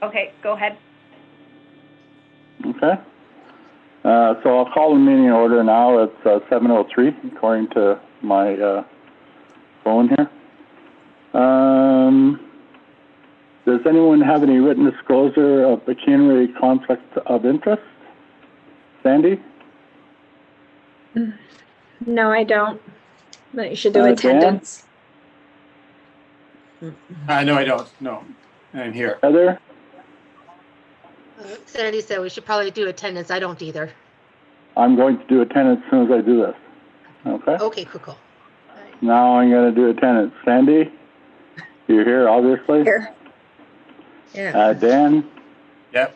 Okay, go ahead. Okay. So I'll call the meeting in order now. It's 7:03 according to my phone here. Does anyone have any written disclosure of pecuniary conflict of interest? Sandy? No, I don't. But you should do Dan? attendance. No, I don't. No, I'm here. Heather? Sandy said we should probably do attendance. I don't either. I'm going to do attendance as soon as I do this. Okay? Okay, cool. Now I'm going to do attendance. Sandy? You're here, obviously. Here. Yeah. Dan? Yep.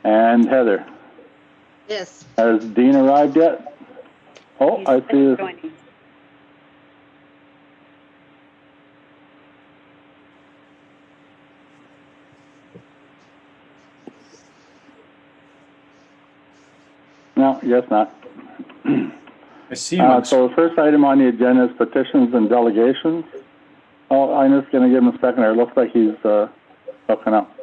And Heather? Yes. Has Dean arrived yet? Oh, I see this. Joining. No, yes, not. I see him. So the first item on the agenda is petitions and delegations. Oh, I'm just going to give him a second here. It looks like he's hooking up.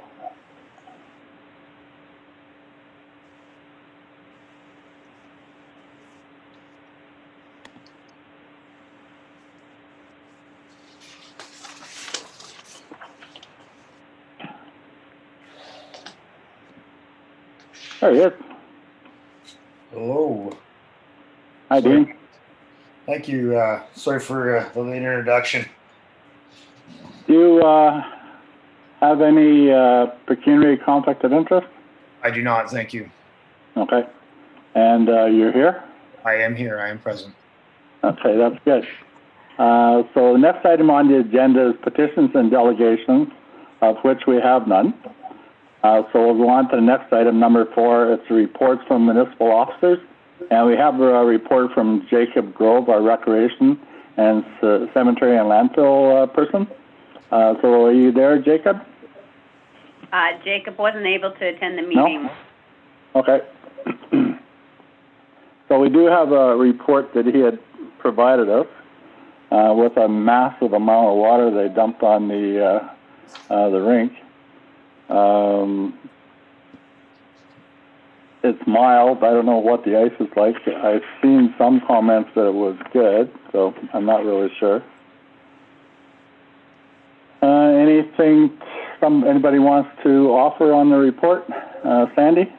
There he is. Hello. Hi, Dean. Thank you. Sorry for the late introduction. Do you have any pecuniary conflict of interest? I do not, thank you. Okay. And you're here? I am here. I am present. Okay, that's good. So the next item on the agenda is petitions and delegations, of which we have none. So we'll go on to the next item, number 4. It's reports from municipal officers. And we have a report from Jacob Grove, our recreation and cemetery and landfill person. So are you there, Jacob? Jacob wasn't able to attend the meeting. No? Okay. So we do have a report that he had provided us with a massive amount of water they dumped on the rink. It's mild. I don't know what the ice is like. I've seen some comments that it was good, so I'm not really sure. Anything anybody wants to offer on the report? Sandy?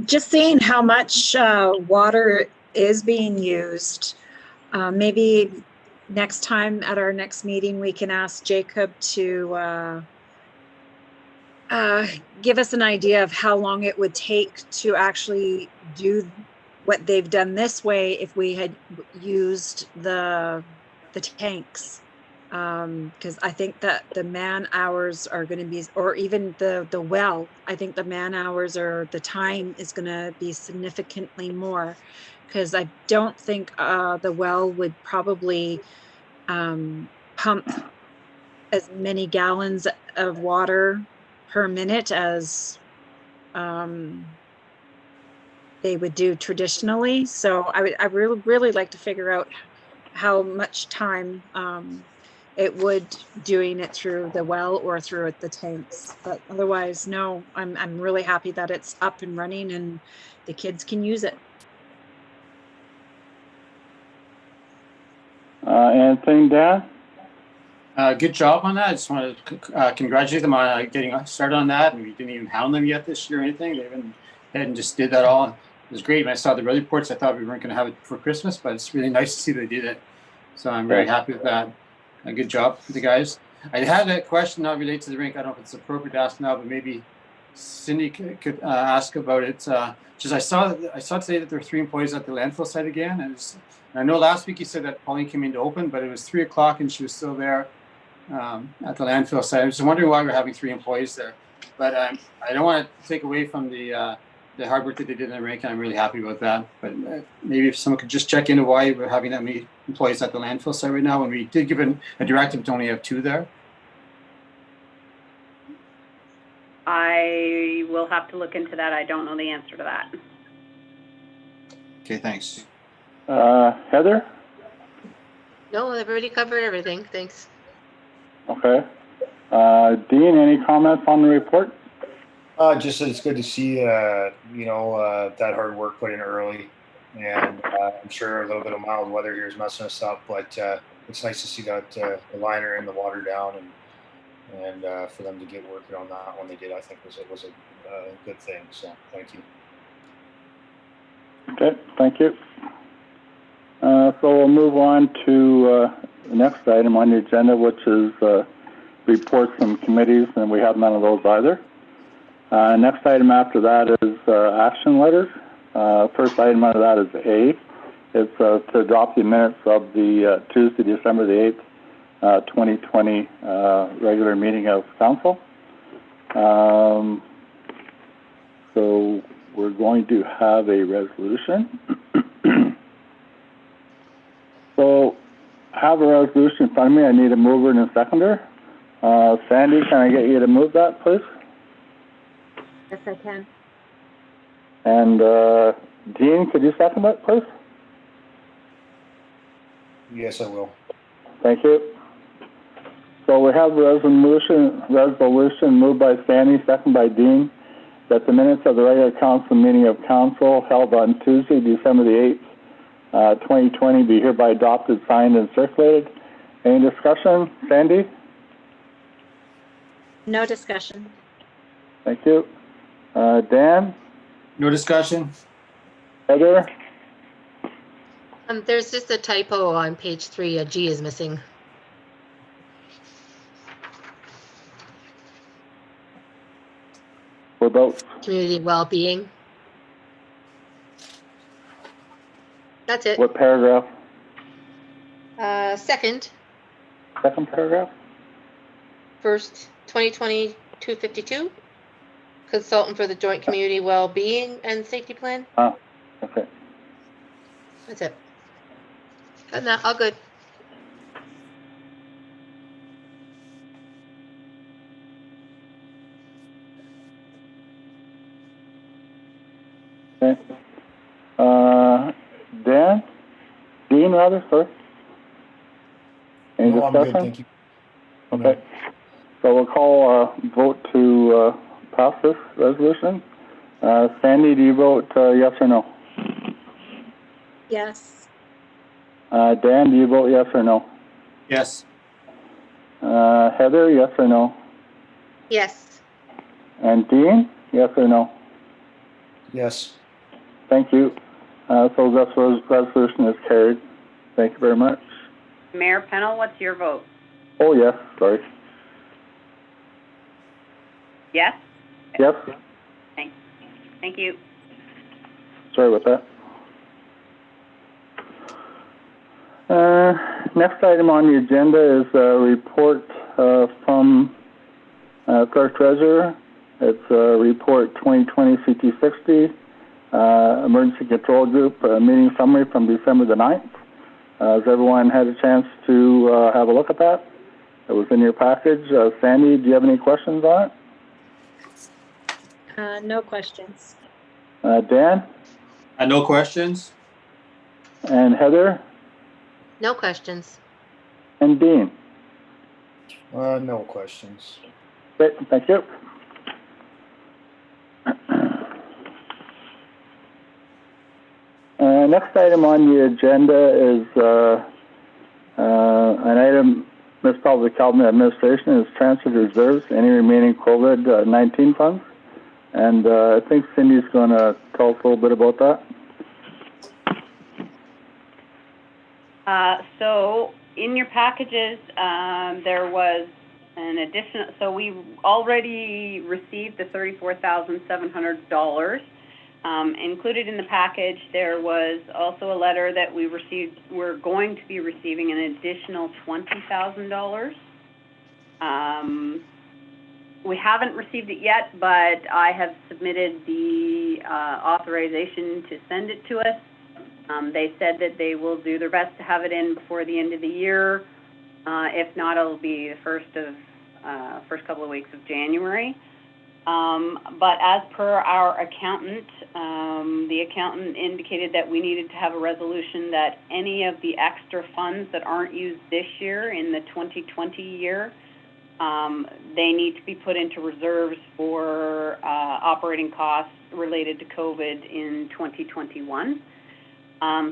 Just seeing how much water is being used. Maybe next time at our next meeting, we can ask Jacob to give us an idea of how long it would take to actually do what they've done this way if we had used the tanks. Because I think that the man hours are going to be, or even the well, I think the man hours or the time is going to be significantly more, because I don't think the well would probably pump as many gallons of water per minute as they would do traditionally. So I really like to figure out how much time it would doing it through the well or through the tanks. But otherwise, no, I'm really happy that it's up and running and the kids can use it. Anything, Dan? Good job on that. I just want to congratulate them on getting started on that. And we didn't even hound them yet this year or anything. They went ahead and just did that all. It was great. When I saw the weather reports, I thought we weren't going to have it for Christmas, but it's really nice to see they did it. So I'm very happy with that. Good job for the guys. I had a question not related to the rink. I don't know if it's appropriate to ask now, but maybe Cindy could ask about it. Just I saw today that there were 3 employees at the landfill site again. And I know last week you said that Pauline came in to open, but it was 3 o'clock and she was still there at the landfill site. I was just wondering why we're having 3 employees there. But I don't want to take away from the hard work that they did in the rink, and I'm really happy about that. But maybe if someone could just check into why we're having that many employees at the landfill site right now when we did give a directive to only have 2 there. I will have to look into that. I don't know the answer to that. Okay, thanks. Heather? No, everybody covered everything. Thanks. Okay. Dean, any comments on the report? Just that it's good to see, that hard work put in early. And I'm sure a little bit of mild weather here is messing us up, but it's nice to see that the liner and the water down and for them to get working on that when they did, I think was a good thing. So thank you. Okay, thank you. So we'll move on to the next item on the agenda, which is reports from committees, and we have none of those either. Next item after that is action letters. First item under that is A. It's to adopt the minutes of the Tuesday, December the 8th, 2020 regular meeting of council. So we're going to have a resolution. So I have a resolution in front of me. I need a mover and a seconder. Sandy, can I get you to move that, please? Yes, I can. And Dean, could you second it, please? Yes, I will. Thank you. So we have resolution moved by Sandy, second by Dean, that the minutes of the regular council meeting of council held on Tuesday, December the 8th, 2020 be hereby adopted, signed, and circulated. Any discussion? Sandy? No discussion. Thank you. Dan? No discussion? Heather? There's just a typo on page 3. A G is missing. What about Community well-being. That's it. what paragraph? Second, Second paragraph? first, 2020-252. Consultant for the Joint Community Well-being and Safety Plan. Okay. That's it. And that, all good. Okay. Dean, rather, sorry. Any No, I'm good. discussion? Thank you. Okay. So we'll call a vote to pass this resolution. Sandy, do you vote yes or no? Yes. Dan, do you vote yes or no? Yes. Heather, yes or no? Yes. And Dean, yes or no? Yes. Thank you. So this resolution is carried. Thank you very much. Mayor Pennell, what's your vote? Oh, yes, sorry. Yes? Yes, Thank you. sorry about that. Next item on the agenda is a report from Clerk Treasurer. It's report 2020 CT60, Emergency Control Group meeting summary from December the 9th. Has everyone had a chance to have a look at that? It was in your package. Sandy, do you have any questions on it? No questions. Dan? No questions? And Heather? No questions. And Dean? No questions. Great, thank you. Next item on the agenda is an item Ms. Public Health Administration is transferred reserves, any remaining COVID-19 funds. And I think Cindy's going to tell us a little bit about that. So in your packages, there was an additional, so we already received the $34,700. Included in the package, there was also a letter that we received, we're going to be receiving an additional $20,000. We haven't received it yet, but I have submitted the authorization to send it to us. They said that they will do their best to have it in before the end of the year. If not, it'll be the first couple of weeks of January. But as per our accountant, the accountant indicated that we needed to have a resolution that any of the extra funds that aren't used this year in the 2020 year, they need to be put into reserves for operating costs related to COVID in 2021.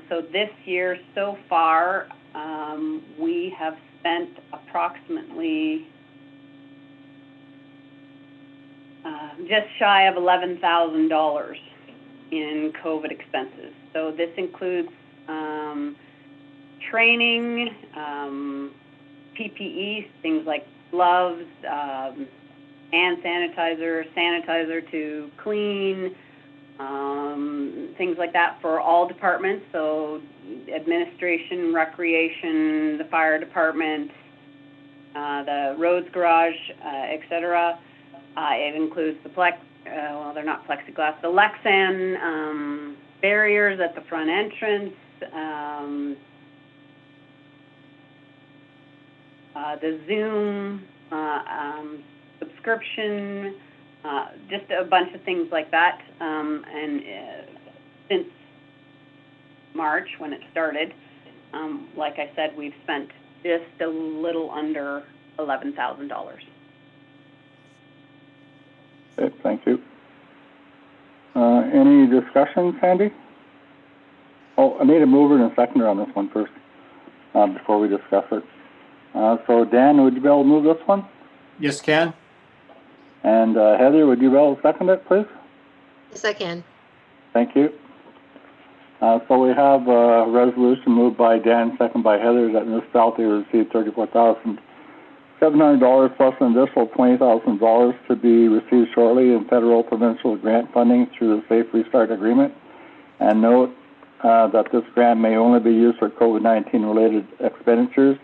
So this year, so far, we have spent approximately just shy of $11,000 in COVID expenses. So this includes training, PPE, things like gloves, hand sanitizer to clean, things like that for all departments, so administration, recreation, the fire department, the roads garage, etc. It includes the well, they're not plexiglass, the Lexan barriers at the front entrance, the Zoom subscription, just a bunch of things like that. And since March, when it started, like I said, we've spent just a little under $11,000. Okay, thank you. Any discussion, Sandy? Oh, I need a mover and a seconder on this one first, before we discuss it. So Dan, would you be able to move this one? Yes, Ken? And Heather, would you be able to second it, please? Yes, I can. Thank you. So we have a resolution moved by Dan, second by Heather, that municipality will receive $34,700 plus an additional $20,000 to be received shortly in federal provincial grant funding through the Safe Restart Agreement. And note that this grant may only be used for COVID-19 related expenditures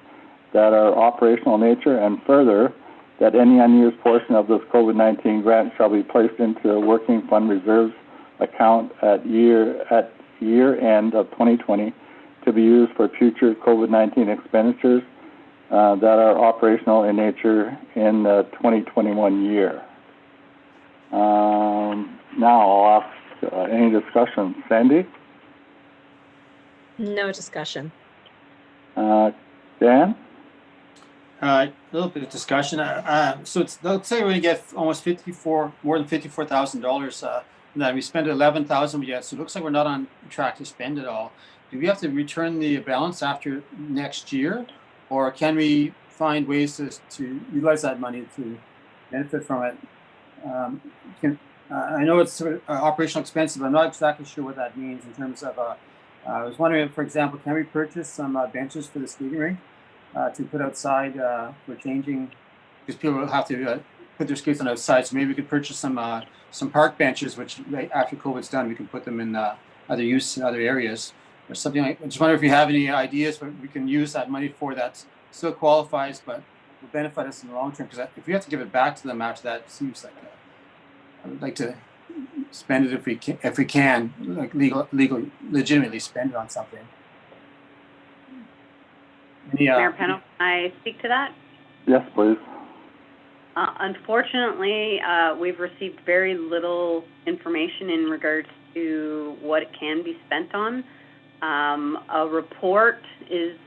that are operational in nature, and further, that any unused portion of this COVID-19 grant shall be placed into a working fund reserves account at year end of 2020 to be used for future COVID-19 expenditures that are operational in nature in the 2021 year. Now I'll ask any discussion. Sandy? No discussion. Dan? A little bit of discussion. So let's say we get almost more than $54,000. That we spent 11,000 yet, so it looks like we're not on track to spend it all. Do we have to return the balance after next year, or can we find ways to utilize that money to benefit from it? I know it's sort of operational expenses, but I'm not exactly sure what that means in terms of. I was wondering, for example, can we purchase some benches for the skating rink to put outside for changing, because people will have to put their skates on outside. So maybe we could purchase some park benches, which after COVID's done, we can put them in other use in other areas or something like. I just wonder if you have any ideas what we can use that money for that still qualifies, but will benefit us in the long term. Because if we have to give it back to them after that, it seems like I would like to spend it if we can, like legitimately spend it on something. Mayor Pennell, can I speak to that? Yes, please. Unfortunately, we've received very little information in regards to what it can be spent on. A report is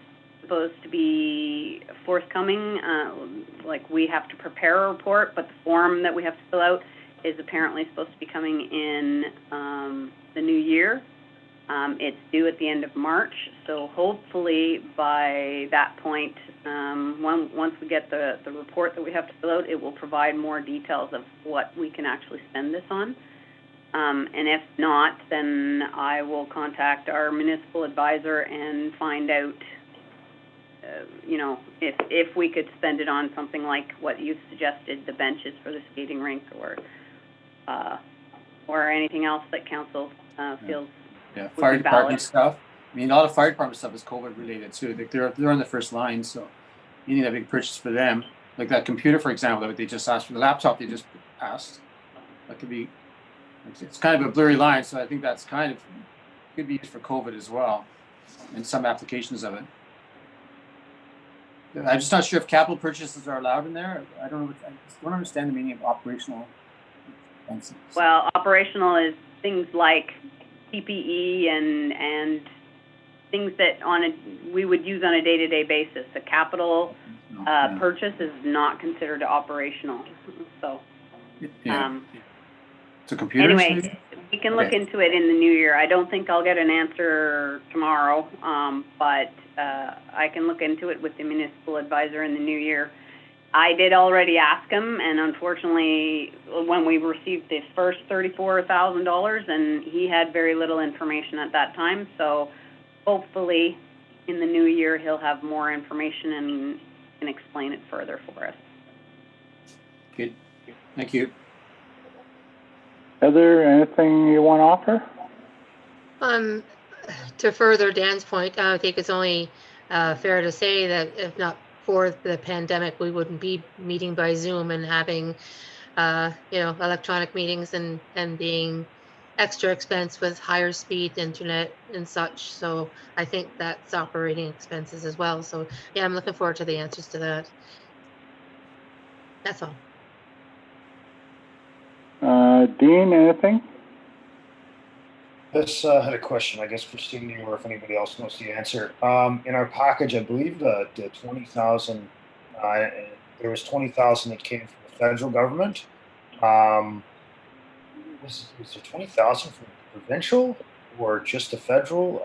supposed to be forthcoming. Like, we have to prepare a report, but the form that we have to fill out is apparently supposed to be coming in the new year. It's due at the end of March, so hopefully by that point, once we get the report that we have to fill out, it will provide more details of what we can actually spend this on. And if not, then I will contact our municipal advisor and find out, if we could spend it on something like what you suggested, the benches for the skating rink, or anything else that council feels. Yeah, fire department stuff. I mean, a lot of fire department stuff is COVID related too. They're on the first line, so anything that we can purchase for them, like that computer, for example, that they just asked for, the laptop they just asked, that could be. It's kind of a blurry line, so I think that's kind of could be used for COVID as well, in some applications of it. I'm just not sure if capital purchases are allowed in there. I don't know. I just don't understand the meaning of operational Well, operational is things like PPE and things that we would use on a day-to-day basis. A capital purchase is not considered operational, so. Yeah. So computers, Anyway, maybe? we can look Okay. into it in the new year. I don't think I'll get an answer tomorrow, but I can look into it with the municipal advisor in the new year. I did already ask him, and unfortunately, when we received the first $34,000, and he had very little information at that time, so hopefully in the new year, he'll have more information and can explain it further for us. Good. Thank you. Heather, anything you want to offer? To further Dan's point, I think it's only fair to say that if not for the pandemic, we wouldn't be meeting by Zoom and having, electronic meetings and being extra expense with higher speed internet and such. So I think that's operating expenses as well. So yeah, I'm looking forward to the answers to that. That's all. Dean, anything? This had a question, I guess, for Cindy, or if anybody else knows the answer. In our package, I believe the 20,000, there was 20,000 that came from the federal government. Was there 20,000 from provincial or just the federal?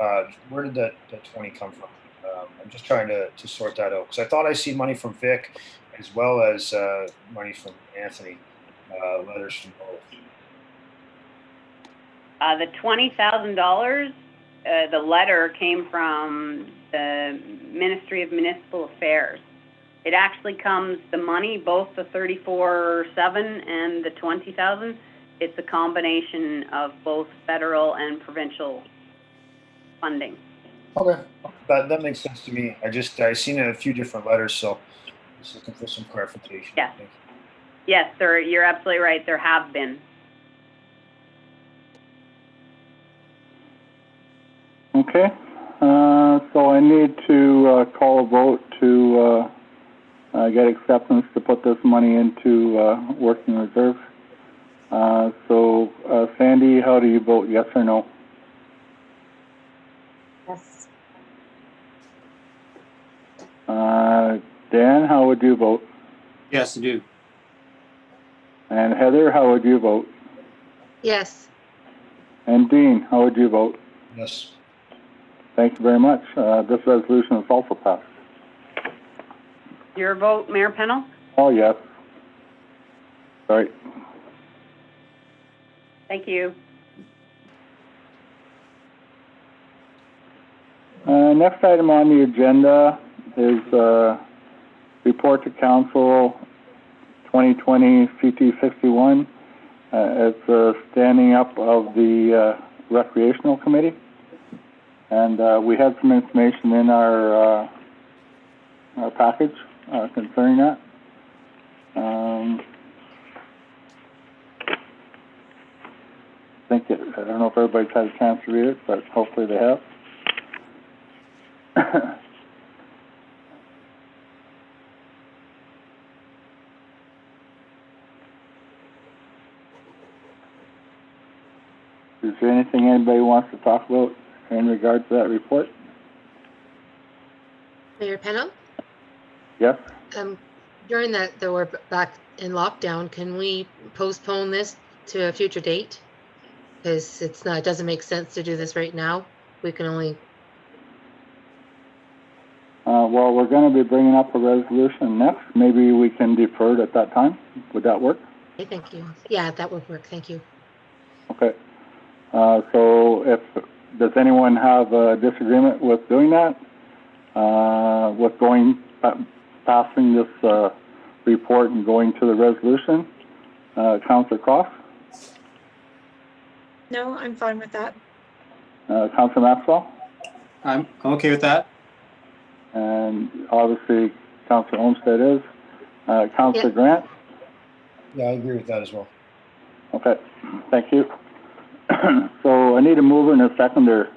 Where did that 20 come from? I'm just trying to sort that out, because I thought I see money from Vic as well as money from Anthony, letters from both. The $20,000, the letter came from the Ministry of Municipal Affairs. It actually comes, the money, both the 34,700 and the 20,000, it's a combination of both federal and provincial funding. Okay, that makes sense to me. I seen a few different letters, so just looking for some clarification. Yeah. Thank you. Yes, you're absolutely right, there have been. Okay, so I need to call a vote to get acceptance to put this money into working reserve. So Sandy, how do you vote, yes or no? Yes. Dan, how would you vote? Yes, I do. And Heather, how would you vote? Yes. And Dean, how would you vote? Yes. Thank you very much. This resolution is also passed. Your vote, Mayor Pennell? Oh, yes. Sorry. Thank you. Next item on the agenda is report to council 2020 CT61. It's a standing up of the recreational committee. And we had some information in our package concerning that. I don't know if everybody's had a chance to read it, but hopefully they have. Is there anything anybody wants to talk about in regards to that report? Mayor Pennell? Yes? During that we're back in lockdown, can we postpone this to a future date? Because it doesn't make sense to do this right now. We can only. Well, we're going to be bringing up a resolution next. Maybe we can defer it at that time. Would that work? Okay, thank you. Yeah, that would work. Thank you. Okay. So does anyone have a disagreement with doing that? With passing this report and going to the resolution? Councillor Cross? No, I'm fine with that. Councillor Maxwell? I'm okay with that. And obviously Councillor Olmsted is. Councillor Grant? Yeah, I agree with that as well. Okay, thank you. So I need a mover and a seconder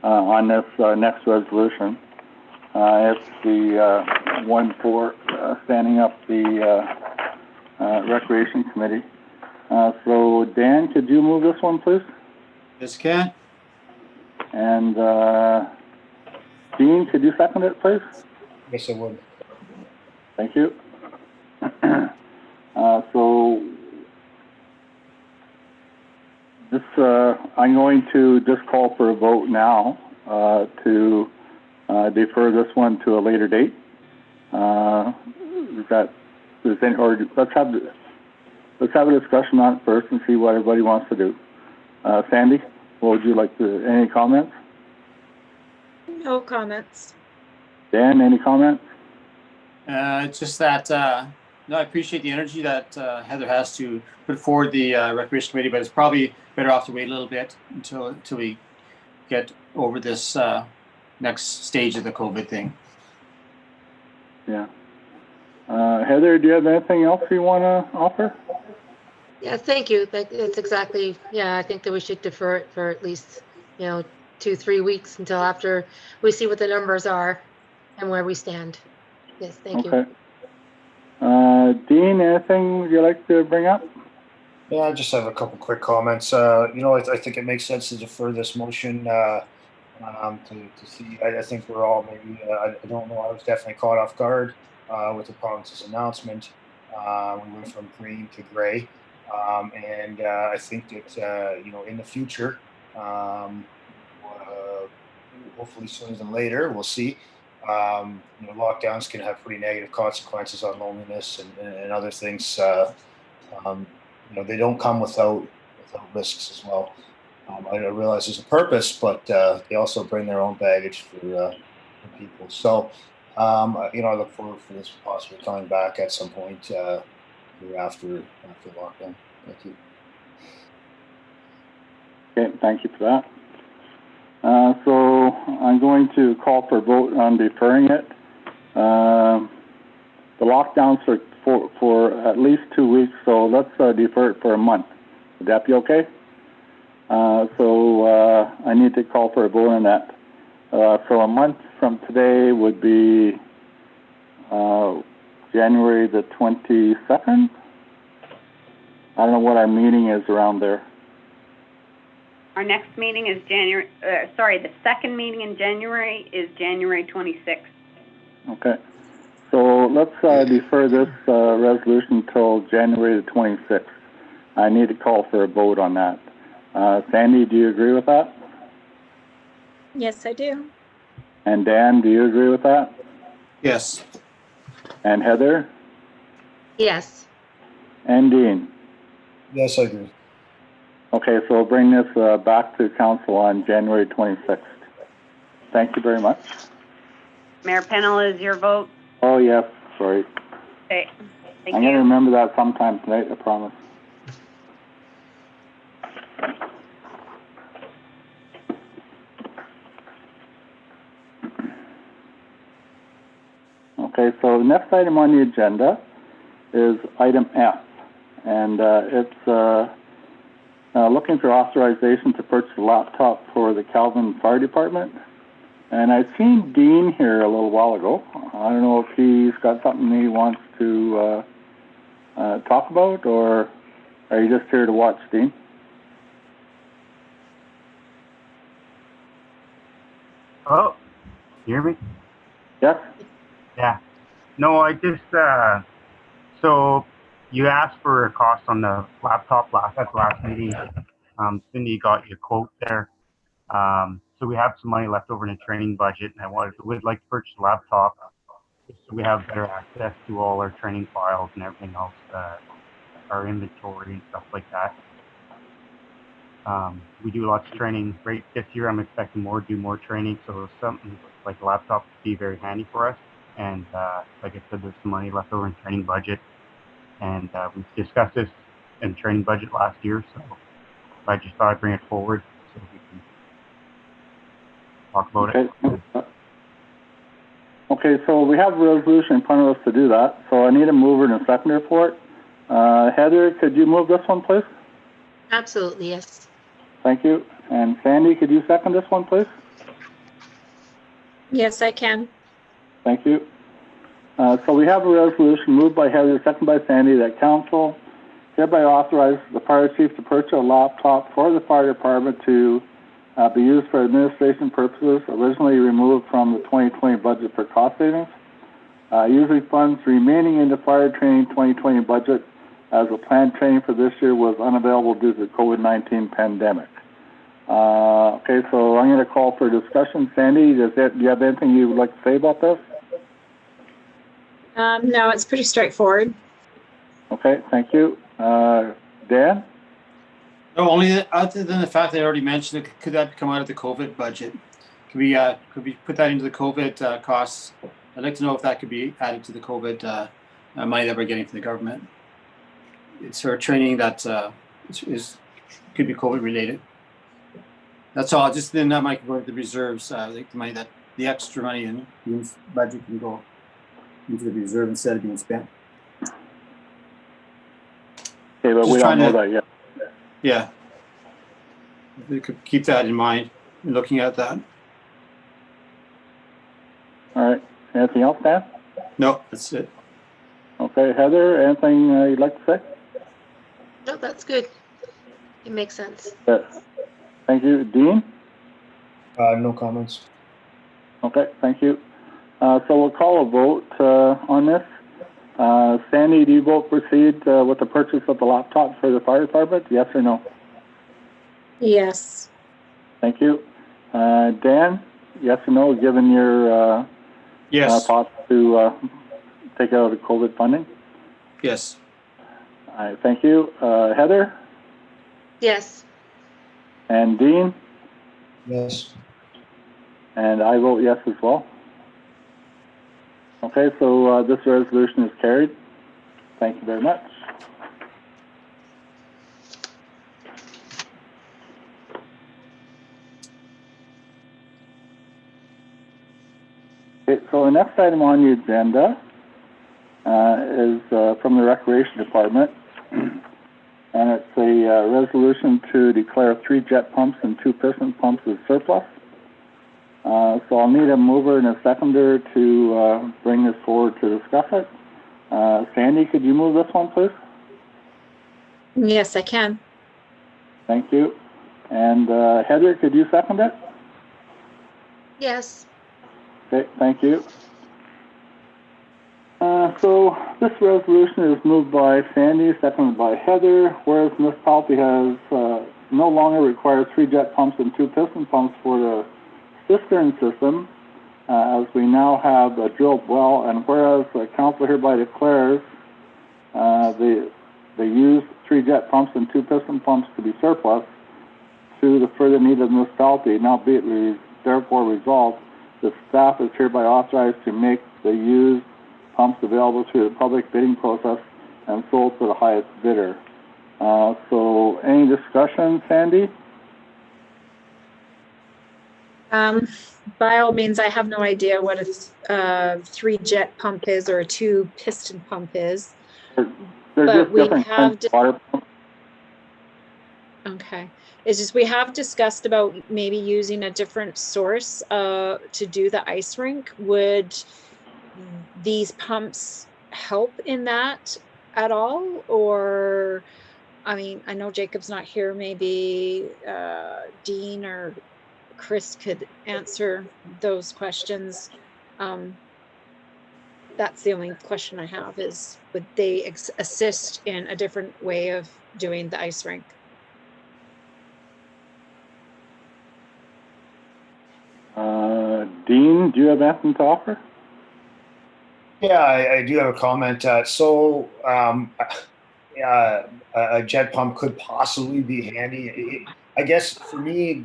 on this next resolution. It's the one for standing up the Recreation Committee. So Dan, could you move this one, please? Yes, Ken? And Dean, could you second it, please? Yes, I would. Thank you. So this, I'm going to just call for a vote now to defer this one to a later date. Let's have a discussion on it first and see what everybody wants to do. Sandy, what would you like to? Any comments? No comments. Dan, any comments? It's just that, no, I appreciate the energy that Heather has to put forward the Recreation Committee, but it's probably better off to wait a little bit until we get over this next stage of the COVID thing. Yeah. Heather, do you have anything else you want to offer? Yeah, thank you. It's exactly, yeah, I think that we should defer it for at least, 2-3 weeks until after we see what the numbers are and where we stand. Yes, thank you. Okay. Dean, anything would you like to bring up? Yeah, I just have a couple quick comments. I think it makes sense to defer this motion to see. I think we're all maybe, I don't know, I was definitely caught off guard with the province's announcement. We went from green to gray. And I think that, in the future, hopefully sooner than later, we'll see. Lockdowns can have pretty negative consequences on loneliness and other things. They don't come without risks as well. I realize there's a purpose, but they also bring their own baggage for people. So, I look forward for this possibly coming back at some point after lockdown. Thank you. Okay, thank you for that. So I'm going to call for a vote on deferring it. The lockdown's for at least 2 weeks, so let's defer it for a month. Would that be okay? So I need to call for a vote on that. So a month from today would be January the 22nd. I don't know what our meeting is around there. Our next meeting is the second meeting in January is January 26th. Okay. So let's defer this resolution until January the 26th. I need to call for a vote on that. Sandy, do you agree with that? Yes, I do. And Dan, do you agree with that? Yes. And Heather? Yes. And Dean? Yes, I agree. Okay, so we'll bring this back to council on January 26th. Thank you very much. Mayor Pennell, is your vote? Oh, yes, sorry. Okay, thank I'm going to you. remember that sometime tonight, I promise. Okay, so the next item on the agenda is item F, and it's looking for authorization to purchase a laptop for the Calvin Fire Department. And I've seen Dean here a little while ago. I don't know if he's got something he wants to talk about, or are you just here to watch, Dean? Hello? You hear me? Yes? Yeah. No, I just, so you asked for a cost on the laptop at the last meeting. Cindy got your quote there. So we have some money left over in the training budget, and we'd like to purchase a laptop so we have better access to all our training files and everything else, our inventory and stuff like that. We do lots of training. Right this year, I'm expecting do more training, so something like a laptop would be very handy for us. And like I said, there's some money left over in training budget, and we discussed this in training budget last year, so I just thought I'd bring it forward so we can talk about it. Okay, so we have a resolution in front of us to do that, so I need a mover and a seconder for it. Heather, could you move this one, please? Absolutely, yes. Thank you. And Sandy, could you second this one, please? Yes, I can. Thank you. So we have a resolution moved by Heather, seconded by Sandy, that council hereby authorize the fire chief to purchase a laptop for the fire department to be used for administration purposes originally removed from the 2020 budget for cost savings. Using funds remaining in the fire training 2020 budget as the planned training for this year was unavailable due to the COVID-19 pandemic. Okay, so I'm going to call for discussion. Sandy, do you have anything you would like to say about this? No, it's pretty straightforward. Okay, thank you. Dan? No, only other than the fact that I already mentioned it, could that come out of the COVID budget? Could we put that into the COVID costs? I'd like to know if that could be added to the COVID money that we're getting from the government. It's for training that could be COVID related. That's all. Just then that might go to the reserves, like the money that the extra money in the budget can go into the reserve instead of being spent. Okay, but Just we don't trying know to- that yet. Yeah. We could keep that in mind in looking at that. All right. Anything else, Dan? No, that's it. Okay, Heather, anything you'd like to say? No, that's good. It makes sense. Thank you. Dean? No comments. Okay, thank you. So we'll call a vote on this. Sandy, do you vote proceed with the purchase of the laptop for the fire department? Yes or no? Yes. Thank you. Dan, yes or no, given your Yes. thoughts to take out the COVID funding? Yes. All right, thank you. Heather Yes. and Dean, Yes. and I vote yes as well. Okay, so this resolution is carried. Thank you very much. Okay, so the next item on the agenda is from the Recreation Department, and it's a resolution to declare 3 jet pumps and 2 piston pumps as surplus. So I'll need a mover and a seconder to bring this forward to discuss it. Sandy, could you move this one, please? Yes, I can. Thank you. And Heather, could you second it? Yes. Okay, thank you. So this resolution is moved by Sandy, seconded by Heather, whereas municipality has no longer requires 3 jet pumps and 2 piston pumps for the cistern system, as we now have a drilled well, and whereas the council hereby declares the used 3 jet pumps and 2 piston pumps to be surplus to the further need of the municipality, now be it therefore resolved, the staff is hereby authorized to make the used pumps available through the public bidding process and sold to the highest bidder. So any discussion, Sandy? By all means, I have no idea what a 3 jet pump is or a 2 piston pump is. They're But just we different have kinds of water pumps. Okay. It's just we have discussed about maybe using a different source to do the ice rink. Would these pumps help in that at all? Or, I mean, I know Jacob's not here. Maybe Dean or Chris could answer those questions. That's the only question I have is, would they assist in a different way of doing the ice rink? Dean, do you have anything to offer? Yeah, I do have a comment. A jet pump could possibly be handy. I guess for me,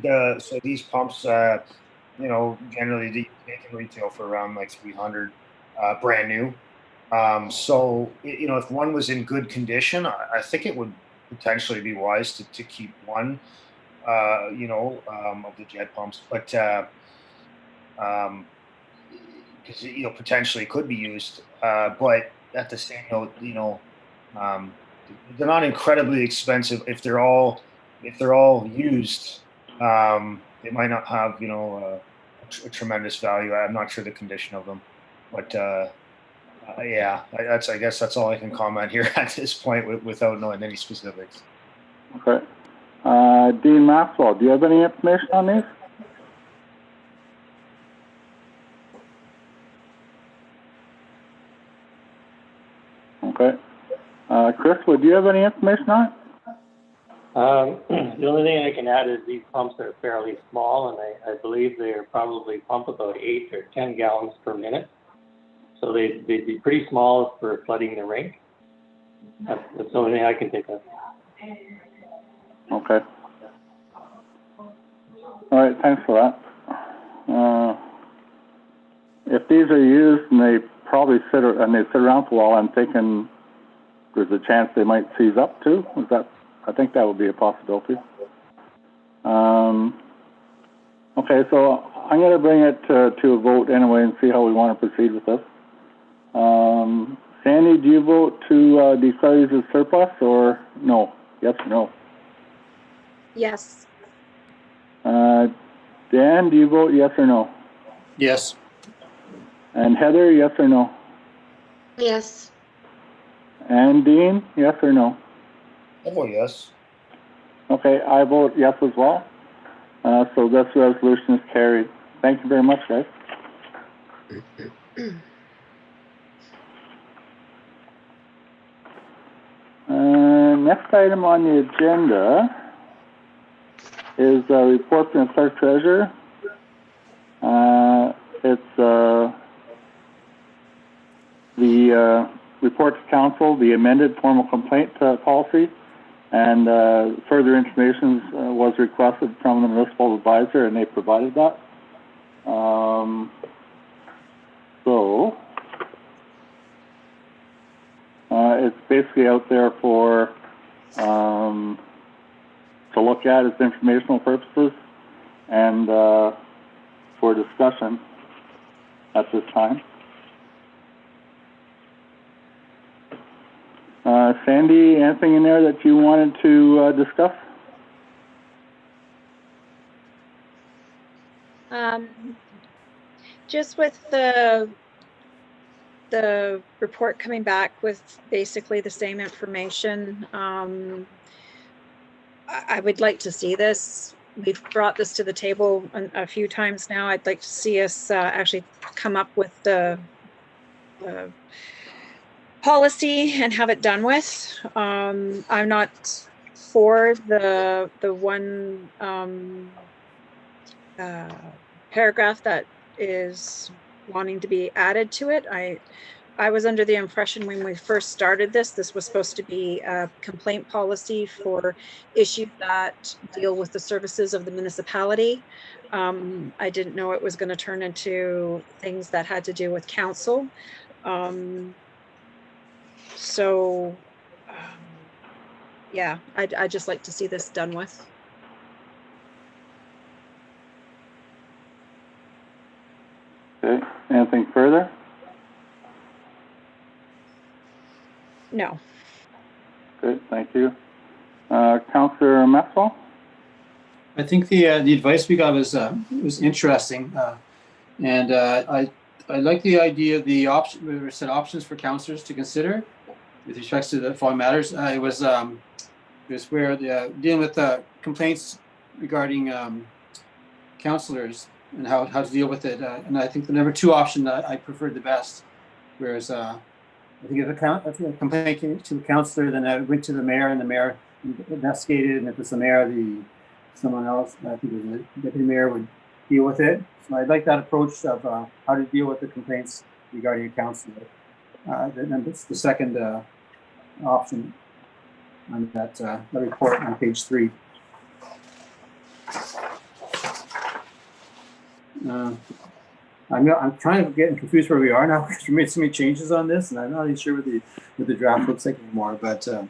these pumps, generally they can retail for around like $300, brand new. If one was in good condition, I think it would potentially be wise to keep one, of the jet pumps, but because potentially could be used, but at the same note, they're not incredibly expensive. If they're all used, they might not have a tremendous value. I'm not sure the condition of them, but Yeah, I guess that's all I can comment here at this point without knowing any specifics. Okay. Dean Maxwell, do you have any information on these? Okay. Chris, would you have any information on it? The only thing I can add is these pumps are fairly small, and I believe they probably pump about 8 or 10 gallons per minute. So they'd be pretty small for flooding the rink. That's the only thing I can think of. Okay. All right, thanks for that. If these are used and they probably sit around for a while, I'm thinking there's a chance they might seize up too. I think that would be a possibility. Okay, so I'm going to bring it to a vote anyway and see how we want to proceed with this. Sandy, do you vote to declare these as surplus or no? Yes or no? Yes. Dan, do you vote yes or no? Yes. And Heather, yes or no? Yes. And Dean, yes or no? Oh, yes. Okay, I vote yes as well. So this resolution is carried. Thank you very much, guys. Next item on the agenda is a report from the clerk treasurer. It's the report to council, the amended formal complaint policy, and further information was requested from the municipal advisor, and they provided that. It's basically out there for to look at as informational purposes and for discussion at this time. Sandy, anything in there that you wanted to discuss? Just with the report coming back with basically the same information, I would like to see this. We've brought this to the table a few times now. I'd like to see us actually come up with the policy and have it done with. I'm not for the one paragraph that is wanting to be added to it. I was under the impression when we first started this was supposed to be a complaint policy for issues that deal with the services of the municipality. I didn't know it was going to turn into things that had to do with council. Yeah, I'd just like to see this done with. Okay, anything further? No. Good, thank you. Councillor Maxwell? I think the advice we got was interesting, and I like the idea of the option. We said options for councillors to consider with respect to the following matters. It was where dealing with complaints regarding councillors and how to deal with it. And I think the number 2 option I preferred the best. Whereas I think if a complaint came to a councillor, then I went to the mayor, and the mayor investigated, and if it's the mayor, someone else, I think the deputy mayor, would deal with it. So I'd like that approach of how to deal with the complaints regarding a councillor. And it's the second option on that report on page 3. I'm kind of getting confused where we are now because we made so many changes on this, and I'm not even sure what the draft looks like anymore. But I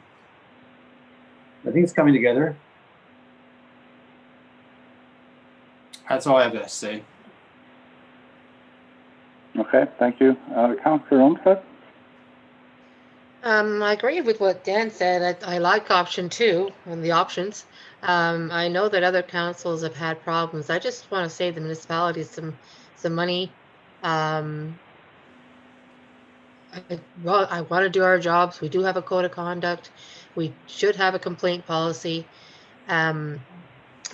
think it's coming together. That's all I have to say. Okay, thank you. Councillor Olmsted? I agree with what Dan said. I like option 2 and the options. I know that other councils have had problems. I just want to save the municipalities some money. well, I want to do our jobs. We do have a code of conduct. We should have a complaint policy. And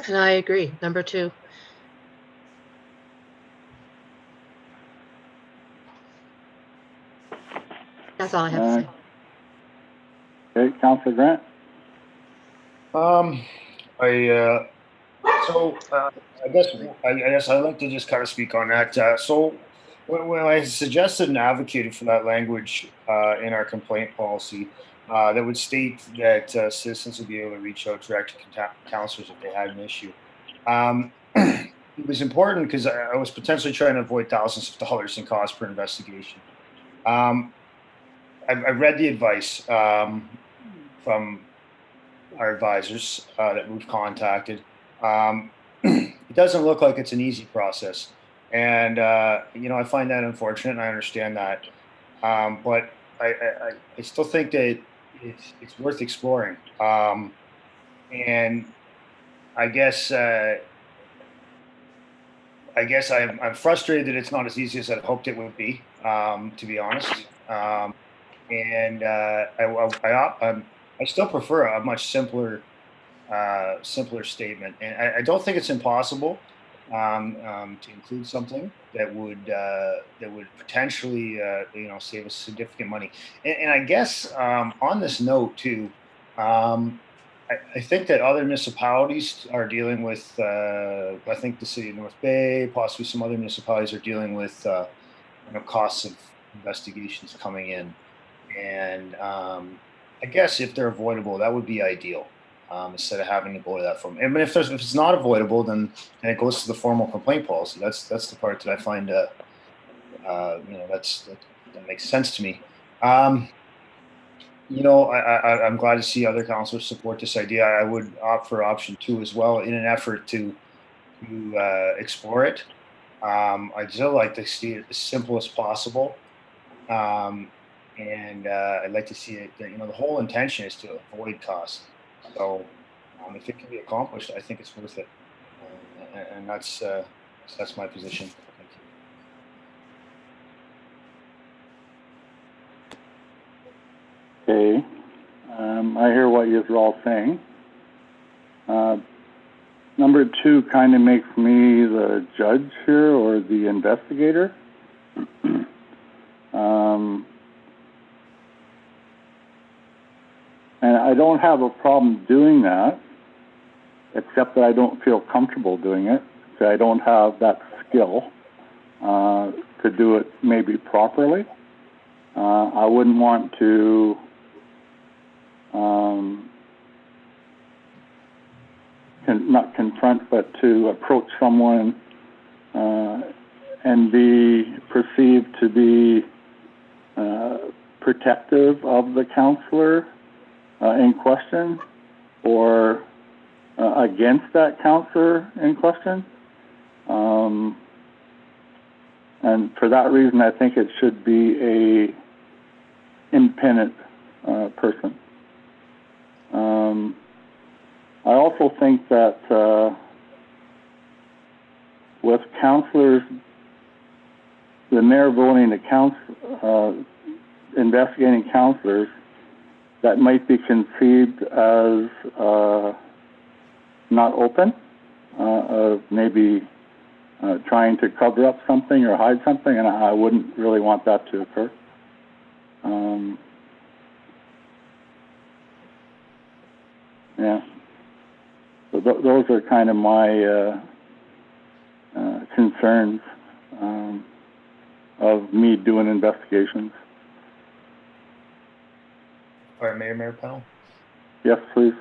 I agree. Number 2. That's all I have to say. Okay, Councillor Grant? I guess I'd like to just kind of speak on that. So when I suggested and advocated for that language in our complaint policy, that would state that citizens would be able to reach out direct to councillors if they had an issue. It was important because I was potentially trying to avoid thousands of dollars in cost per investigation. I read the advice from our advisors that we've contacted. It doesn't look like it's an easy process, and I find that unfortunate, and I understand that. But I still think that it's worth exploring. And I guess I'm frustrated that it's not as easy as I'd hoped it would be, to be honest. And I still prefer a much simpler statement, and I don't think it's impossible to include something that would potentially save us significant money. And I guess on this note too, I think that other municipalities are dealing with. I think the city of North Bay, possibly some other municipalities, are dealing with costs of investigations coming in, and I guess if they're avoidable, that would be ideal. Instead of having to go to that form. And if it's not avoidable, then it goes to the formal complaint policy. That's the part that I find that makes sense to me. I'm glad to see other councillors support this idea. I would opt for option 2 as well in an effort to explore it. I'd still like to see it as simple as possible. And I'd like to see it, the whole intention is to avoid costs. So if it can be accomplished, I think it's worth it. And that's my position. Thank you. Okay. I hear what you're all saying. Number 2 kind of makes me the judge here or the investigator. And I don't have a problem doing that, except that I don't feel comfortable doing it. So I don't have that skill to do it maybe properly. I wouldn't want to not confront, but to approach someone and be perceived to be protective of the councillor in question, or against that councillor in question. And for that reason, I think it should be a independent person. I also think that with councillors, the mayor voting to investigating councillors, that might be conceived as not open, of maybe trying to cover up something or hide something, and I wouldn't really want that to occur. Yeah. So those are kind of my concerns of me doing investigations. All right, Mayor Pennell. Yes, please.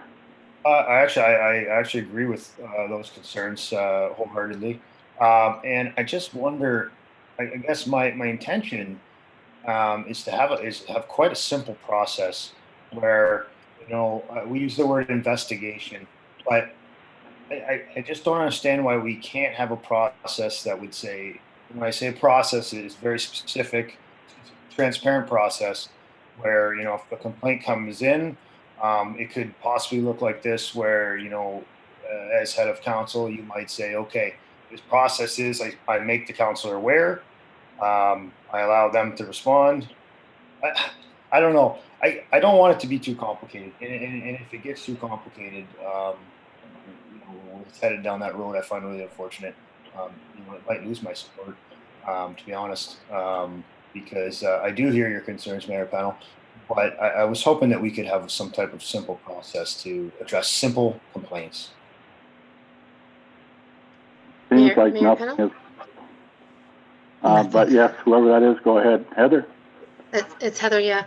I actually agree with those concerns wholeheartedly, and I just wonder. I guess my intention is to have quite a simple process where we use the word investigation, but I just don't understand why we can't have a process that would say, when I say a process, it is very specific, transparent process where, if a complaint comes in, it could possibly look like this, where, as head of council, you might say, okay, this process is I make the councilor aware, I allow them to respond, I don't know. I don't want it to be too complicated, and if it gets too complicated, it's headed down that road. I find really unfortunate. It might lose my support, to be honest, because I do hear your concerns, Mayor Panel, but I was hoping that we could have some type of simple process to address simple complaints. Seems like Mayor nothing Pennell? is. But yes, whoever that is, go ahead. Heather? It's Heather, yeah.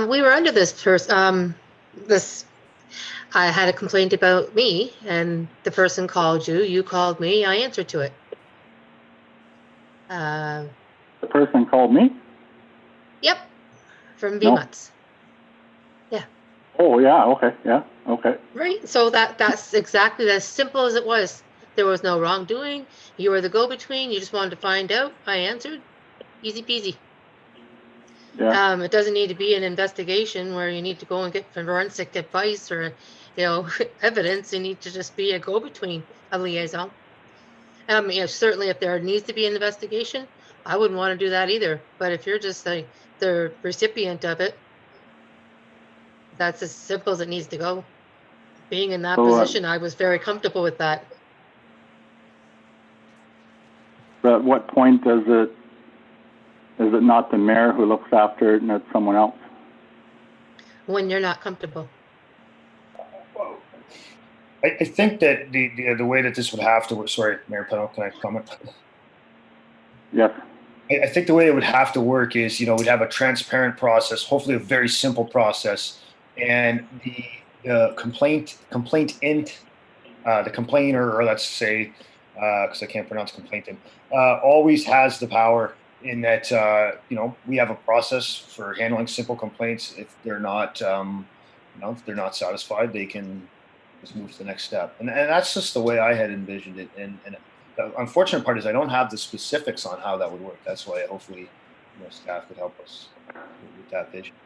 We were under this I had a complaint about me, and the person called you, you called me, I answered to it. The person called me? Yep, from No. VMUTs. Oh, yeah, okay, yeah, okay. Right, so that's exactly as simple as it was. There was no wrongdoing. You were the go-between. You just wanted to find out. I answered. Easy peasy. Yeah, It doesn't need to be an investigation where you need to go and get forensic advice or, evidence. You need to just be a go-between, a liaison. Certainly if there needs to be an investigation, I wouldn't want to do that either. But if you're just like the recipient of it, that's as simple as it needs to go. Being in that So, position, I was very comfortable with that. but at what point is it not the mayor who looks after it and it's someone else? When you're not comfortable. I think that the way that this would have to work. Sorry, Mayor Pennell, can I comment? Yes, I think the way it would have to work is, we'd have a transparent process, hopefully a very simple process, and the complainant, the complainer, or let's say, because I can't pronounce complainant, always has the power in that, we have a process for handling simple complaints. If they're not, if they're not satisfied, they can just move to the next step. And that's just the way I had envisioned it. And the unfortunate part is I don't have the specifics on how that would work. That's why hopefully staff could help us with that vision.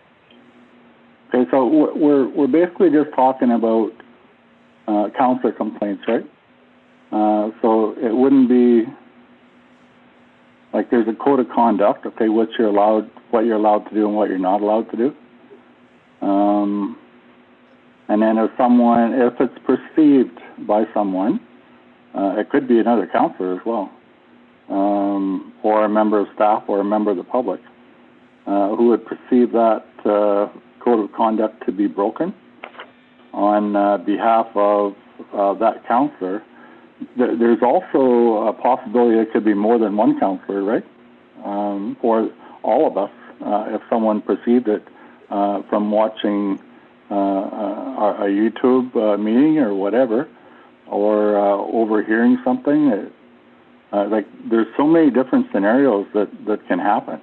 okay, so we're basically just talking about councillor complaints, right? So it wouldn't be like there's a code of conduct, okay, what you're allowed to do and what you're not allowed to do. And then if it's perceived by someone, it could be another councillor as well, or a member of staff or a member of the public, who would perceive that code of conduct to be broken on behalf of that councillor. There's also a possibility it could be more than one councillor, right? Or all of us, if someone perceived it from watching a YouTube meeting or whatever, or overhearing something. Like there's so many different scenarios that can happen.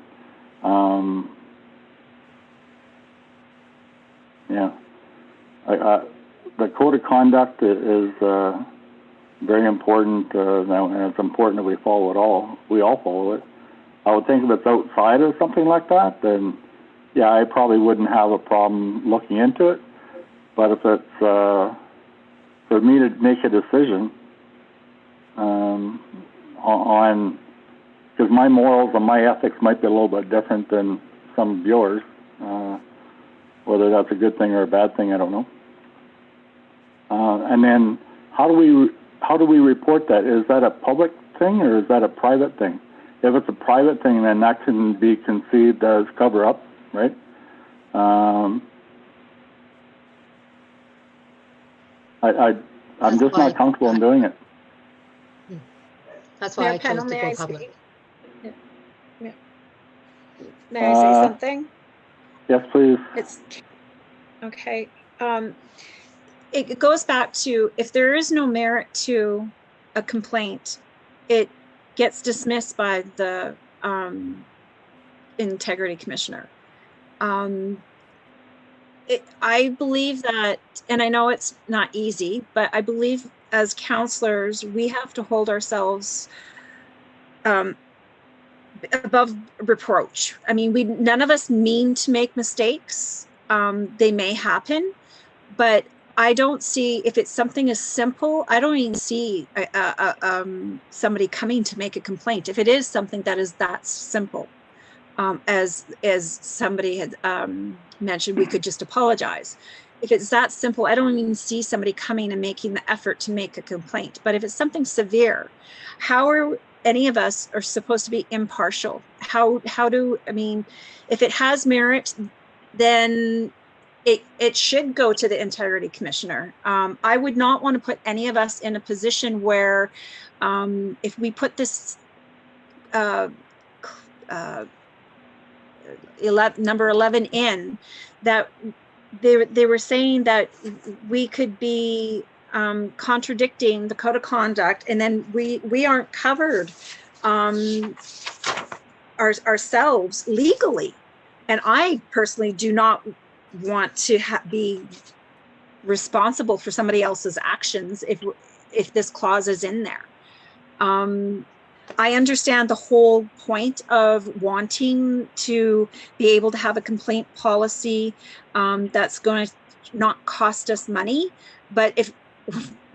Yeah, the code of conduct is very important, and it's important that we follow it all. We all follow it. I would think if it's outside of something like that, then yeah, I probably wouldn't have a problem looking into it. But if it's for me to make a decision on, because my morals and my ethics might be a little bit different than some of yours, whether that's a good thing or a bad thing, I don't know. And then how do we report that? Is that a public thing or is that a private thing? If it's a private thing, then that can be conceived as cover up, right? I'm just not comfortable in doing it. That's why I chose Pennell, to may go I public. say, may I say something? Yes, please. It's okay. It goes back to if there is no merit to a complaint, it gets dismissed by the integrity commissioner. I believe that, and I know it's not easy, but I believe as counselors, we have to hold ourselves above reproach. I mean, none of us mean to make mistakes. They may happen, but I don't see, if it's something as simple, I don't even see somebody coming to make a complaint. If it is something that is that simple, as somebody had mentioned, we could just apologize. If it's that simple, I don't even see somebody coming and making the effort to make a complaint. But if it's something severe, how are any of us are supposed to be impartial? I mean, if it has merit, then it should go to the integrity commissioner. I would not want to put any of us in a position where if we put this number 11 in, that they were saying that we could be contradicting the code of conduct, and then we aren't covered ourselves legally. And I personally do not want to be responsible for somebody else's actions if this clause is in there. I understand the whole point of wanting to be able to have a complaint policy that's going to not cost us money, but if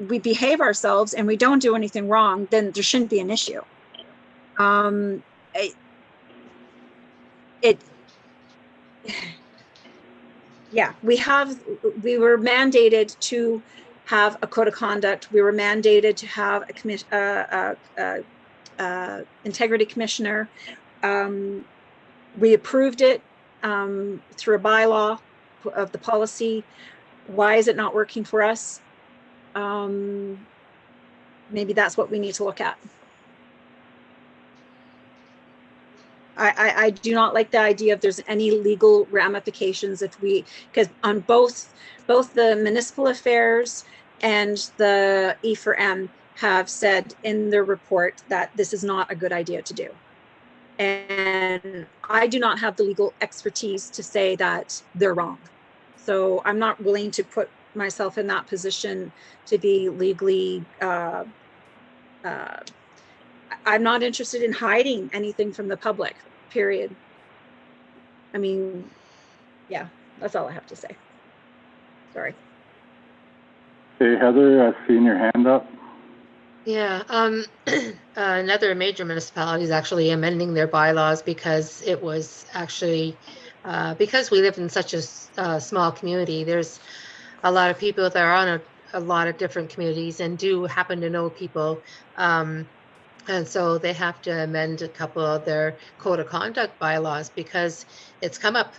we behave ourselves and we don't do anything wrong, then there shouldn't be an issue. Yeah, we were mandated to have a code of conduct. We were mandated to have a integrity commissioner. We approved it through a bylaw of the policy. Why is it not working for us? Maybe that's what we need to look at. I do not like the idea if there's any legal ramifications because on both the municipal affairs and the E4M have said in their report that this is not a good idea to do. And I do not have the legal expertise to say that they're wrong. So I'm not willing to put myself in that position to be legally, I'm not interested in hiding anything from the public, period. I mean, yeah, that's all I have to say. Sorry. Hey, Heather, I've seen your hand up. Yeah, another major municipality is actually amending their bylaws because it was actually, because we live in such a small community, there's a lot of people that are on a lot of different communities and do happen to know people. And so they have to amend a couple of their code of conduct bylaws because it's come up.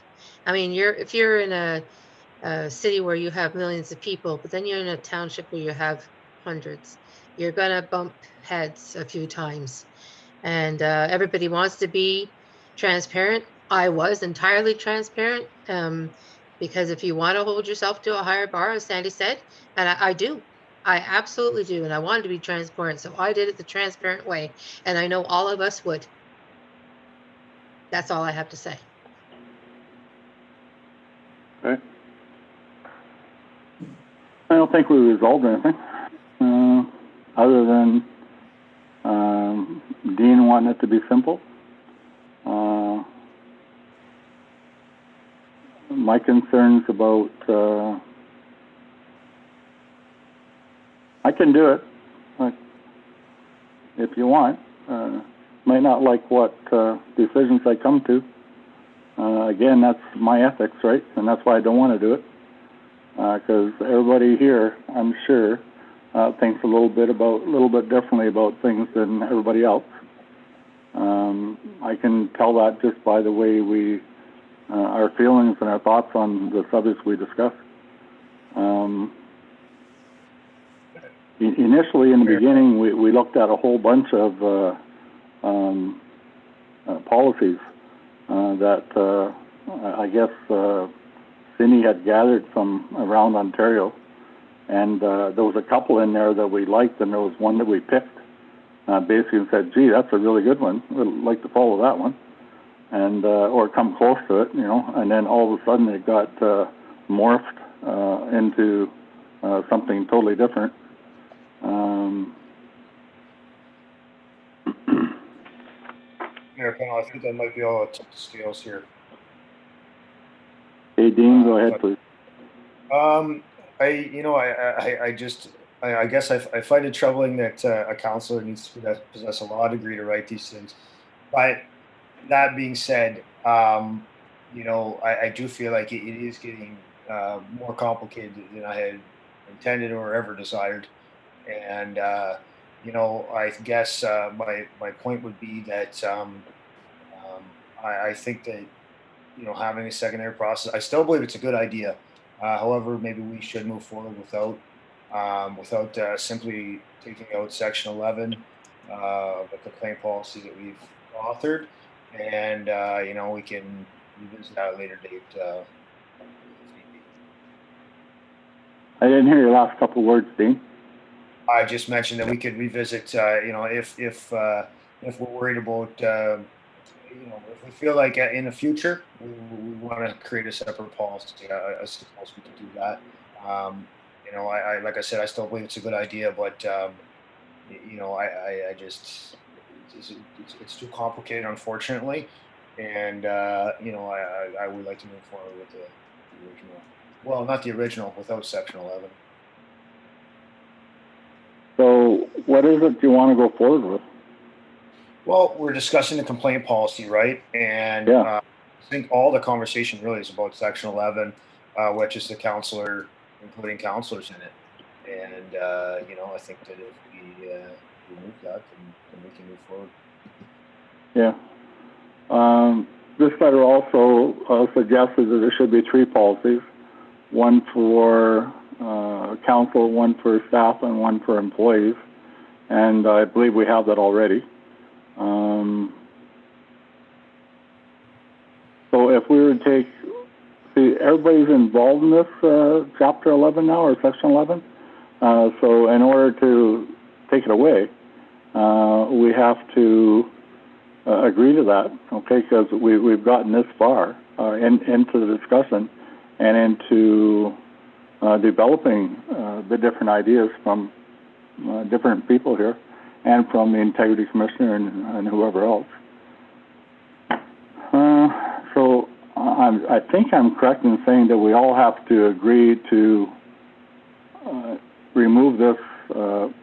I mean, if you're in a city where you have millions of people, but then you're in a township where you have hundreds, you're gonna bump heads a few times. And everybody wants to be transparent. I was entirely transparent because if you want to hold yourself to a higher bar, as Sandy said, and I do, I absolutely do. And I wanted to be transparent. So I did it the transparent way. And I know all of us would. That's all I have to say. Okay. I don't think we resolved anything, other than Dean wanting it to be simple. My concerns about, I can do it, if you want. Might not like what decisions I come to. Again, that's my ethics, right? And that's why I don't want to do it. Because everybody here, I'm sure, thinks a little bit differently about things than everybody else. I can tell that just by the way our feelings and our thoughts on the subjects we discuss. Initially, in the beginning, we looked at a whole bunch of policies that I guess Cindy had gathered from around Ontario, and there was a couple in there that we liked, and there was one that we picked basically said, gee, that's a really good one, we'd like to follow that one, and or come close to it, and then all of a sudden it got morphed into something totally different. Mayor Pennell, I think that might be all the scales here. Hey, Dean, go ahead, please. I guess I find it troubling that a councillor needs to possess a law degree to write these things. But that being said, You know, I do feel like it is getting more complicated than I had intended or ever desired. And, you know, I guess my point would be that I think that, you know, having a secondary process, I still believe it's a good idea. However, maybe we should move forward without simply taking out Section 11 of the complaint policy that we've authored. And, you know, we can revisit that at a later date. If need be. I didn't hear your last couple of words, Dean. I just mentioned that we could revisit, you know, if we're worried about, you know, if we feel like in the future we want to create a separate policy, I suppose we could do that. You know, I like I said, I still believe it's a good idea, but you know, I just it's too complicated, unfortunately, and you know, I would like to move forward with the original. Well, not the original, without Section 11. So what is it you want to go forward with? Well, we're discussing the complaint policy, right? And Yeah. I think all the conversation really is about Section 11, which is the counselor, including counselors in it. And, you know, I think that if we remove that, then we can move forward. Yeah. This letter also suggested that there should be 3 policies, one for council, one for staff, and one for employees. And I believe we have that already. So if we were to take, see, everybody's involved in this Chapter 11 now, or Section 11. So in order to take it away, we have to agree to that, okay? Because we've gotten this far into the discussion and into developing the different ideas from different people here and from the Integrity Commissioner and whoever else. So I think I'm correct in saying that we all have to agree to remove this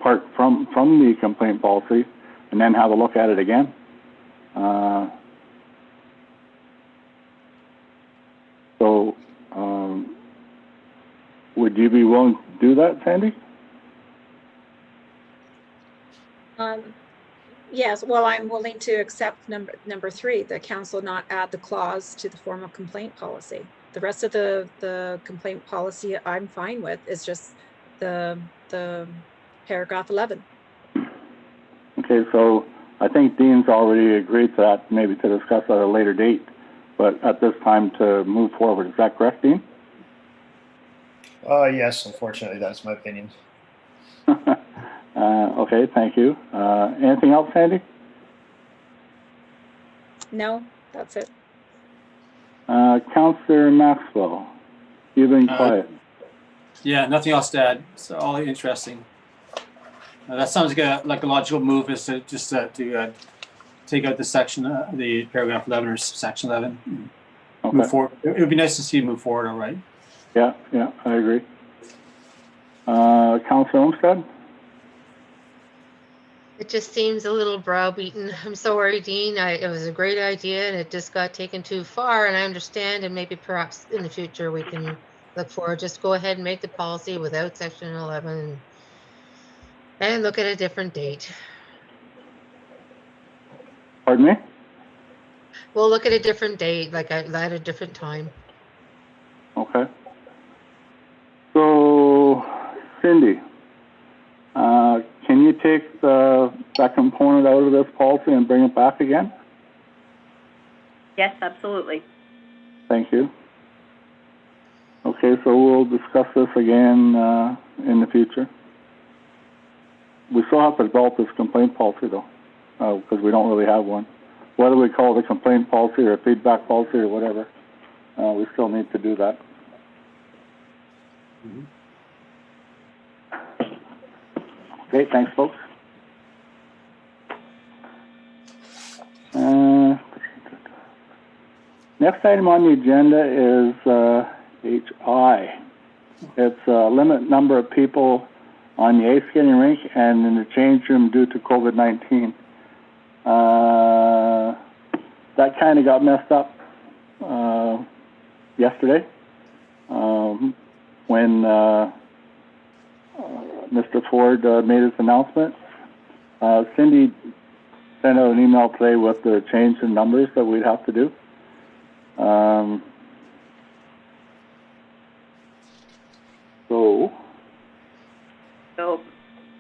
part from the complaint policy and then have a look at it again. So would you be willing to do that, Sandy? Yes, well, I'm willing to accept number 3, the council not add the clause to the formal complaint policy. The rest of the complaint policy I'm fine with. Is just the paragraph 11. Okay, so I think Dean's already agreed to that, maybe to discuss at a later date, but at this time to move forward. Is that correct, Dean? Yes, unfortunately, that's my opinion. Okay, thank you. Anything else, Sandy? No, that's it. Councillor Maxwell, you've been quiet. Yeah, nothing else to add. It's all interesting. That sounds like a logical move, is to just to take out the section, the paragraph 11 or section 11. Okay. Move forward. It would be nice to see you move forward. All right. Yeah, I agree. Councillor Olmsted? It just seems a little browbeaten. I'm sorry, Dean. It was a great idea and it just got taken too far, and I understand, and maybe perhaps in the future we can look forward. Just go ahead and make the policy without Section 11 and look at a different date. Pardon me? We'll look at a different date, like at a different time. Okay. So, Cindy, can you take that component out of this policy and bring it back again? Yes, absolutely. Thank you. Okay, so we'll discuss this again in the future. We still have to develop this complaint policy, though, because we don't really have one. Whether we call it a complaint policy or a feedback policy or whatever, we still need to do that. Mm-hmm. Okay, thanks, folks. Next item on the agenda is HI. It's limit number of people on the ice skating rink and in the change room due to COVID-19. That kind of got messed up yesterday, when Mr. Ford made his announcement. Cindy sent out an email today with the change in numbers that we'd have to do. So,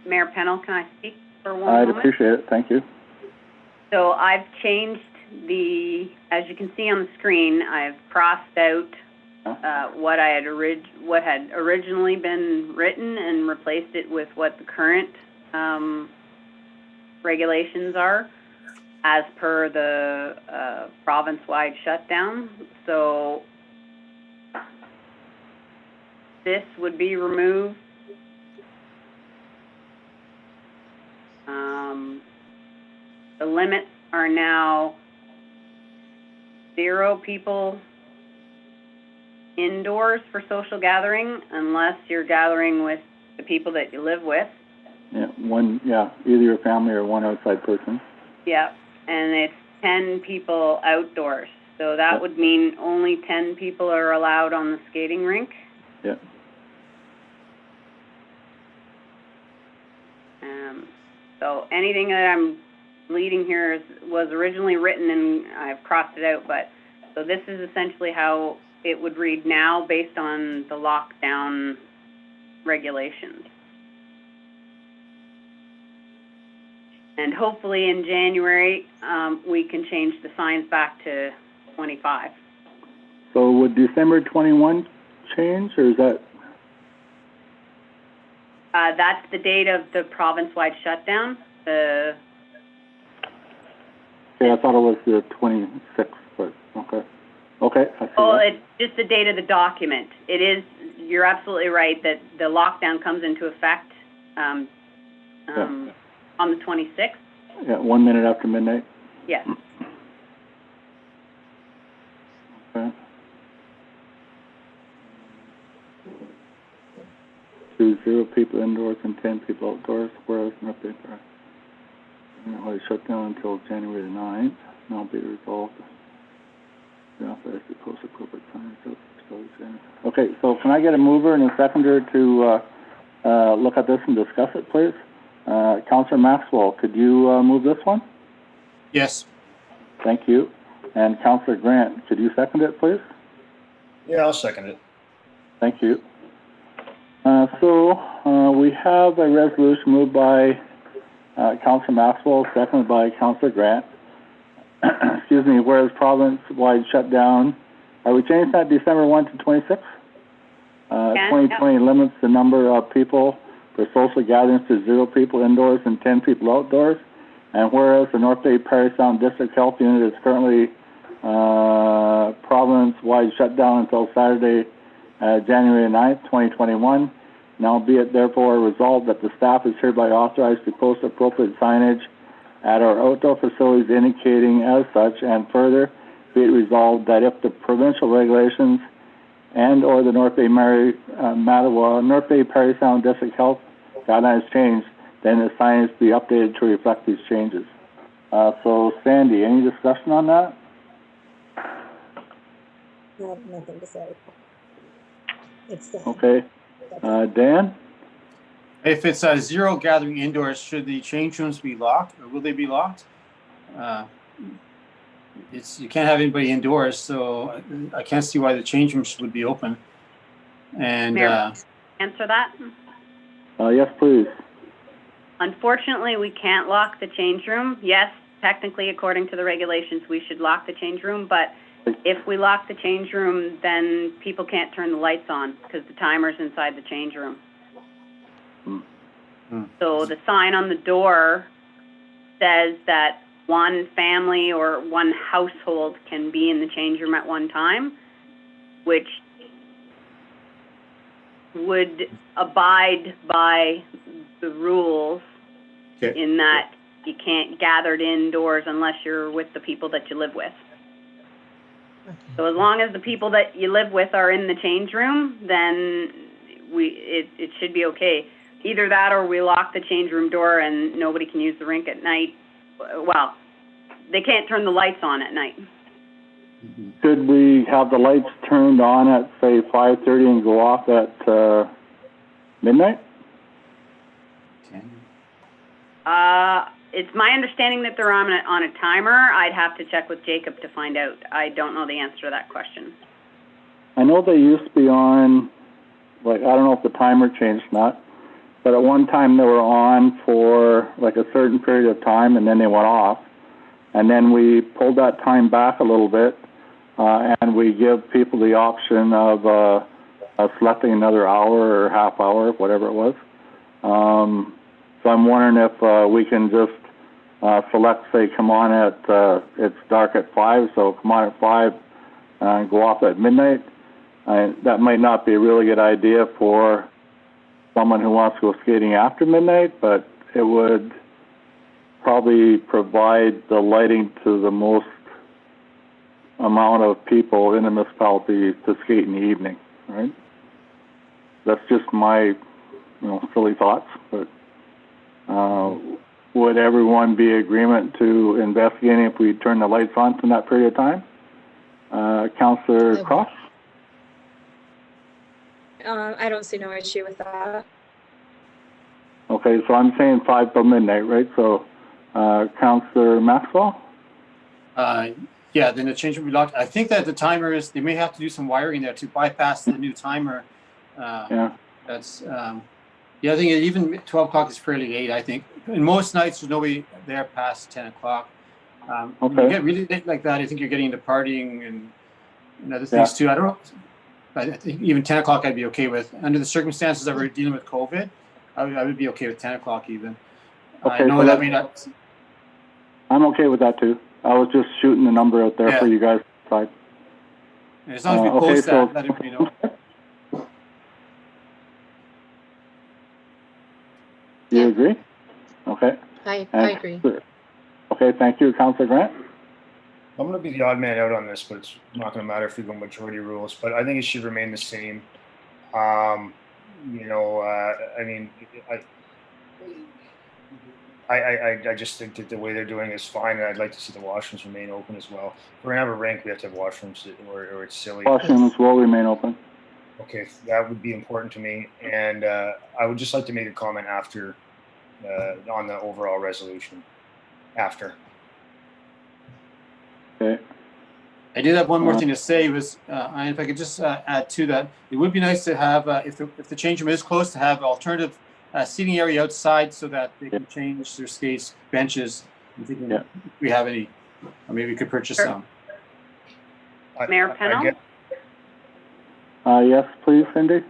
Mayor Pennell, can I speak for one I'd moment? appreciate it. Thank you. So I've changed as you can see on the screen, I've crossed out what had originally been written and replaced it with what the current regulations are as per the province-wide shutdown. So this would be removed. The limits are now 0 people indoors for social gathering unless you're gathering with the people that you live with. Yeah, either your family or one outside person. Yeah, and it's 10 people outdoors. So that would mean only 10 people are allowed on the skating rink. Yeah. So anything that I'm leading here was originally written and I've crossed it out, so this is essentially how it would read now based on the lockdown regulations. And hopefully in January, we can change the signs back to 25. So would December 21 change, or is that? That's the date of the province-wide shutdown. Okay, I thought it was the 26th, but okay. Okay, I see that. It's just the date of the document. It is, you're absolutely right that the lockdown comes into effect on the 26th. Yeah, 1 minute after midnight. Yes. Okay. To 0 people indoors and 10 people outdoors, whereas an update there. It shut down until January the 9th. Now be resolved. The office to post a corporate sign. Okay, so can I get a mover and a seconder to look at this and discuss it, please? Councillor Maxwell, could you move this one? Yes. Thank you. And Councillor Grant, could you second it, please? Yeah, I'll second it. Thank you. We have a resolution moved by Councillor Maxwell, seconded by Councillor Grant. Excuse me, whereas province-wide shutdown, are we changing that December 1 to 26? 2020 limits the number of people for social gatherings to 0 people indoors and 10 people outdoors. And whereas the North Bay Parry Sound District Health Unit is currently province-wide shutdown until Saturday, January 9th, 2021. Now be it therefore resolved that the staff is hereby authorized to post appropriate signage at our outdoor facilities indicating as such, and further be it resolved that if the provincial regulations and or the North Bay North Bay Parry Sound District Health guidelines change, then the signage be updated to reflect these changes. So Sandy, any discussion on that? I have nothing to say. It's done. Okay. Dan? If it's a 0 gathering indoors, should the change rooms be locked, or will they be locked? You can't have anybody indoors, so I can't see why the change rooms would be open. And Mayor, answer that? Yes, please. Unfortunately, we can't lock the change room. Yes, technically, according to the regulations, we should lock the change room, but if we lock the change room, then people can't turn the lights on because the timer's inside the change room. So the sign on the door says that one family or one household can be in the change room at one time, which would abide by the rules in that you can't gather indoors unless you're with the people that you live with. So as long as the people that you live with are in the change room, then it should be okay. Either that or we lock the change room door and nobody can use the rink at night. Well, they can't turn the lights on at night. Mhm. Could we have the lights turned on at, say, 5:30 and go off at, midnight? Okay. It's my understanding that they're on a timer. I'd have to check with Jacob to find out. I don't know the answer to that question. I know they used to be on, like, I don't know if the timer changed or not, but at one time they were on for like a certain period of time and then they went off. And then we pulled that time back a little bit, and we give people the option of selecting another hour or half hour, whatever it was. So I'm wondering if we can just select, say, come on at, it's dark at 5, so come on at 5 and go off at midnight. That might not be a really good idea for someone who wants to go skating after midnight, but it would probably provide the lighting to the most amount of people in the municipality to skate in the evening, right? That's just my, silly thoughts, but would everyone be in agreement to investigating if we turn the lights on from that period of time? Councillor Cross? I don't see no issue with that. Okay, so I'm saying 5 till midnight, right? So, Councillor Maxwell? Yeah, then the change will be locked. I think that the timer is, they may have to do some wiring there to bypass the new timer. Yeah. That's, yeah, I think even 12 o'clock is fairly late, I think. And most nights, there's nobody there past 10 o'clock. When you get really late like that, I think you're getting into partying and other things too. I don't know. I think even 10 o'clock I'd be okay with. Under the circumstances that we're dealing with COVID, I would be okay with 10 o'clock even. Okay, I know so that may not. I'm okay with that too. I was just shooting the number out there for you guys to decide. As long as we post that, let everybody know. You agree? Okay. I agree. Okay, thank you. Councillor Grant? I'm going to be the odd man out on this, but it's not going to matter if we go majority rules. But I think it should remain the same. I mean, I just think that the way they're doing is fine, and I'd like to see the washrooms remain open as well. If we're going to have a rink, we have to have washrooms, or it's silly. Washrooms will remain open. Okay, that would be important to me. And I would just like to make a comment after, on the overall resolution. After. Okay. I did have one more thing to say was, if I could just add to that, it would be nice to have, if the change room is close, to have alternative seating area outside so that they can change their skates, benches. I'm thinking if we have any, or maybe we could purchase some. Mayor Pennell? Yes, please, Cindy.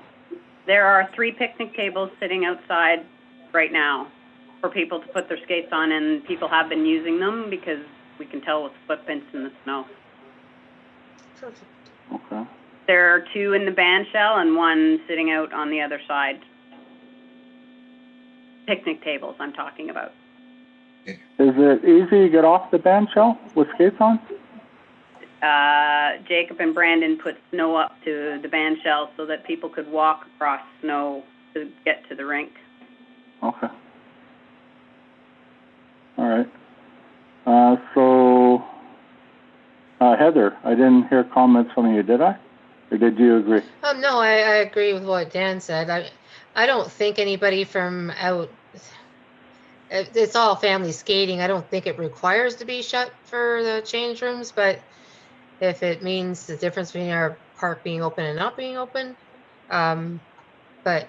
There are 3 picnic tables sitting outside right now for people to put their skates on, and people have been using them because we can tell with footprints in the snow. Perfect. Okay. There are 2 in the band shell and 1 sitting out on the other side. Picnic tables I'm talking about. Is it easy to get off the band shell with skates on? Jacob and Brandon put snow up to the band shell so that people could walk across snow to get to the rink. Okay. All right. So, Heather, I didn't hear comments from you, did I? Or did you agree? No, I agree with what Dan said. I don't think anybody from out, it's all family skating. I don't think it requires to be shut for the change rooms, but if it means the difference between our park being open and not being open, but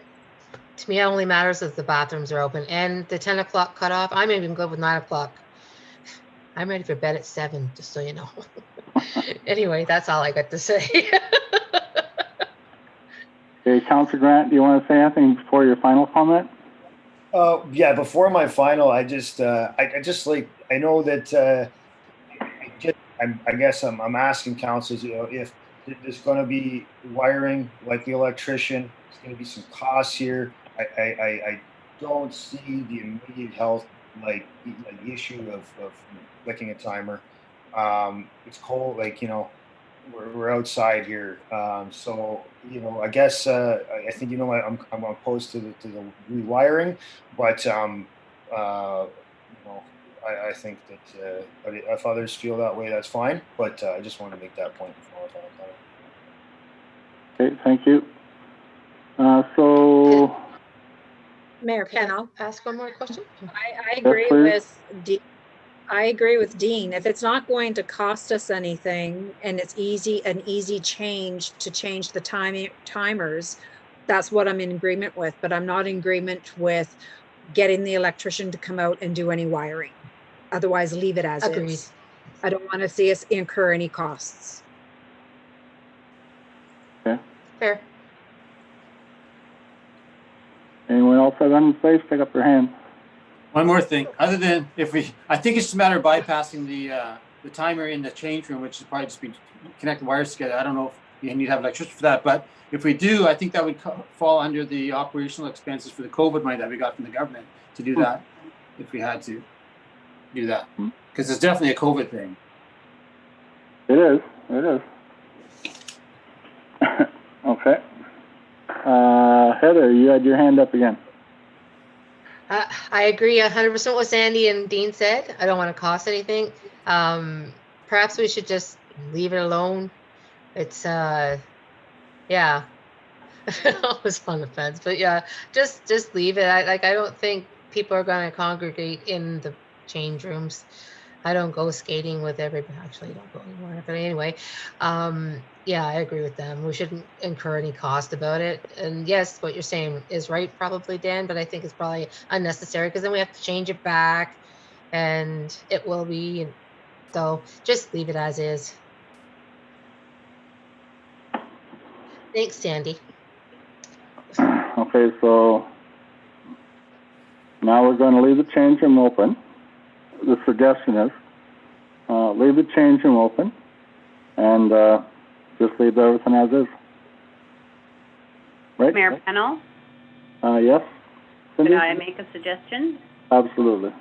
to me, it only matters if the bathrooms are open and the 10 o'clock cutoff. I'm even good with 9 o'clock. I'm ready for bed at 7, just so you know. Anyway, that's all I got to say. Okay, Councillor Grant, do you want to say anything before your final comment? Yeah, before my final, I know that I guess I'm asking councils, if there's going to be wiring like the electrician, there's going to be some costs here. I don't see the immediate health issue of clicking a timer. It's cold, we're outside here, so I guess I think I'm opposed to the rewiring, but I think that but if others feel that way, that's fine. But I just want to make that point before I final comment. Okay, thank you. So, Mayor Can Pennell, I ask one more question? I agree please. with I agree with Dean. If it's not going to cost us anything and it's an easy change to change the timers, that's what I'm in agreement with, but I'm not in agreement with getting the electrician to come out and do any wiring. Otherwise, leave it as Agreed. is. I don't want to see us incur any costs. okay. Fair. Anyone else have anything to say? Stick up your hand. One more thing, other than I think it's just a matter of bypassing the timer in the change room, which is probably just be connecting wires together. I don't know if you need to have electricity for that, but if we do, I think that would fall under the operational expenses for the COVID money that we got from the government to do that, if we had to do that, because it's definitely a COVID thing. It is. It is. Okay. Heather, you had your hand up again. I agree 100% with what Sandy and Dean said. I don't want to cost anything. Perhaps we should just leave it alone. It's yeah. I was on the fence, but yeah, just leave it. I don't think people are going to congregate in the change rooms. I don't go skating with everybody. Actually, I don't go anymore. But anyway, yeah, I agree with them. We shouldn't incur any cost about it. And yes, what you're saying is right, probably, Dan. But I think it's probably unnecessary because then we have to change it back, and it will be. So just leave it as is. Thanks, Sandy. Okay, so now we're going to leave the change room open. The suggestion is leave the change room open and just leave everything as is. Right? Mayor Pennell, Yes? could Cindy? I make a suggestion? Absolutely.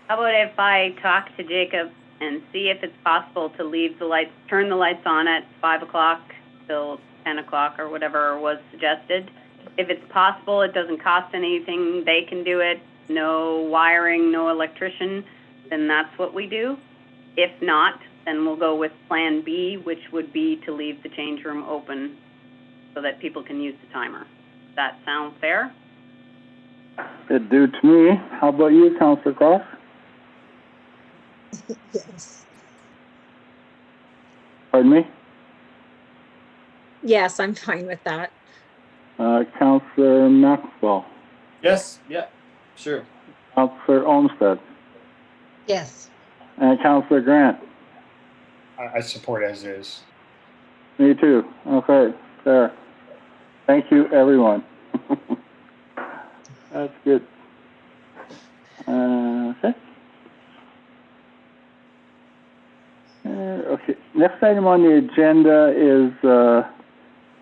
How about if I talk to Jacob and see if it's possible to leave the lights, turn the lights on at 5 o'clock till 10 o'clock or whatever was suggested. If it's possible, it doesn't cost anything, they can do it, no wiring, no electrician, then that's what we do. If not, then we'll go with Plan B, which would be to leave the change room open so that people can use the timer. Does that sound fair? It do to me. How about you, Councillor Cross? Yes. Pardon me? Yes, I'm fine with that. Councillor Maxwell. Yes. Yeah. Sure. Councillor Olmsted. Yes. And Councillor Grant. I support as is. Me too. Okay, fair. Thank you, everyone. That's good. Okay. Okay. Next item on the agenda is the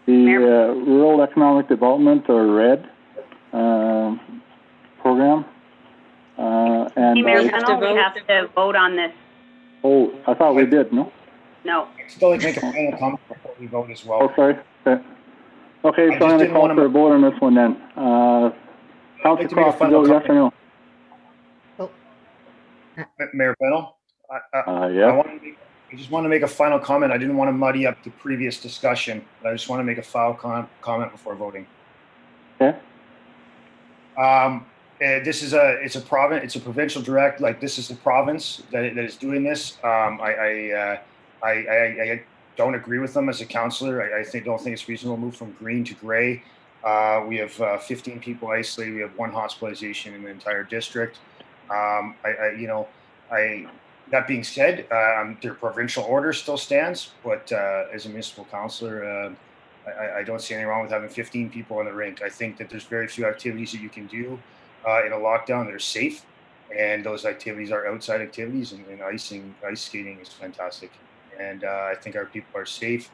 Rural Economic Development, or RED, program. And Mayor have to Pennell, we vote. have to vote on this. oh, I thought we did. No. No. Still like make a final comment before we vote as well. Oh, sorry. Okay, I so I'm just going to didn't call wanna- for a vote on this one then. Councillor like to make a Cross, final vote yes or no? Mayor Pennell, Yes. I just want to make a final comment. I didn't want to muddy up the previous discussion, but I just want to make a final comment before voting. Okay. This is it's a provincial direct. Like, this is the province that is doing this. I don't agree with them as a councillor. I don't think it's reasonable to move from green to gray. We have 15 people isolated. We have one hospitalization in the entire district. That being said, their provincial order still stands, but as a municipal councillor, I don't see anything wrong with having 15 people in the rink. I think that there's very few activities that you can do in a lockdown that are safe, and those activities are outside activities, and ice skating is fantastic. And I think our people are safe.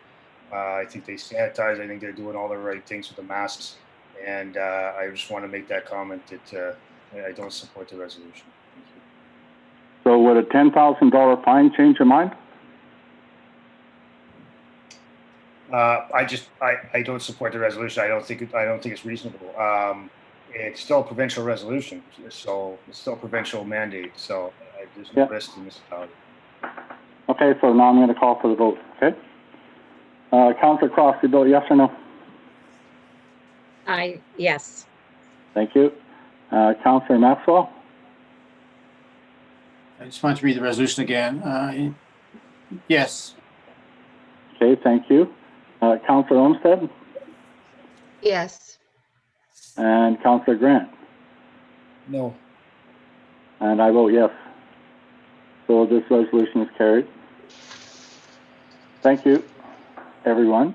I think they sanitize. I think they're doing all the right things with the masks. And I just want to make that comment that I don't support the resolution. Thank you. So would a $10,000 fine change your mind? I don't support the resolution. I don't think it's reasonable. It's still a provincial resolution, so it's still a provincial mandate. So there's no Yeah. risk to the municipality. Okay, so now I'm going to call for the vote, okay? Councillor Cross, you vote yes or no? Yes. Thank you. Councillor Maxwell? I just wanted to read the resolution again. Yes. Okay, thank you. Councillor Olmsted Yes. and Councillor Grant? No. And I vote yes. So this resolution is carried. Thank you, everyone.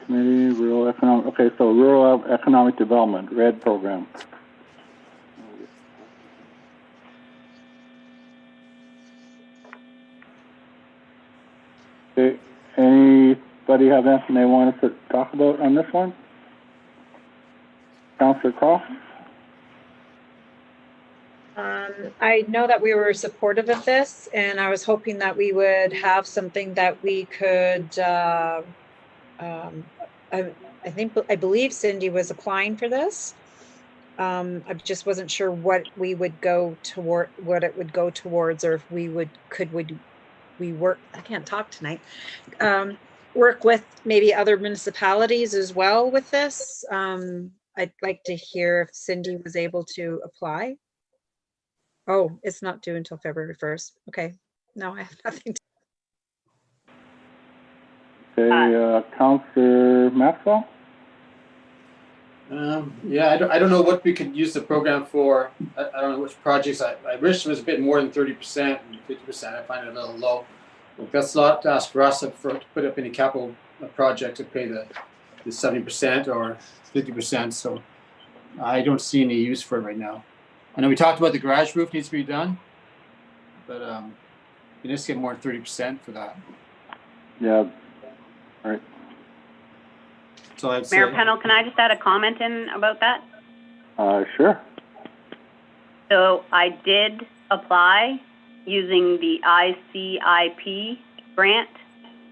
Committee, rural economic, okay, so rural economic development, RED program. Okay, anybody have anything they want us to talk about on this one? Councillor Cross? I know that we were supportive of this, and I was hoping that we would have something that we could, I believe Cindy was applying for this. I just wasn't sure what we would go toward, what it would go towards, or if we would, we work, I can't talk tonight, work with maybe other municipalities as well with this. I'd like to hear if Cindy was able to apply. Oh, it's not due until February 1st. Okay, no, I have nothing to. Okay, Councillor Maxwell? Yeah, I don't know what we could use the program for. I don't know which projects. I wish it was a bit more than 30% and 50%. I find it a little low. Like, that's a lot to ask for us to put up any capital project to pay the 70% or 50%. So I don't see any use for it right now. I know we talked about the garage roof needs to be done, but you just get more than 30% for that. Yeah, all right. So I'd Mayor say, Pennell, can I just add a comment in about that? Sure. So I did apply using the ICIP grant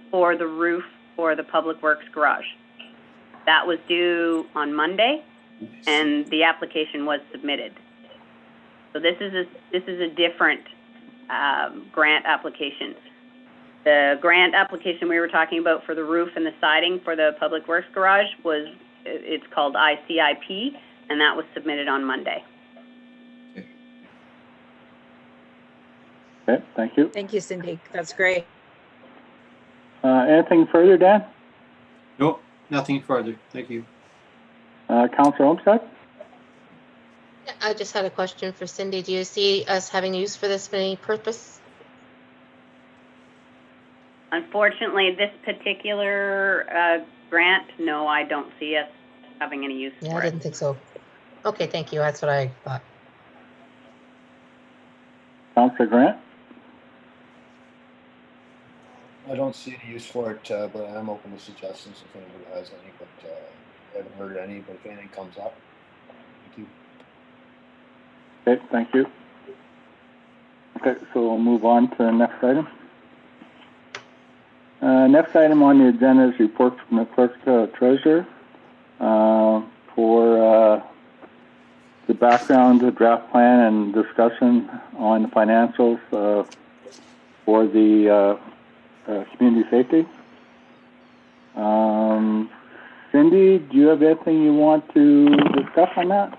for the roof for the Public Works garage. That was due on Monday, and the application was submitted. So this is a different grant application. The grant application we were talking about for the roof and the siding for the Public Works garage it's called ICIP, and that was submitted on Monday. Okay, thank you. Thank you, Cindy. That's great. Anything further, Dan? nope, nothing further. Thank you. Councillor Olmsted? I just had a question for Cindy. Do you see us having use for this for any purpose? Unfortunately, this particular grant, no, I don't see us having any use Yeah, for I it. didn't think so. Okay, thank you. That's what I thought. Councillor Grant? I don't see any use for it, but I'm open to suggestions if anybody has any, but I haven't heard any, but if anything comes up. Thank you. Okay, thank you. Okay, so we'll move on to the next item. Next item on the agenda is report from the clerk treasurer for the background, the draft plan, and discussion on the financials for the community safety. Cindy, do you have anything you want to discuss on that?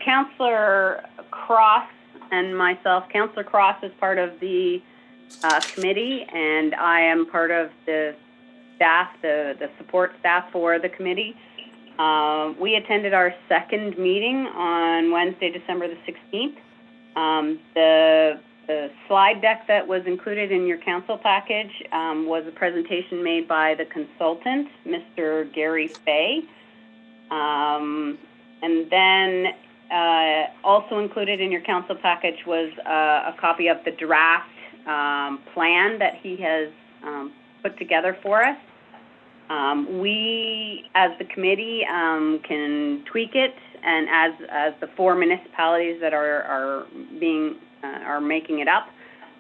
Councillor Cross and myself, Councillor Cross is part of the committee, and I am part of the staff, the support staff for the committee. We attended our second meeting on Wednesday, December the 16th. The slide deck that was included in your council package was a presentation made by the consultant, Mr. Gary Fay. And then also included in your council package was a copy of the draft plan that he has put together for us. We, as the committee, can tweak it, and as the 4 municipalities that are making it up,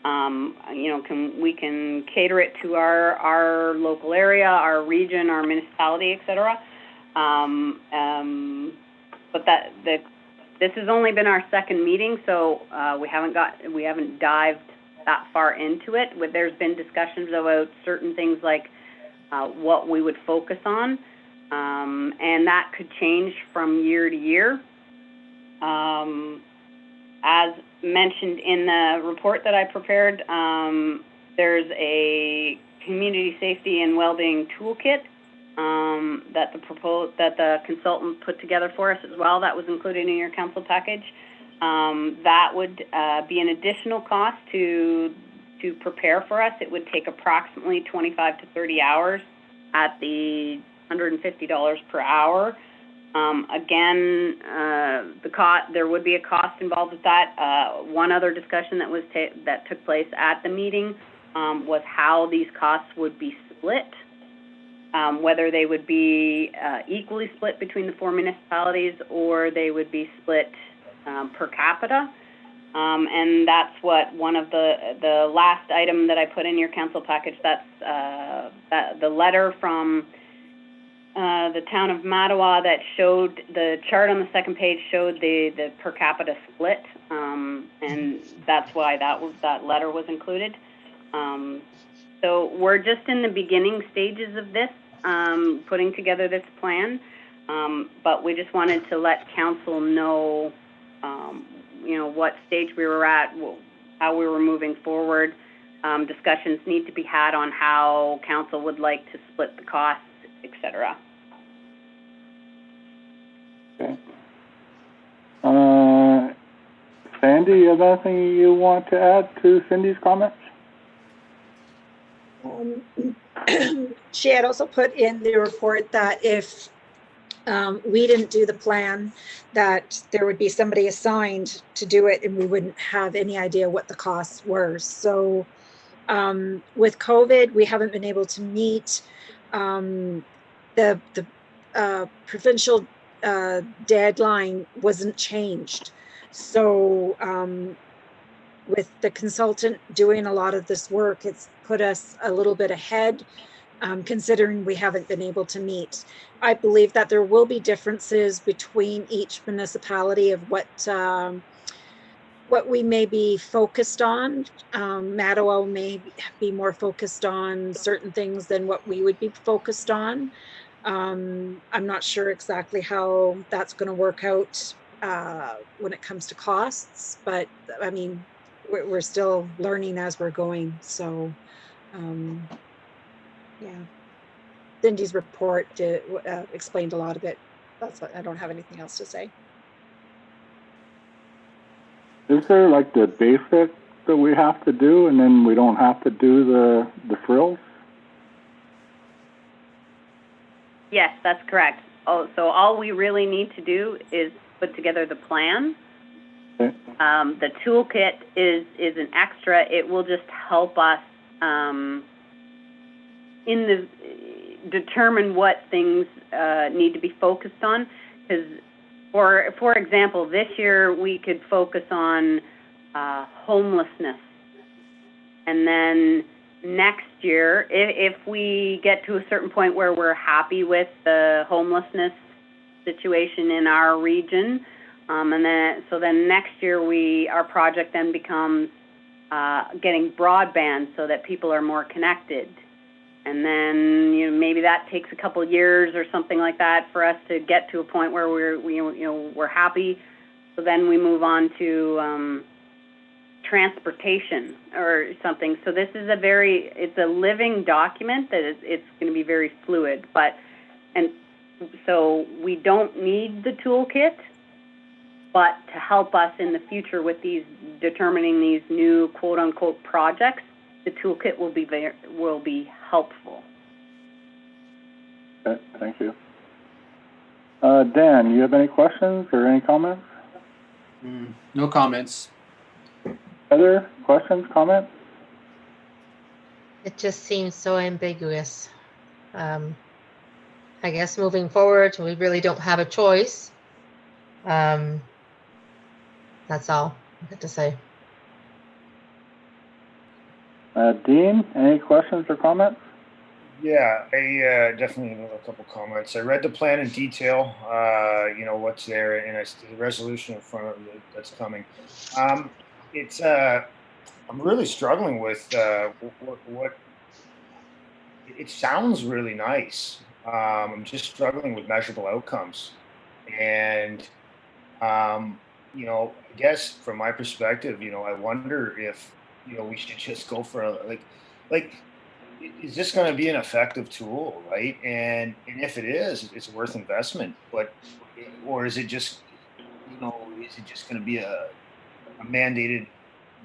we can cater it to our local area, our region, our municipality, etc. But this has only been our second meeting, so we haven't dived that far into it. There's been discussions about certain things like what we would focus on, and that could change from year to year. As mentioned in the report that I prepared, there's a community safety and well-being toolkit that the consultant put together for us as well. That was included in your council package. That would be an additional cost to prepare for us. It would take approximately 25 to 30 hours at the $150 per hour. Again, there would be a cost involved with that. One other discussion that took place at the meeting was how these costs would be split, whether they would be equally split between the 4 municipalities or they would be split per capita. And that's what one of the last item that I put in your council package, that's the letter from the town of Mattawa that showed, the chart on the second page showed the per capita split, and that's why that letter was included. So we're just in the beginning stages of this, putting together this plan, but we just wanted to let council know what stage we were at, how we were moving forward. Discussions need to be had on how council would like to split the costs, etc. Okay. Sandy, you have anything you want to add to Cindy's comments? She had also put in the report that if we didn't do the plan, that there would be somebody assigned to do it and we wouldn't have any idea what the costs were. So with COVID, we haven't been able to meet. The provincial deadline wasn't changed. So with the consultant doing a lot of this work, it's put us a little bit ahead, considering we haven't been able to meet. I believe that there will be differences between each municipality of what we may be focused on. Mattawa may be more focused on certain things than what we would be focused on. I'm not sure exactly how that's going to work out when it comes to costs, but I mean, we're still learning as we're going. So, yeah. Cindy's report explained a lot of it. That's what, I don't have anything else to say. Is there like the basic that we have to do and then we don't have to do the frills? Yes, that's correct. Oh, so all we really need to do is put together the plan. Okay. The toolkit is an extra. It will just help us determine what things need to be focused on. Because, for example, this year we could focus on homelessness, and then next year, if we get to a certain point where we're happy with the homelessness situation in our region, and then next year our project then becomes getting broadband so that people are more connected. And then maybe that takes a couple years or something like that for us to get to a point where we're happy. So then we move on to transportation or something. So this is it's a living document that it's going to be very fluid. And so we don't need the toolkit, but to help us in the future with determining these new quote unquote projects, the toolkit will be helpful. Okay, thank you. Dan, you have any questions or any comments? No comments. Other questions, comments? It just seems so ambiguous. I guess moving forward, we really don't have a choice. That's all I have to say. Dean, any questions or comments? Yeah, I definitely have a couple comments. I read the plan in detail, you know, what's there, and I see the resolution in front of it that's coming. It's, I'm really struggling with what it sounds really nice. I'm just struggling with measurable outcomes. And, you know, I guess from my perspective, you know, I wonder if, you know, we should just go for like, is this going to be an effective tool, right? And if it is, it's worth investment. But or is it just, you know, is it just going to be a mandated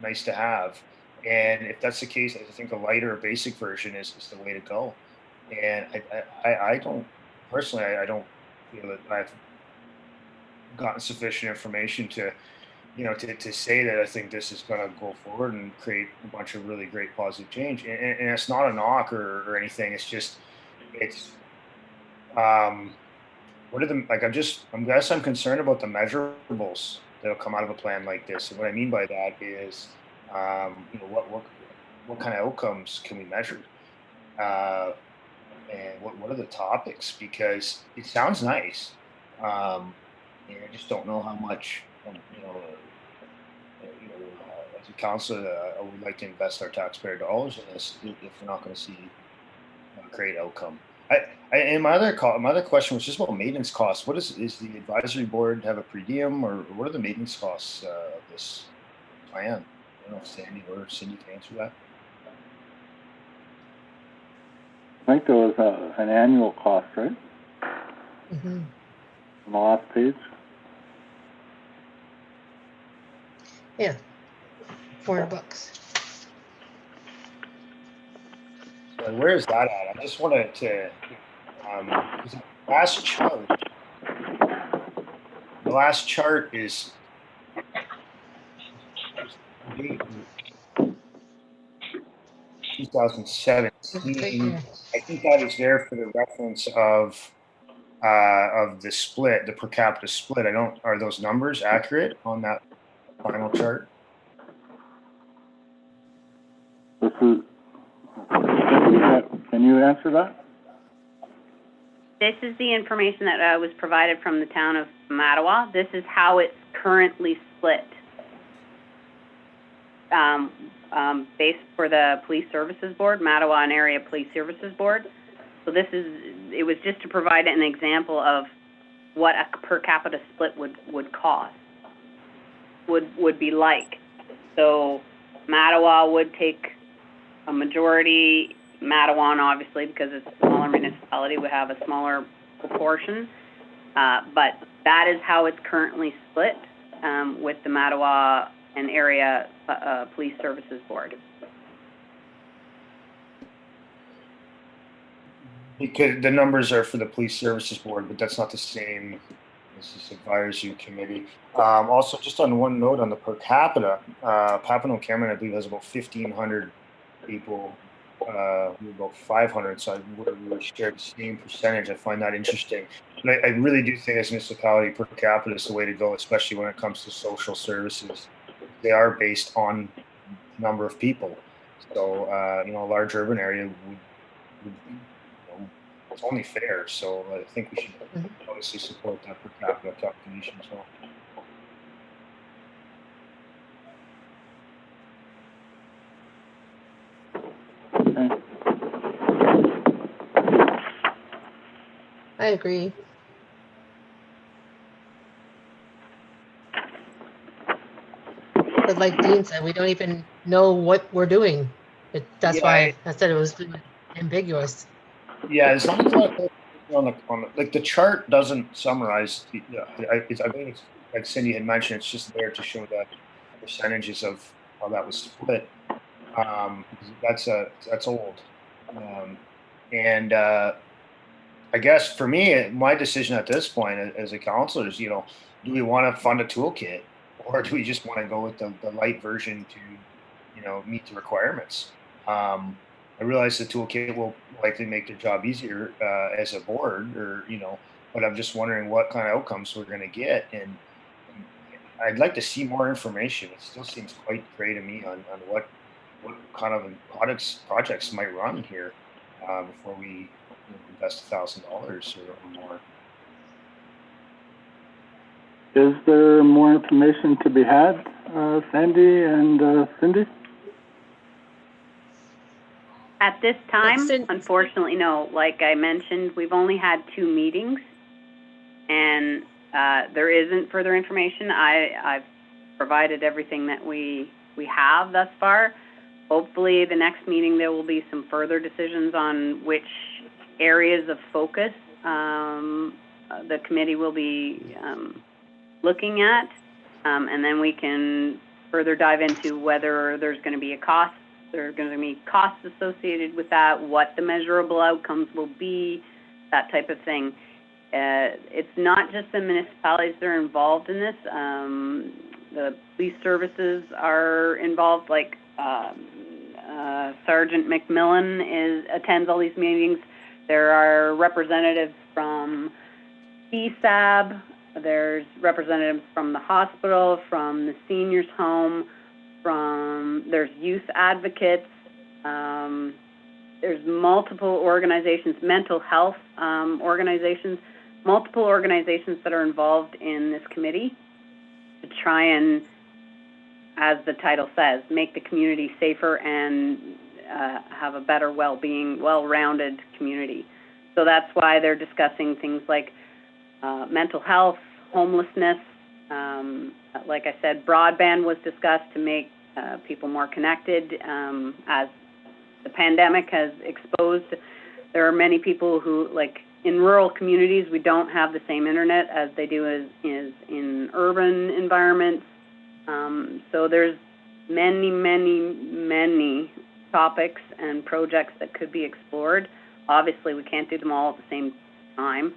nice to have? And if that's the case, I think a lighter or basic version is the way to go. And I don't personally, I don't feel that I've gotten sufficient information to, you know, to say that I think this is going to go forward and create a bunch of really great positive change. And it's not a knock or anything. It's just, it's, what are the, like, I'm concerned about the measurables that'll come out of a plan like this. And what I mean by that is, you know, what kind of outcomes can we measure? And what are the topics? Because it sounds nice. And I just don't know how much, you know, as a council, I would like to invest our taxpayer dollars in this if we're not going to see a great outcome. And my other question was just about maintenance costs. What is the advisory board have a per diem, or what are the maintenance costs of this plan? I don't know if Sandy or Cindy can answer that. I think there was an annual cost, right? Mm-hmm. On the last page. Yeah, $400. So where is that at? I just wanted to, last chart. The last chart is 2017. I think that is there for the reference of the split, the per capita split. Are those numbers accurate on that final chart? This is, can you answer that? This is the information that was provided from the town of Mattawa. This is how it's currently split. Based for the Police Services Board, Mattawa and Area Police Services Board. So it was just to provide an example of what a per capita split would cost, would be like. So Mattawa would take a majority. Matawan, obviously, because it's a smaller municipality, would have a smaller proportion. But that is how it's currently split with the Mattawa and Area Police Services Board. Because the numbers are for the Police Services Board, but that's not the same as this advisory committee. Also, just on one note on the per capita, Papineau Cameron, I believe, has about 1,500 people. We're about 500, so we would share the same percentage. I find that interesting. But I really do think as a municipality, per capita is the way to go, especially when it comes to social services. They are based on number of people. So, you know, a large urban area would you know, it's only fair. So I think we should obviously support that per capita calculation as well. I agree. But like Dean said, we don't even know what we're doing. That's why I said it was ambiguous. Yeah, it's not on the like the chart doesn't summarize. I think it's, like Cindy had mentioned, it's just there to show the percentages of how that was split. That's old, and I guess for me, my decision at this point as a counselor is, you know, do we want to fund a toolkit, or do we just want to go with the light version to, you know, meet the requirements? I realize the toolkit will likely make their job easier as a board, or but I'm just wondering what kind of outcomes we're going to get, and I'd like to see more information. It still seems quite gray to me on what kind of projects might run here before we invest $1,000 or more. Is there more information to be had, Sandy and Cindy? At this time, Cin- unfortunately, no. Like I mentioned, we've only had 2 meetings, and there isn't further information. I've provided everything that we have thus far. Hopefully, the next meeting there will be some further decisions on which areas of focus the committee will be looking at, and then we can further dive into whether there's going to be a cost. There are going to be costs associated with that, what the measurable outcomes will be, that type of thing. It's not just the municipalities that are involved in this. The police services are involved, like Sergeant McMillan attends all these meetings. There are representatives from CSAB. There's representatives from the hospital, from the seniors' home, there's youth advocates, there's multiple organizations, mental health organizations, multiple organizations that are involved in this committee to try and, as the title says, make the community safer and have a better well-being, well-rounded community. So that's why they're discussing things like mental health, homelessness. Like I said, broadband was discussed to make people more connected. As the pandemic has exposed, there are many people who, like in rural communities, we don't have the same internet as they do as in urban environments. So there's many topics and projects that could be explored. Obviously, we can't do them all at the same time.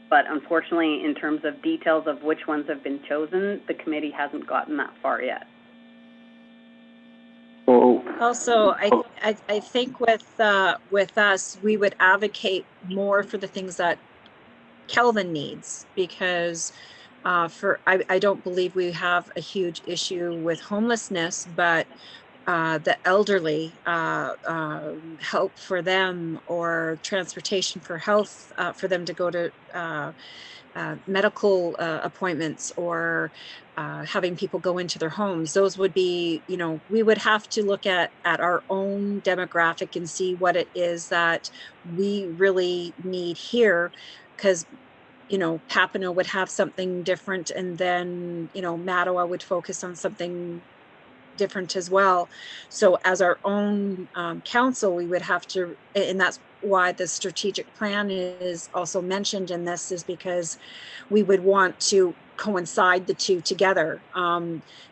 But unfortunately, in terms of details of which ones have been chosen, the committee hasn't gotten that far yet. Also, I think with us, we would advocate more for the things that Kelvin needs, because I don't believe we have a huge issue with homelessness, but the elderly, help for them, or transportation for health, for them to go to medical appointments, or having people go into their homes. Those would be, we would have to look at our own demographic and see what it is that we really need here, because Papineau would have something different, and then Mattawa would focus on something different as well. So as our own council, we would have to, and that's why the strategic plan is also mentioned in this, is because we would want to coincide the two together,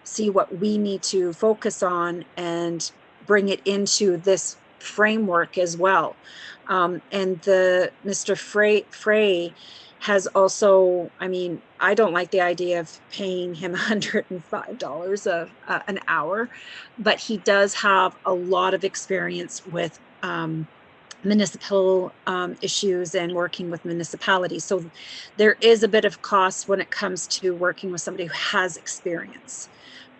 see what we need to focus on and bring it into this framework as well. And Mr. Frey has also, I don't like the idea of paying him $105 an hour, but he does have a lot of experience with municipal issues and working with municipalities. So there is a bit of cost when it comes to working with somebody who has experience,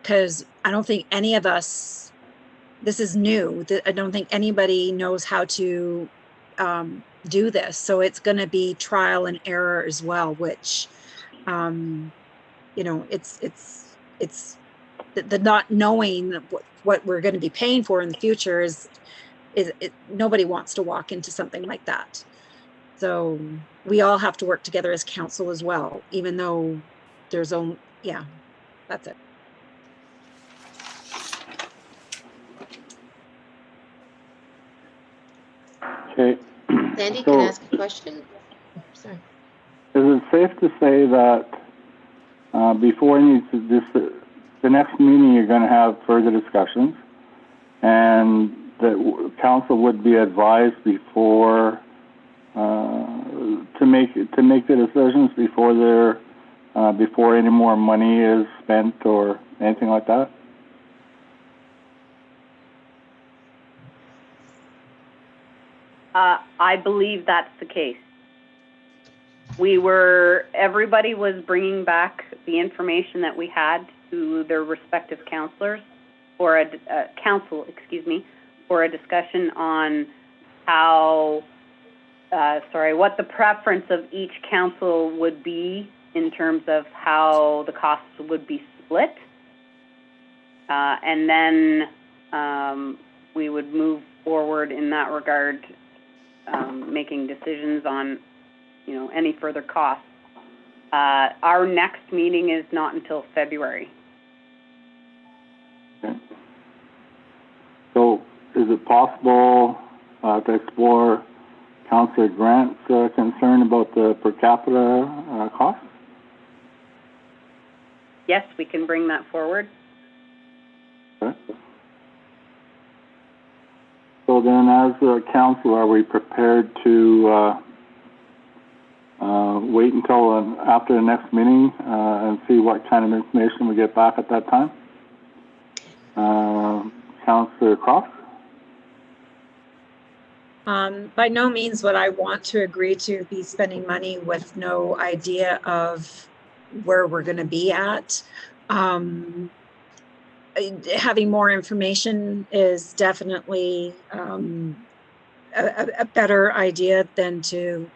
because I don't think any of us, this is new, I don't think anybody knows how to do this. So it's going to be trial and error as well, which it's the not knowing what we're going to be paying for in the future is nobody wants to walk into something like that. So we all have to work together as council as well, even though there's only, that's it. Okay. Sandy, can I ask a question? Sorry. Is it safe to say that before the next meeting, you're going to have further discussions, and that council would be advised before to make the decisions before any more money is spent or anything like that? I believe that's the case. Everybody was bringing back the information that we had to their respective counselors for a discussion on how, what the preference of each council would be in terms of how the costs would be split. And then we would move forward in that regard, making decisions on, any further costs. Our next meeting is not until February. Okay. So is it possible to explore Councillor Grant's concern about the per capita cost? Yes, we can bring that forward. Okay. So then, as a council, are we prepared to wait until after the next meeting and see what kind of information we get back at that time? Councillor Croft? By no means would I want to agree to be spending money with no idea of where we're going to be at. Having more information is definitely a better idea than to,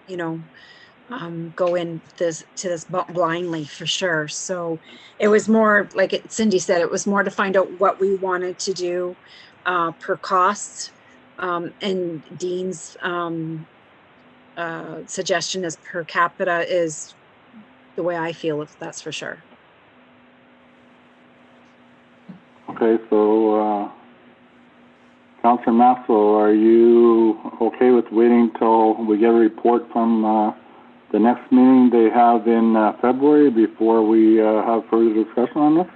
go in to this blindly, for sure. So it was more, like Cindy said, it was more to find out what we wanted to do per cost. And Dean's suggestion is per capita is the way I feel, if that's for sure. Okay, so Councillor Maxwell, are you okay with waiting till we get a report from the next meeting they have in February before we have further discussion on this?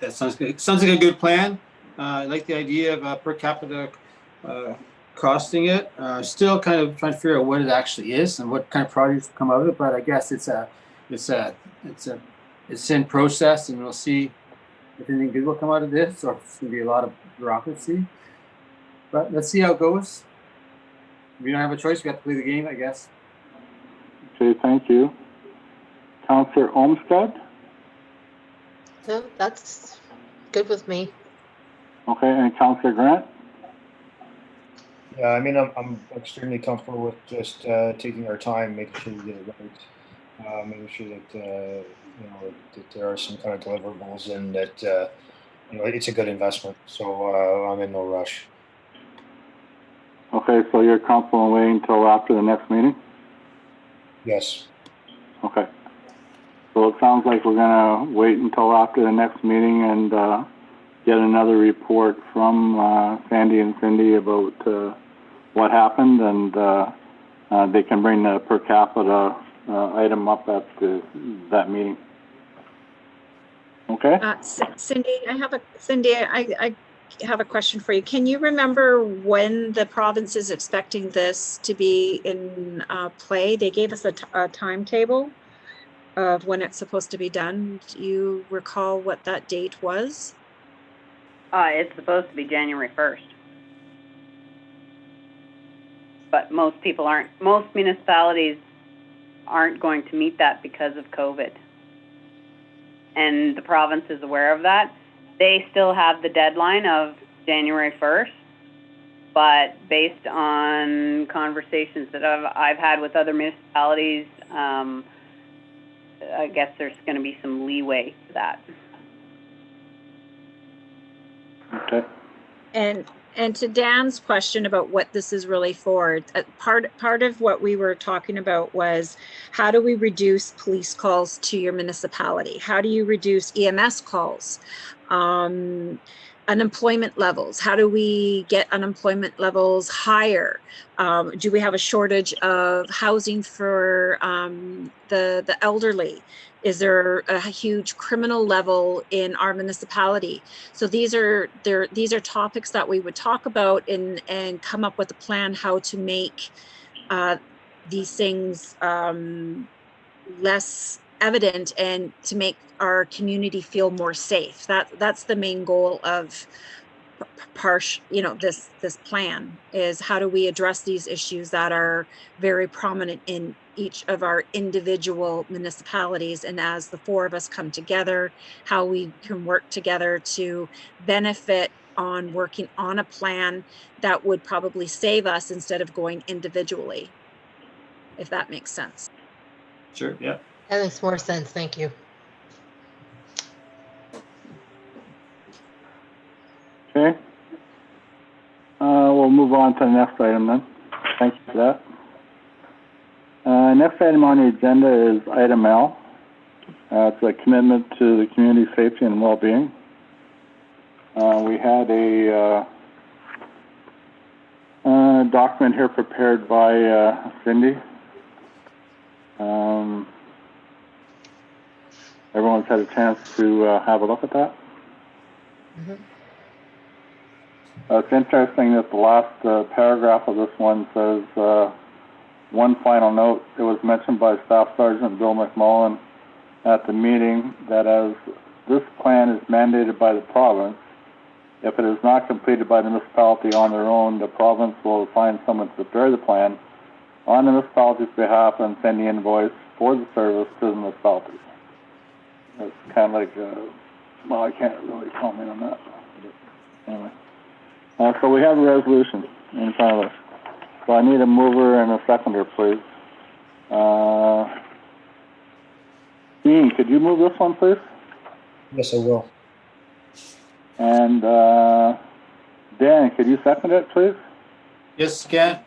That sounds good. Sounds like a good plan. I like the idea of per capita costing it. Still kind of trying to figure out what it actually is and what kind of projects come out of it. But I guess it's in process, and we'll see if anything good will come out of this, or if it's going to be a lot of bureaucracy. But let's see how it goes. If we don't have a choice, we have to play the game, I guess. Okay, thank you. Councillor Olmsted? No, that's good with me. Okay, and Councillor Grant? Yeah, I mean, I'm extremely comfortable with just taking our time, making sure we get it right, making sure that that there are some kind of deliverables and that it's a good investment. So I'm in no rush. Okay, so you're comfortable waiting until after the next meeting? Yes. Okay. So it sounds like we're gonna wait until after the next meeting and get another report from Sandy and Cindy about what happened, and they can bring the per capita item up at that meeting. Okay. Cindy, I have a question for you. Can you remember when the province is expecting this to be in play? They gave us a timetable of when it's supposed to be done. Do you recall what that date was? It's supposed to be January 1st. But most municipalities aren't going to meet that because of COVID. And the province is aware of that. They still have the deadline of January 1st, but based on conversations that I've had with other municipalities, I guess there's going to be some leeway to that. Okay. And to Dan's question about what this is really for, part of what we were talking about was, how do we reduce police calls to your municipality? How do you reduce EMS calls? Unemployment levels, how do we get unemployment levels higher? Do we have a shortage of housing for the elderly? Is there a huge criminal level in our municipality? So these are topics that we would talk about and come up with a plan how to make these things less evident and to make our community feel more safe. That's the main goal of this plan is how do we address these issues that are very prominent in each of our individual municipalities, and as the four of us come together, how we can work together to benefit on working on a plan that would probably save us instead of going individually, if that makes sense. Sure, yeah. That makes more sense. Thank you. Okay. We'll move on to the next item then. Thank you for that. Next item on the agenda is item L. It's a commitment to the community safety and well-being. We had a document here prepared by Cindy. Everyone's had a chance to have a look at that. Mm-hmm. It's interesting that the last paragraph of this one says, one final note, it was mentioned by Staff Sergeant Bill McMullen at the meeting that as this plan is mandated by the province, if it is not completed by the municipality on their own, the province will assign someone to prepare the plan on the municipality's behalf and send the invoice for the service to the municipality. It's kind of like, well, I can't really comment on that. But anyway. So we have a resolution in front of us. So I need a mover and a seconder, please. Dean, could you move this one, please? Yes, I will. And Dan, could you second it, please? Yes, Ken?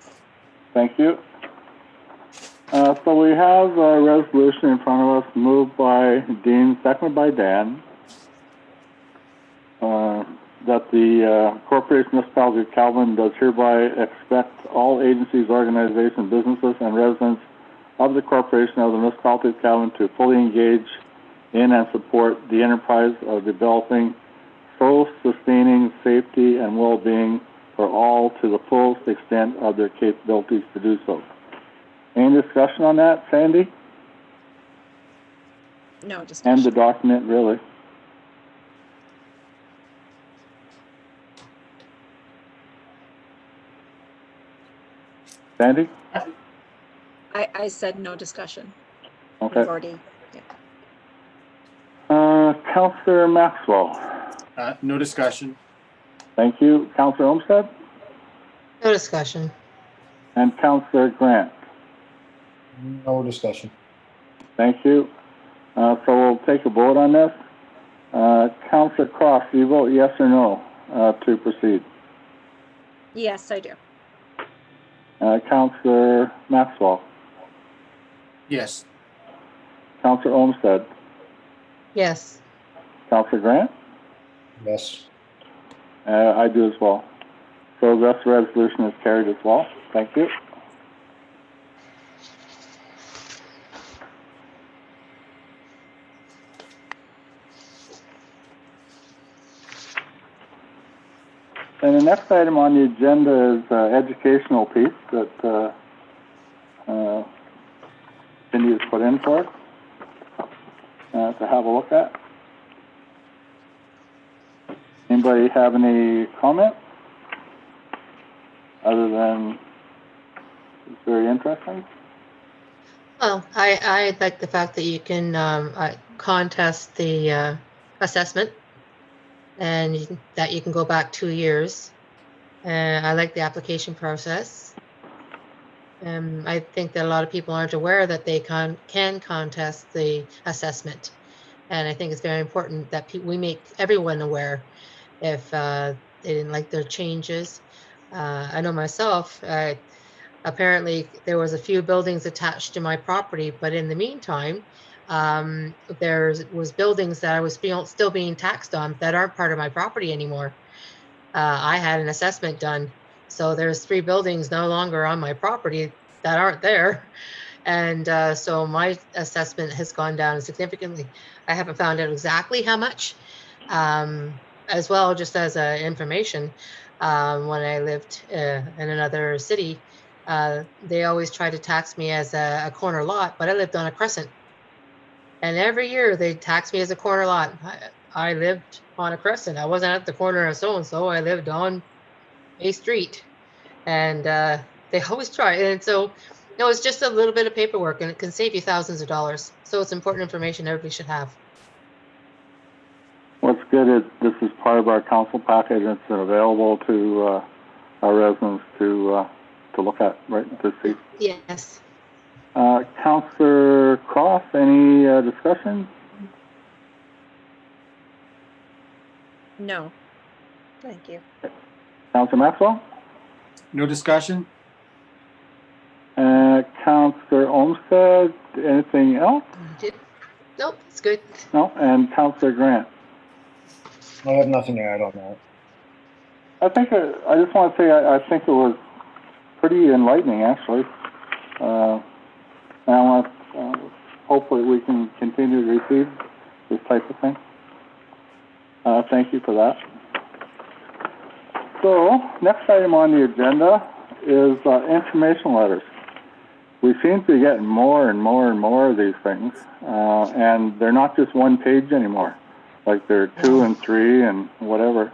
Thank you. So we have a resolution in front of us, moved by Dean, seconded by Dan, that the Corporation Municipality of Calvin does hereby expect all agencies, organizations, businesses, and residents of the Corporation of the Municipality of Calvin to fully engage in and support the enterprise of developing self-sustaining safety and well-being for all to the fullest extent of their capabilities to do so. Any discussion on that, Sandy? No discussion. And the document, really? Sandy? I said no discussion. Okay. We've already, Councillor Maxwell. No discussion. Thank you. Councillor Olmsted? No discussion. And Councillor Grant? No discussion. Thank you. So we'll take a vote on this. Councillor Cross, do you vote yes or no to proceed? yes, I do. Councillor Maxwell? Yes. Councillor Olmsted? Yes. Councillor Grant? Yes. I do as well. So this resolution is carried as well. Thank you. And the next item on the agenda is educational piece that Cindy has put in for us to have a look at. Anybody have any comment other than it's very interesting? Well, I like the fact that you can contest the assessment and that you can go back 2 years. I like the application process. I think that a lot of people aren't aware that they can contest the assessment. And I think it's very important that we make everyone aware if they didn't like their changes. I know myself, apparently there was a few buildings attached to my property, but in the meantime, there was buildings that I was still being taxed on that aren't part of my property anymore. I had an assessment done, so there's 3 buildings no longer on my property that aren't there, and so my assessment has gone down significantly. I haven't found out exactly how much. As well, just as information, when I lived in another city, they always tried to tax me as a corner lot, but I lived on a crescent. And every year they tax me as a corner lot. I lived on a crescent. I wasn't at the corner of so-and-so. I lived on a street. And they always try. And so, no, it's just a little bit of paperwork, and it can save you thousands of dollars. So it's important information everybody should have. What's good is this is part of our council package. It's available to our residents to look at, right, to see. Yes. Councillor Cross, any discussion? No, thank you. Councillor Maxwell? No discussion? Councillor Olmsted, anything else? Nope, it's good. No, and Councillor Grant? I have nothing to add on that. I think, I just want to say, I think it was pretty enlightening, actually. And I want, hopefully we can continue to receive this type of thing. Thank you for that. So, next item on the agenda is information letters. We seem to be getting more and more and more of these things, and they're not just one page anymore. Like they're 2 and 3 and whatever.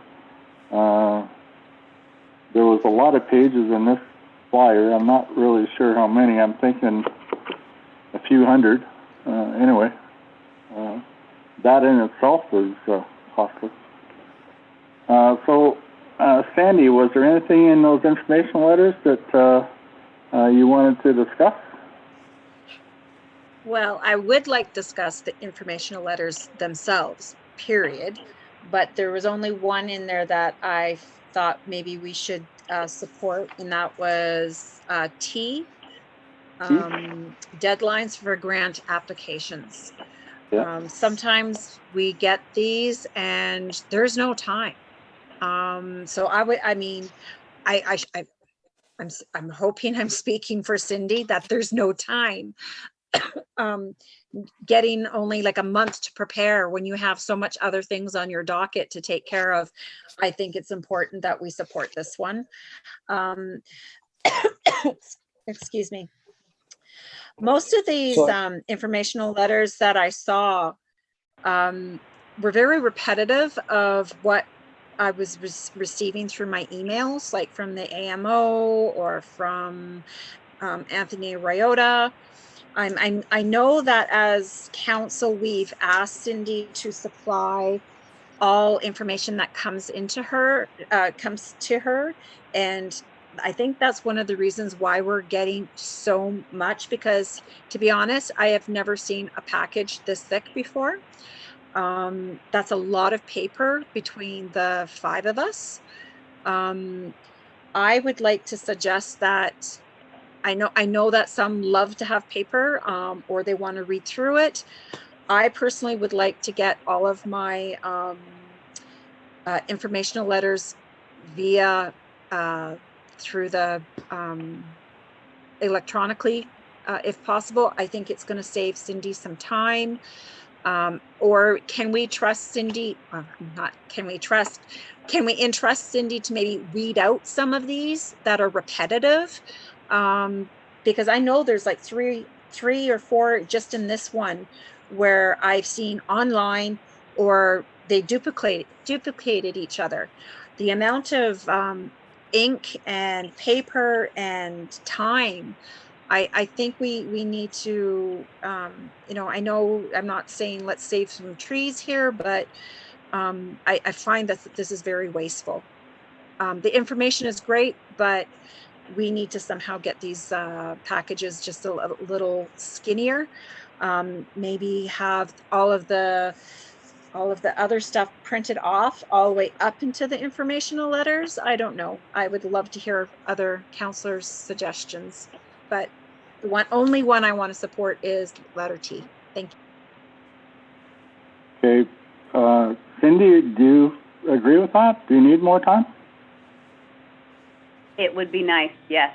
There was a lot of pages in this flyer. I'm not really sure how many. I'm thinking a few hundred. Anyway, that in itself is costly. So, Sandy, was there anything in those information letters that you wanted to discuss? Well, I would like to discuss the informational letters themselves, period. But there was only one in there that I thought maybe we should support, and that was T, deadlines for grant applications. Yeah. Sometimes we get these and there's no time. So I'm hoping I'm speaking for Cindy that there's no time. Getting only like a month to prepare when you have so much other things on your docket to take care of. I think it's important that we support this one. Excuse me. Most of these informational letters that I saw were very repetitive of what I was receiving through my emails, like from the AMO or from Anthony Ryota. I know that as council, we've asked Cindy to supply all information that comes to her, and I think that's one of the reasons why we're getting so much, because to be honest, I have never seen a package this thick before. That's a lot of paper between the 5 of us. I would like to suggest that I know that some love to have paper, or they want to read through it. I personally would like to get all of my informational letters via through the electronically, if possible. I think it's going to save Cindy some time. Or can we trust Cindy? Can we entrust Cindy to maybe read out some of these that are repetitive? Because I know there's like three or 4 just in this one where I've seen online, or they duplicated each other. The amount of ink and paper and time, I think we need to, I know I'm not saying let's save some trees here, but I find that this is very wasteful. The information is great, but we need to somehow get these packages just a little skinnier. Maybe have all of the other stuff printed off all the way up into the informational letters. I don't know. I would love to hear other councillors' suggestions, but the only one I want to support is letter T. Thank you. Okay. Cindy, do you agree with that? Do you need more time? It would be nice, yes.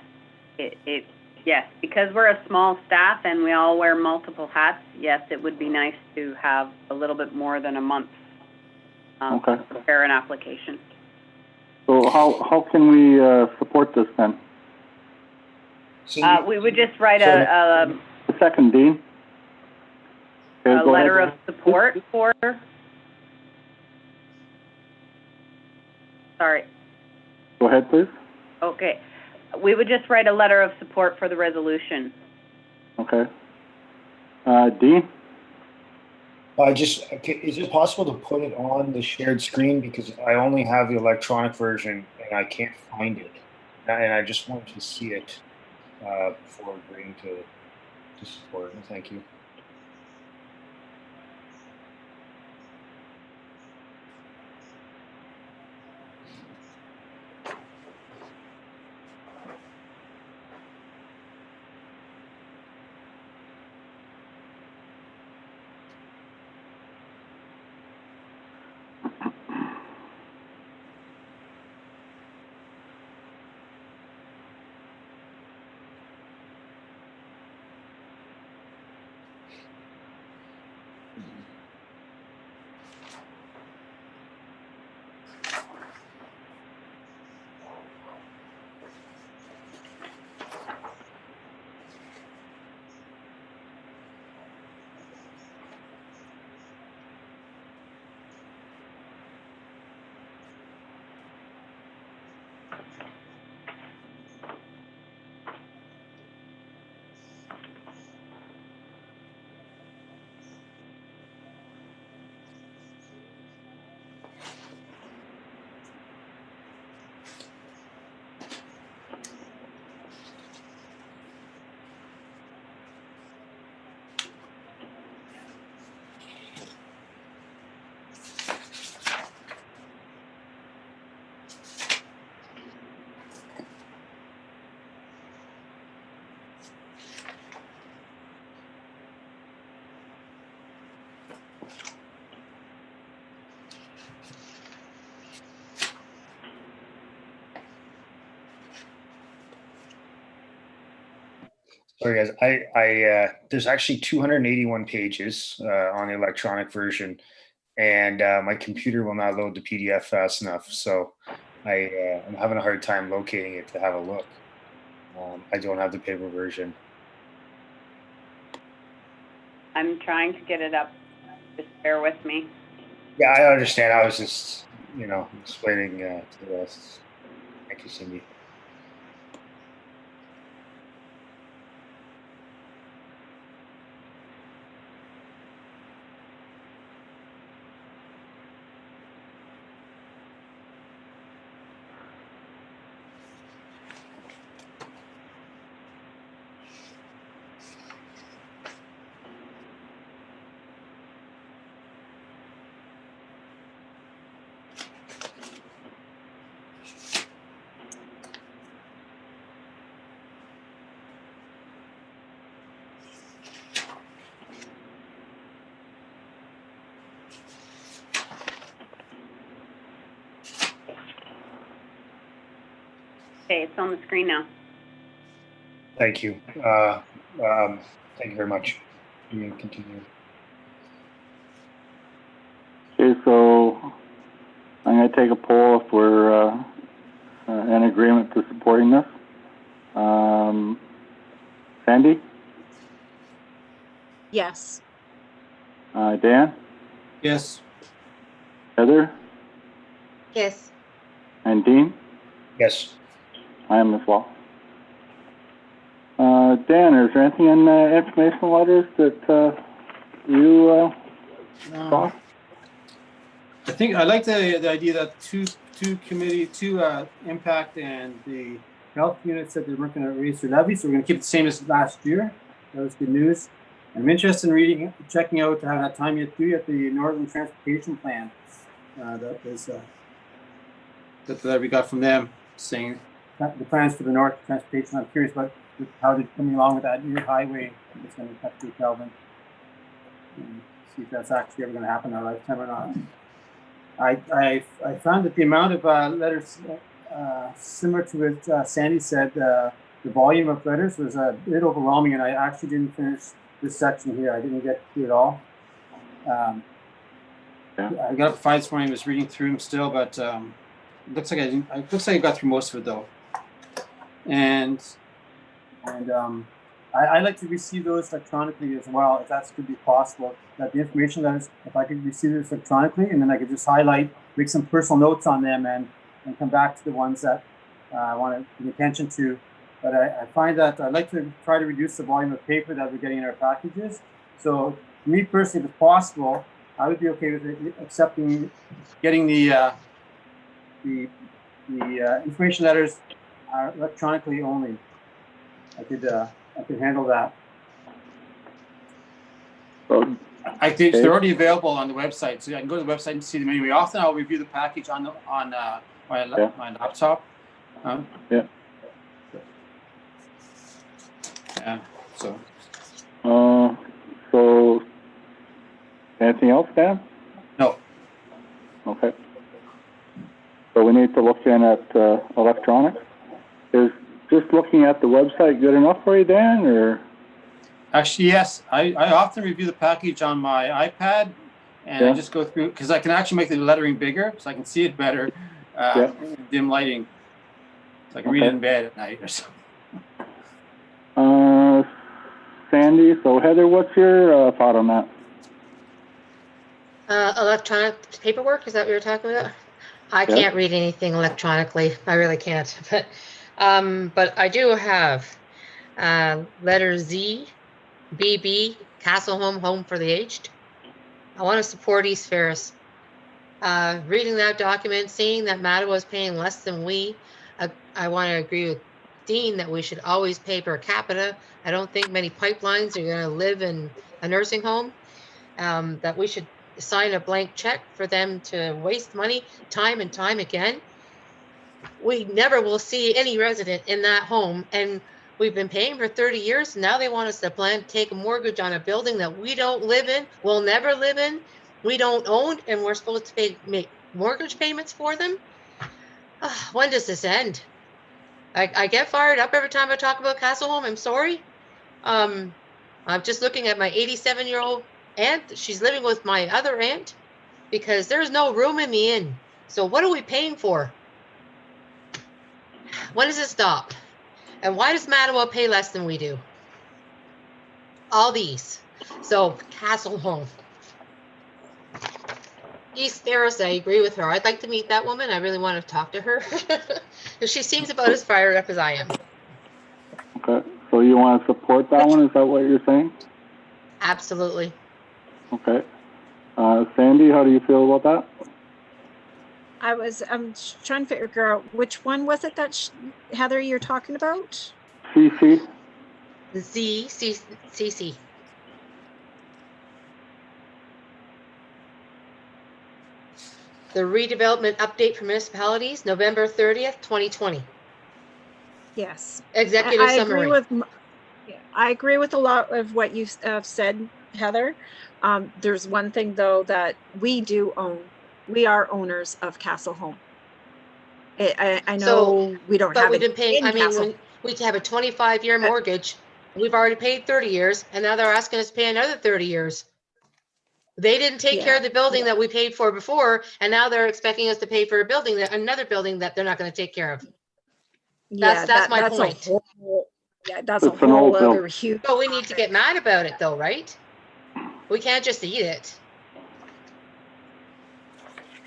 Yes, because we're a small staff and we all wear multiple hats. Yes, it would be nice to have a little bit more than a month to prepare an application. So how can we support this then? We would just write a second, Dean. Okay, a letter of support for. Sorry. Go ahead, please. Okay. We would just write a letter of support for the resolution. Okay. Dean? Is it possible to put it on the shared screen, because I only have the electronic version and I can't find it, and I just wanted to see it before agreeing to support. Thank you. Sorry, guys. There's actually 281 pages on the electronic version, and my computer will not load the PDF fast enough. So I'm having a hard time locating it to have a look. I don't have the paper version. I'm trying to get it up. Just bear with me. Yeah, I understand. I was just, explaining to the rest. Thank you, Cindy. Okay, it's on the screen now. Thank you. Thank you very much. You can continue. Okay, so I'm going to take a poll if we're in agreement to supporting this. Sandy? Yes. Dan? Yes. Heather? Yes. And Dean? Yes. I am as well. Dan, is there anything in the information letters that you saw? I think I like the idea that two impact and the health unit said they weren't going to raise their levy, so we're going to keep it the same as last year. That was good news. I'm interested in checking out, I haven't had time yet to do yet, the Northern Transportation Plan. That was that we got from them, saying the plans for the North Transportation. I'm curious about how they're coming along with that new highway that's going to cut through Kelvin. And see if that's actually ever going to happen in our lifetime or not. I found that the amount of letters similar to what Sandy said, the volume of letters was a bit overwhelming, and I actually didn't finish this section here. I didn't get through it all. I got up 5 this morning, was reading through them still, but it looks like I got through most of it though. And I like to receive those electronically as well, if that's could be possible. That the information that is, if I could receive this electronically, and then I could just highlight, make some personal notes on them, and and come back to the ones that I want to pay attention to. But I find that I'd like to try to reduce the volume of paper that we're getting in our packages. So for me personally, if it's possible, I would be okay with accepting, getting the information letters electronically only. I could handle that. So, I think okay. they're already available on the website, so I can go to the website and see them anyway. Often I'll review the package on my laptop. Yeah. Yeah. So. So, anything else, Dan? No. Okay. So we need to look in at electronics. Is just looking at the website good enough for you, Dan, or? Actually, yes. I often review the package on my iPad, and I just go through, because I can actually make the lettering bigger, so I can see it better. Dim lighting, so I can read it in bed at night or something. Sandy, so Heather, what's your thought on that? Electronic paperwork, is that what you're talking about? I can't read anything electronically. I really can't. But I do have letter Z, BB, Castle Home for the Aged. I want to support East Ferris. Reading that document, seeing that Mattawa is paying less than we, I want to agree with Dean that we should always pay per capita. I don't think many pipelines are going to live in a nursing home. That we should sign a blank check for them to waste money time and time again. We never will see any resident in that home, and we've been paying for 30 years. Now they want us to take a mortgage on a building that we don't live in, will never live in, we don't own, and we're supposed to make mortgage payments for them. When does this end? I get fired up every time I talk about Castle Home. I'm sorry. I'm just looking at my 87-year-old aunt. She's living with my other aunt because there's no room in the inn. So what are we paying for? When does it stop? And why does Mattawa pay less than we do? All these. So Castle Home. East Ferris, I agree with her. I'd like to meet that woman. I really want to talk to her. She seems about as fired up as I am. Okay. So you want to support that one? Is that what you're saying? Absolutely. Okay. Sandy, how do you feel about that? I'm trying to figure out which one was it that Heather you're talking about? CC. CC. The redevelopment update for municipalities, November 30th, 2020. Yes. Executive summary. I agree with a lot of what you said, Heather. There's one thing though that we do own. We are owners of Castle Home. I know we don't have. But we've been paying. I mean, we have a 25-year mortgage. We've already paid 30 years, and now they're asking us to pay another 30 years. They didn't take care of the building that we paid for before, and now they're expecting us to pay for another building that they're not going to take care of. That's my point. That's a whole other huge. But we need to get mad about it, though, right? We can't just eat it.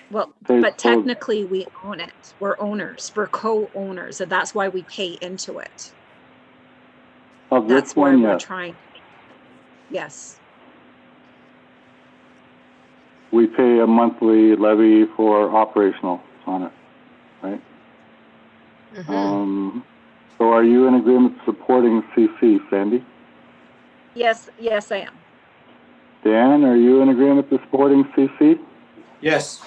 Well, but technically we own it. We're owners. We're co-owners, and that's why we pay into it. That's why we're trying. Yes. We pay a monthly levy for operational on it, right? Mm-hmm. So are you in agreement supporting CC, Sandy? Yes, I am. Dan, are you in agreement to supporting CC? Yes.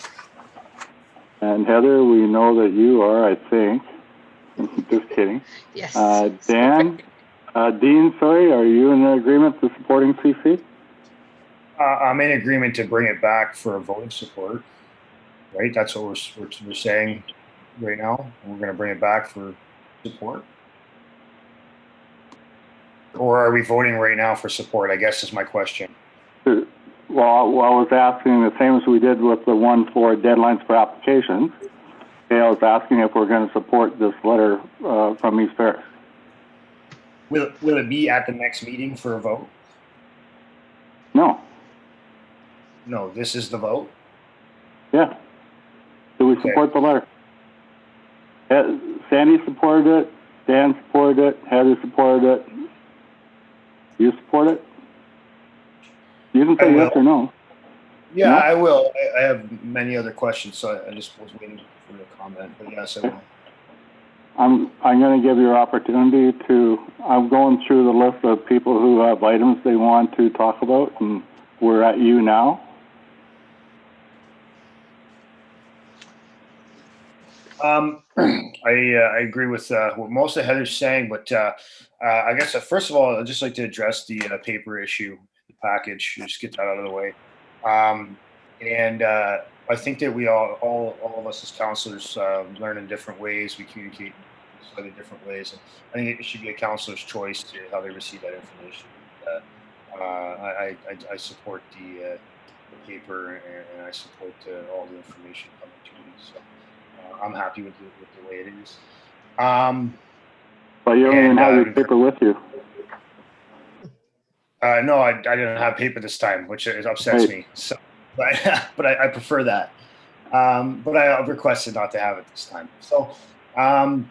And Heather, we know that you are, I think. Just kidding. Yes. Dan, Dean, sorry, are you in agreement to supporting CC? I'm in agreement to bring it back for a vote of support, right? That's what we're saying right now. We're going to bring it back for support. Or are we voting right now for support? I guess is my question. Well, I was asking the same as we did with the one for deadlines for applications. I was asking if we're going to support this letter from East Ferris. Will it be at the next meeting for a vote? No. No, this is the vote? Yeah. Do we support the letter? Sandy supported it, Dan supported it, Heather supported it. You support it? You can I say yes will. or no. Yeah, No? I will. I have many other questions, so I just was waiting for your comment. But yes, I will. I'm going to give you an opportunity to, I'm going through the list of people who have items they want to talk about, and we're at you now. I agree with what most of Heather's saying, but I guess first of all, I'd just like to address the paper issue, the package, just get that out of the way. And I think that we all of us as counselors learn in different ways. We communicate in slightly different ways, and I think it should be a counselor's choice to how they receive that information. I support the paper, and I support all the information coming to me. So. I'm happy with the way it is. But you don't even have your paper with you. No, I didn't have paper this time, which upsets me. So, but I prefer that. But I requested not to have it this time. So I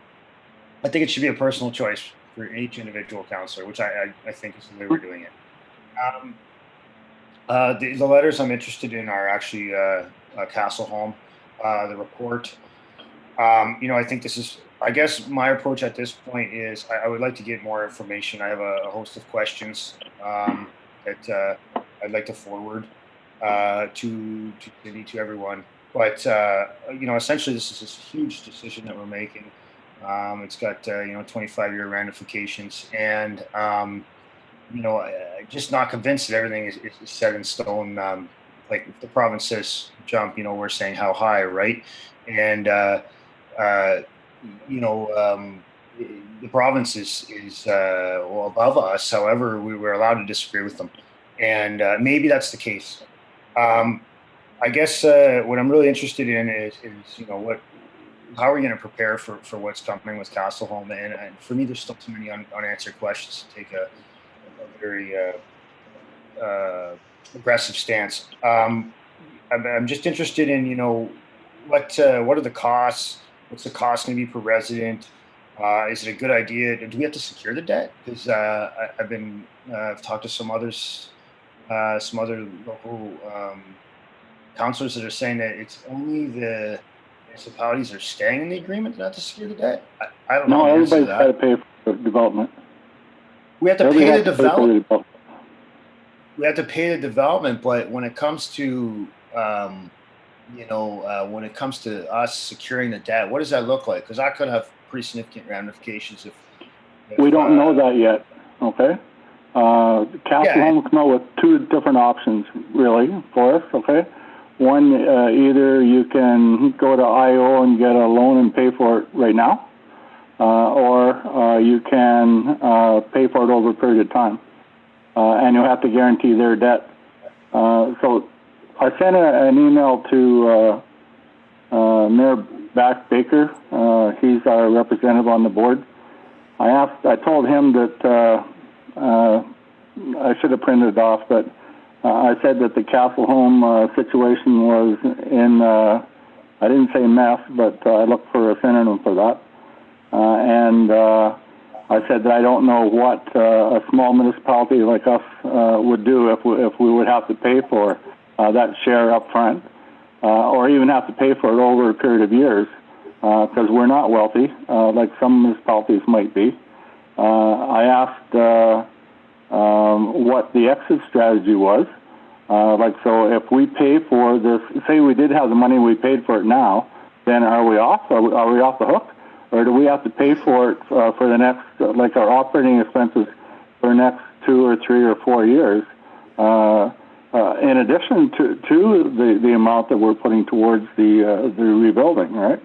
think it should be a personal choice for each individual counselor, which I think is the way we're doing it. The letters I'm interested in are actually Castleholm, the report. I think this is, I guess my approach at this point is I would like to get more information. I have a host of questions that I'd like to forward to everyone. But, essentially this is this huge decision that we're making. It's got, 25-year ramifications, and, just not convinced that everything is set in stone. Like if the province says jump, we're saying how high, right? And, the province is above us. However, we were allowed to disagree with them, and maybe that's the case. I guess what I'm really interested in is how are we going to prepare for what's coming with Castleholm? And for me, there's still too many unanswered questions to take a very aggressive stance. I'm just interested in what are the costs? What's the cost going to be per resident? Is it a good idea? Do we have to secure the debt? Because I've talked to some other local councillors that are saying that it's only the municipalities that are staying in the agreement that have to secure the debt. I don't know. No, everybody's got to pay for development. We have to pay the development. We have to pay the development, but when it comes to when it comes to us securing the debt, what does that look like? Because that could have pretty significant ramifications if we don't know that yet. Okay. Castleholm come out with two different options, really, for us. Okay. One, either you can go to IO and get a loan and pay for it right now, or you can pay for it over a period of time, and you'll have to guarantee their debt. So I sent an email to Mayor Baker. He's our representative on the board. I told him that I should have printed it off, but I said that the Castleholm situation was in, I didn't say mess, but I looked for a synonym for that. And I said that I don't know what a small municipality like us would do if we would have to pay for that share up front, or even have to pay for it over a period of years, because we're not wealthy, like some municipalities might be. I asked what the exit strategy was. So if we pay for this, say we did have the money, we paid for it now, then are we off? Are we off the hook? Or do we have to pay for it for the next, like our operating expenses for the next 2 or 3 or 4 years, in addition to the amount that we're putting towards the rebuilding, right?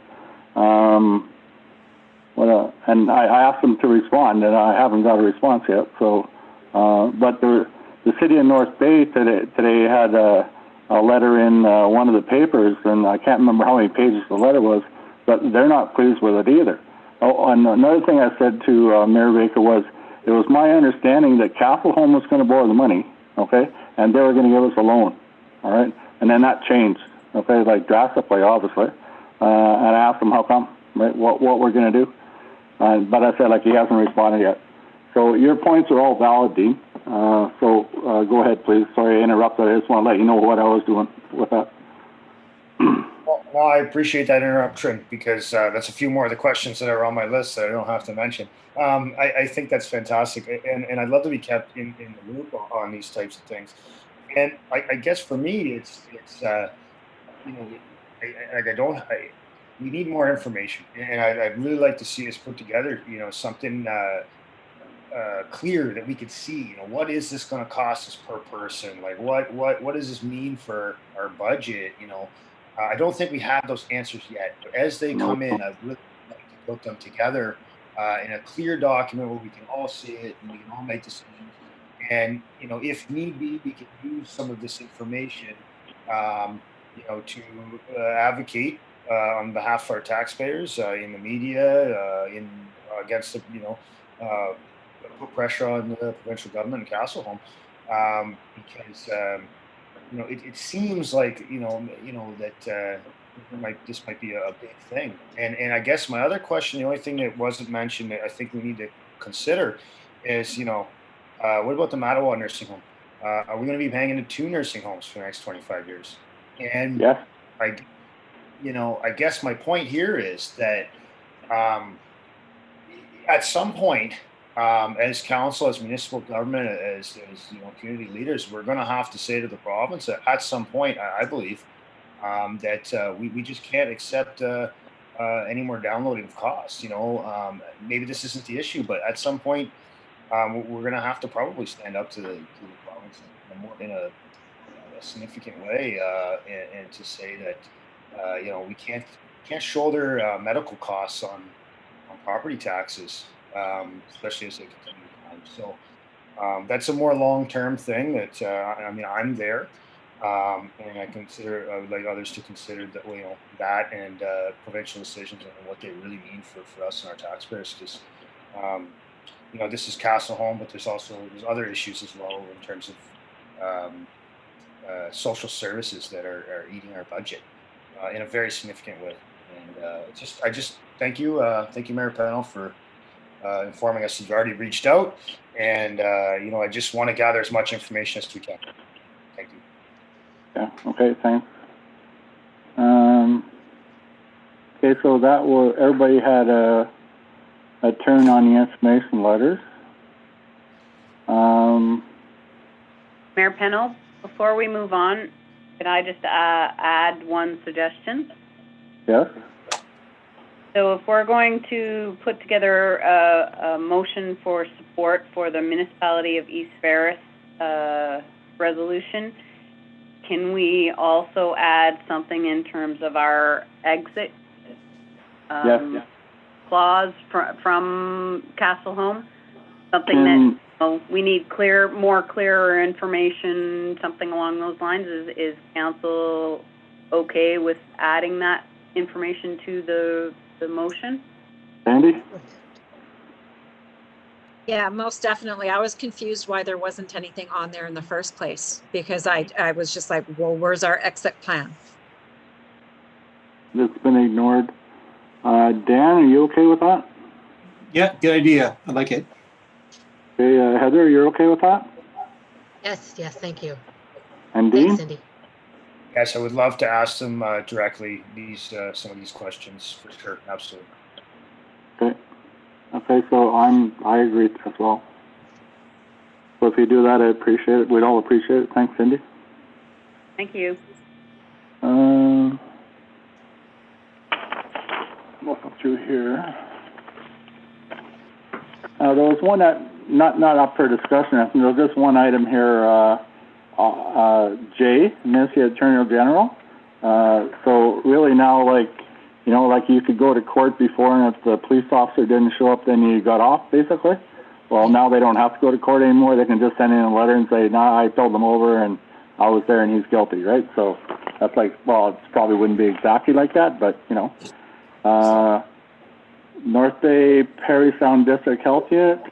And I asked them to respond, and I haven't got a response yet. So, but the city of North Bay today had a letter in one of the papers, and I can't remember how many pages the letter was, but they're not pleased with it either. Oh, and another thing I said to Mayor Baker was, it was my understanding that Castleholm was going to borrow the money, okay, and they were going to give us a loan, all right? And then that changed, okay, like drastically, obviously. And I asked them how come, right, what we're gonna do. But I said, like, he hasn't responded yet. So your points are all valid, Dean. Go ahead, please. Sorry I interrupted. I just want to let you know what I was doing with that. Well, I appreciate that interruption because that's a few more of the questions that are on my list that I don't have to mention. I think that's fantastic, and I'd love to be kept in the loop on these types of things. And I guess for me, it's you know, we need more information, and I'd really like to see us put together, you know, something clear that we could see. You know, what is this going to cost us per person? Like, what does this mean for our budget? You know. I don't think we have those answers yet, but as they come in, I'd really like to put them together in a clear document where we can all see it and we can all make decisions. And, you know, if need be, we can use some of this information, you know, to advocate on behalf of our taxpayers in the media, against the, you know, put pressure on the provincial government and Castleholm, because. You know, it seems like you know that this might be a big thing. And I guess my other question, the only thing that wasn't mentioned that I think we need to consider is, you know, what about the Mattawa nursing home? Are we going to be paying into 2 nursing homes for the next 25 years? And yeah. I guess my point here is that at some point, as council, as municipal government, as you know, community leaders, we're going to have to say to the province that at some point, I believe, that we just can't accept any more downloading of costs. You know, maybe this isn't the issue, but at some point, we're going to have to probably stand up to the province in a significant way, and to say that you know, we can't shoulder medical costs on property taxes. Especially as they continue to climb. So that's a more long-term thing that, I mean, I'm there, and I consider, I would like others to consider that, you know, that and provincial decisions and what they really mean for us and our taxpayers. Because, you know, this is Castleholm, but there's other issues as well in terms of social services that are eating our budget in a very significant way. And I just thank you, Mayor Pennell, for informing us you've already reached out, and you know, I just want to gather as much information as we can. Thank you. Yeah. Okay. Thanks. Okay. So that was, everybody had a turn on the information letters. Mayor Pennell, before we move on, could I just add one suggestion? Yes. So if we're going to put together a motion for support for the municipality of East Ferris resolution, can we also add something in terms of our exit Yes. clause from Castleholm? Something that we need clearer information, something along those lines. Is council okay with adding that information to the motion? Andy? Yeah, most definitely. I was confused why there wasn't anything on there in the first place, because I was just like, well, where's our exit plan? It's been ignored. Dan, are you okay with that? Yeah, good idea. I like it. Okay, Heather, you're okay with that? Yes, thank you. And Dean? Thanks, Cindy. Yes, I would love to ask them directly some of these questions for sure. Absolutely. Okay. Okay, so I agree as well. So if you do that, I appreciate it. We'd all appreciate it. Thanks, Cindy. Thank you. Looking through here. There was one that not up for discussion. I think there was just one item here. Jay, Ministry Attorney General. So really now, like, you know, like you could go to court before, and if the police officer didn't show up, then you got off, basically. Well, now they don't have to go to court anymore. They can just send in a letter and say, "Nah, I filled him over, and I was there, and he's guilty," right? So that's like, well, it probably wouldn't be exactly like that, but you know. North Bay Perry Sound District Health Unit.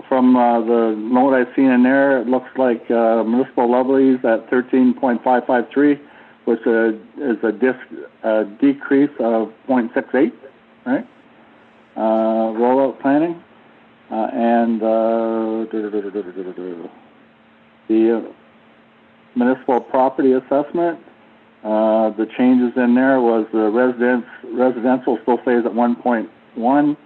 From the note I've seen in there, it looks like municipal levies at 13.553 which is a decrease of 0.68, right? Rollout planning, and the municipal property assessment. The changes in there was the residential still stays at 1.1.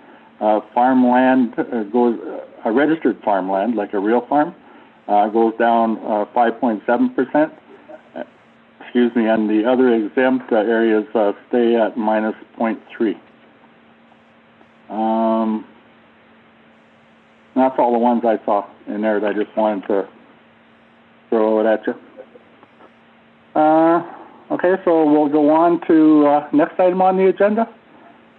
Farmland goes, registered farmland, like a real farm, goes down 5.7%. Excuse me, and the other exempt areas stay at minus 0.3. That's all the ones I saw in there that I just wanted to throw it at you. Okay, so we'll go on to next item on the agenda,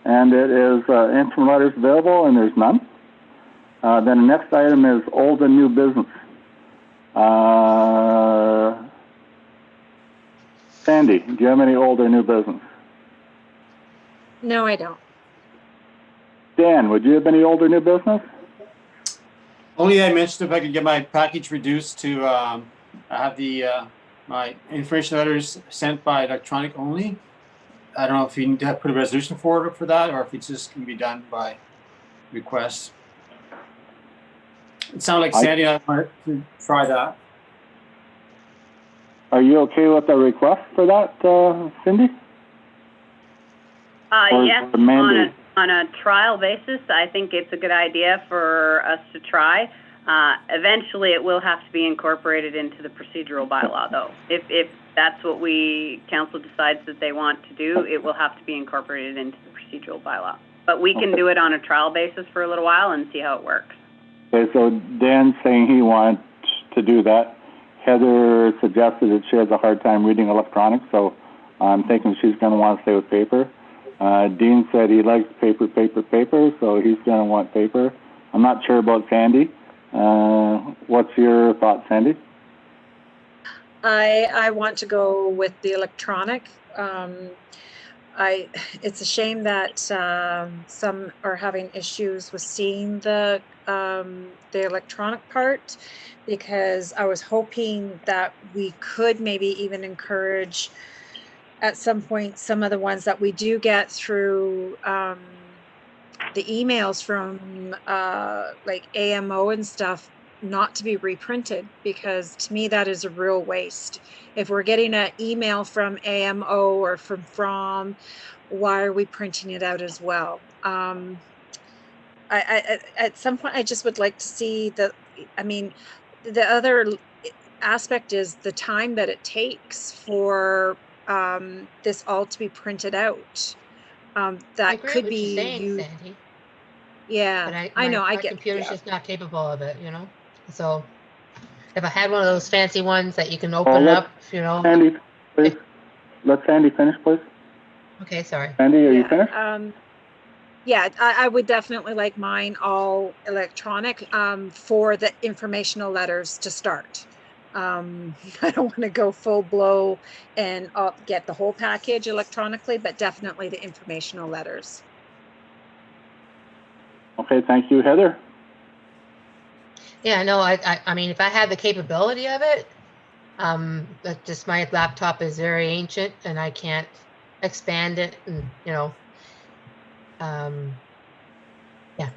and it is interim letters available, and there's none. Then the next item is old and new business. Sandy, do you have any old or new business? No, I don't. Dan, would you have any old or new business? Only I mentioned if I could get my package reduced to have the my information letters sent by electronic only. I don't know if you need to put a resolution forward for that, or if it's just can be done by request. It sounded like Sandy and I wanted to try that. Are you okay with the request for that, Cindy? Or Yes, the mandate? on a trial basis, I think it's a good idea for us to try. Eventually, it will have to be incorporated into the procedural bylaw, though. If that's what council decides that they want to do, it will have to be incorporated into the procedural bylaw. But we can do it on a trial basis for a little while and see how it works. Okay, so Dan's saying he wants to do that. Heather suggested that she has a hard time reading electronic, so I'm thinking she's going to want to stay with paper. Dean said he likes paper, so he's going to want paper. I'm not sure about Sandy. What's your thought, Sandy? I want to go with the electronic. It's a shame that some are having issues with seeing the electronic part, because I was hoping that we could maybe even encourage at some point some of the ones that we do get through the emails from like AMO and stuff not to be reprinted, because to me that is a real waste. If we're getting an email from AMO or from, why are we printing it out as well? I at some point I just would like to see the other aspect is the time that it takes for this all to be printed out. That could be Sandy. Yeah, But I know. my I get. computer's just not capable of it, you know. So if I had one of those fancy ones that you can open up, you know. Sandy, please. Let Sandy finish, please. Okay, sorry. Sandy, are you finished? Yeah, I would definitely like mine all electronic for the informational letters to start. I don't want to go full blow and get the whole package electronically, but definitely the informational letters. Okay, thank you, Heather. Yeah, no, I mean, if I had the capability of it, but just my laptop is very ancient and I can't expand it, and you know, yeah,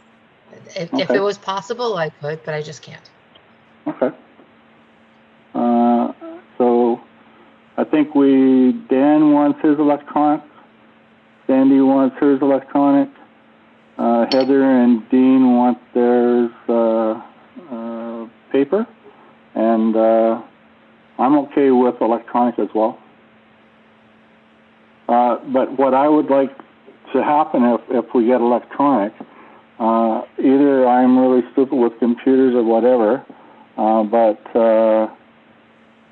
if it was possible, I could, but I just can't. Okay. So I think Dan wants his electronic, Sandy wants hers electronic, Heather and Dean want theirs paper, and I'm okay with electronic as well. But what I would like to happen if we get electronic, either I'm really stupid with computers or whatever, but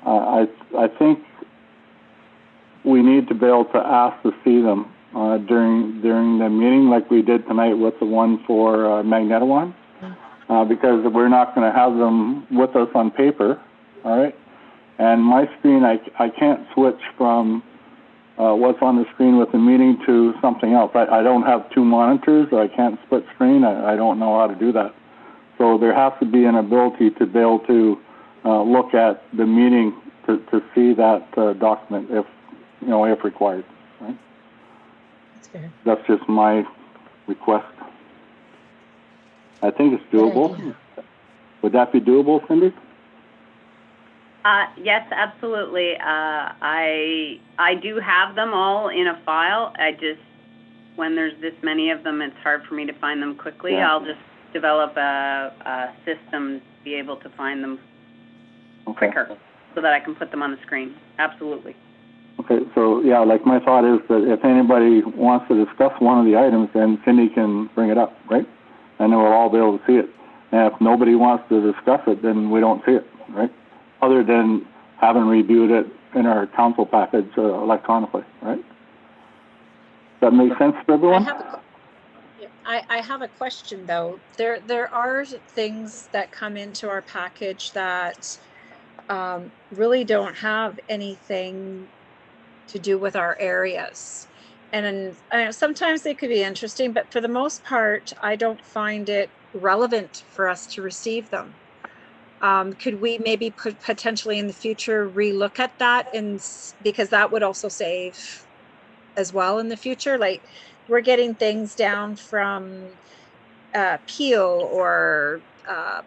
I think we need to be able to ask to see them during the meeting, like we did tonight with the one for Magnetawan, because we're not going to have them with us on paper, all right? And my screen, I can't switch from what's on the screen with the meeting to something else. I don't have two monitors, or I can't split screen. I don't know how to do that. So there has to be an ability to be able to look at the meeting to see that document you know, if required, right? That's fair. That's just my request. I think it's Good doable. idea. Would that be doable, Cindy? Yes, absolutely. I do have them all in a file. I just, when there's this many of them, it's hard for me to find them quickly. Yeah. I'll just develop a system to be able to find them Okay. quicker so that I can put them on the screen. Absolutely. Okay, so yeah, like my thought is that if anybody wants to discuss one of the items, then Cindy can bring it up, right? And then we'll all be able to see it. And if nobody wants to discuss it, then we don't see it, right? Other than having reviewed it in our council package electronically, right? Does that make sense for everyone? I have a question though. There are things that come into our package that really don't have anything to do with our areas. And sometimes they could be interesting, but for the most part, I don't find it relevant for us to receive them. Could we maybe potentially in the future relook at that, because that would also save as well in the future? Like we're getting things down from Peel or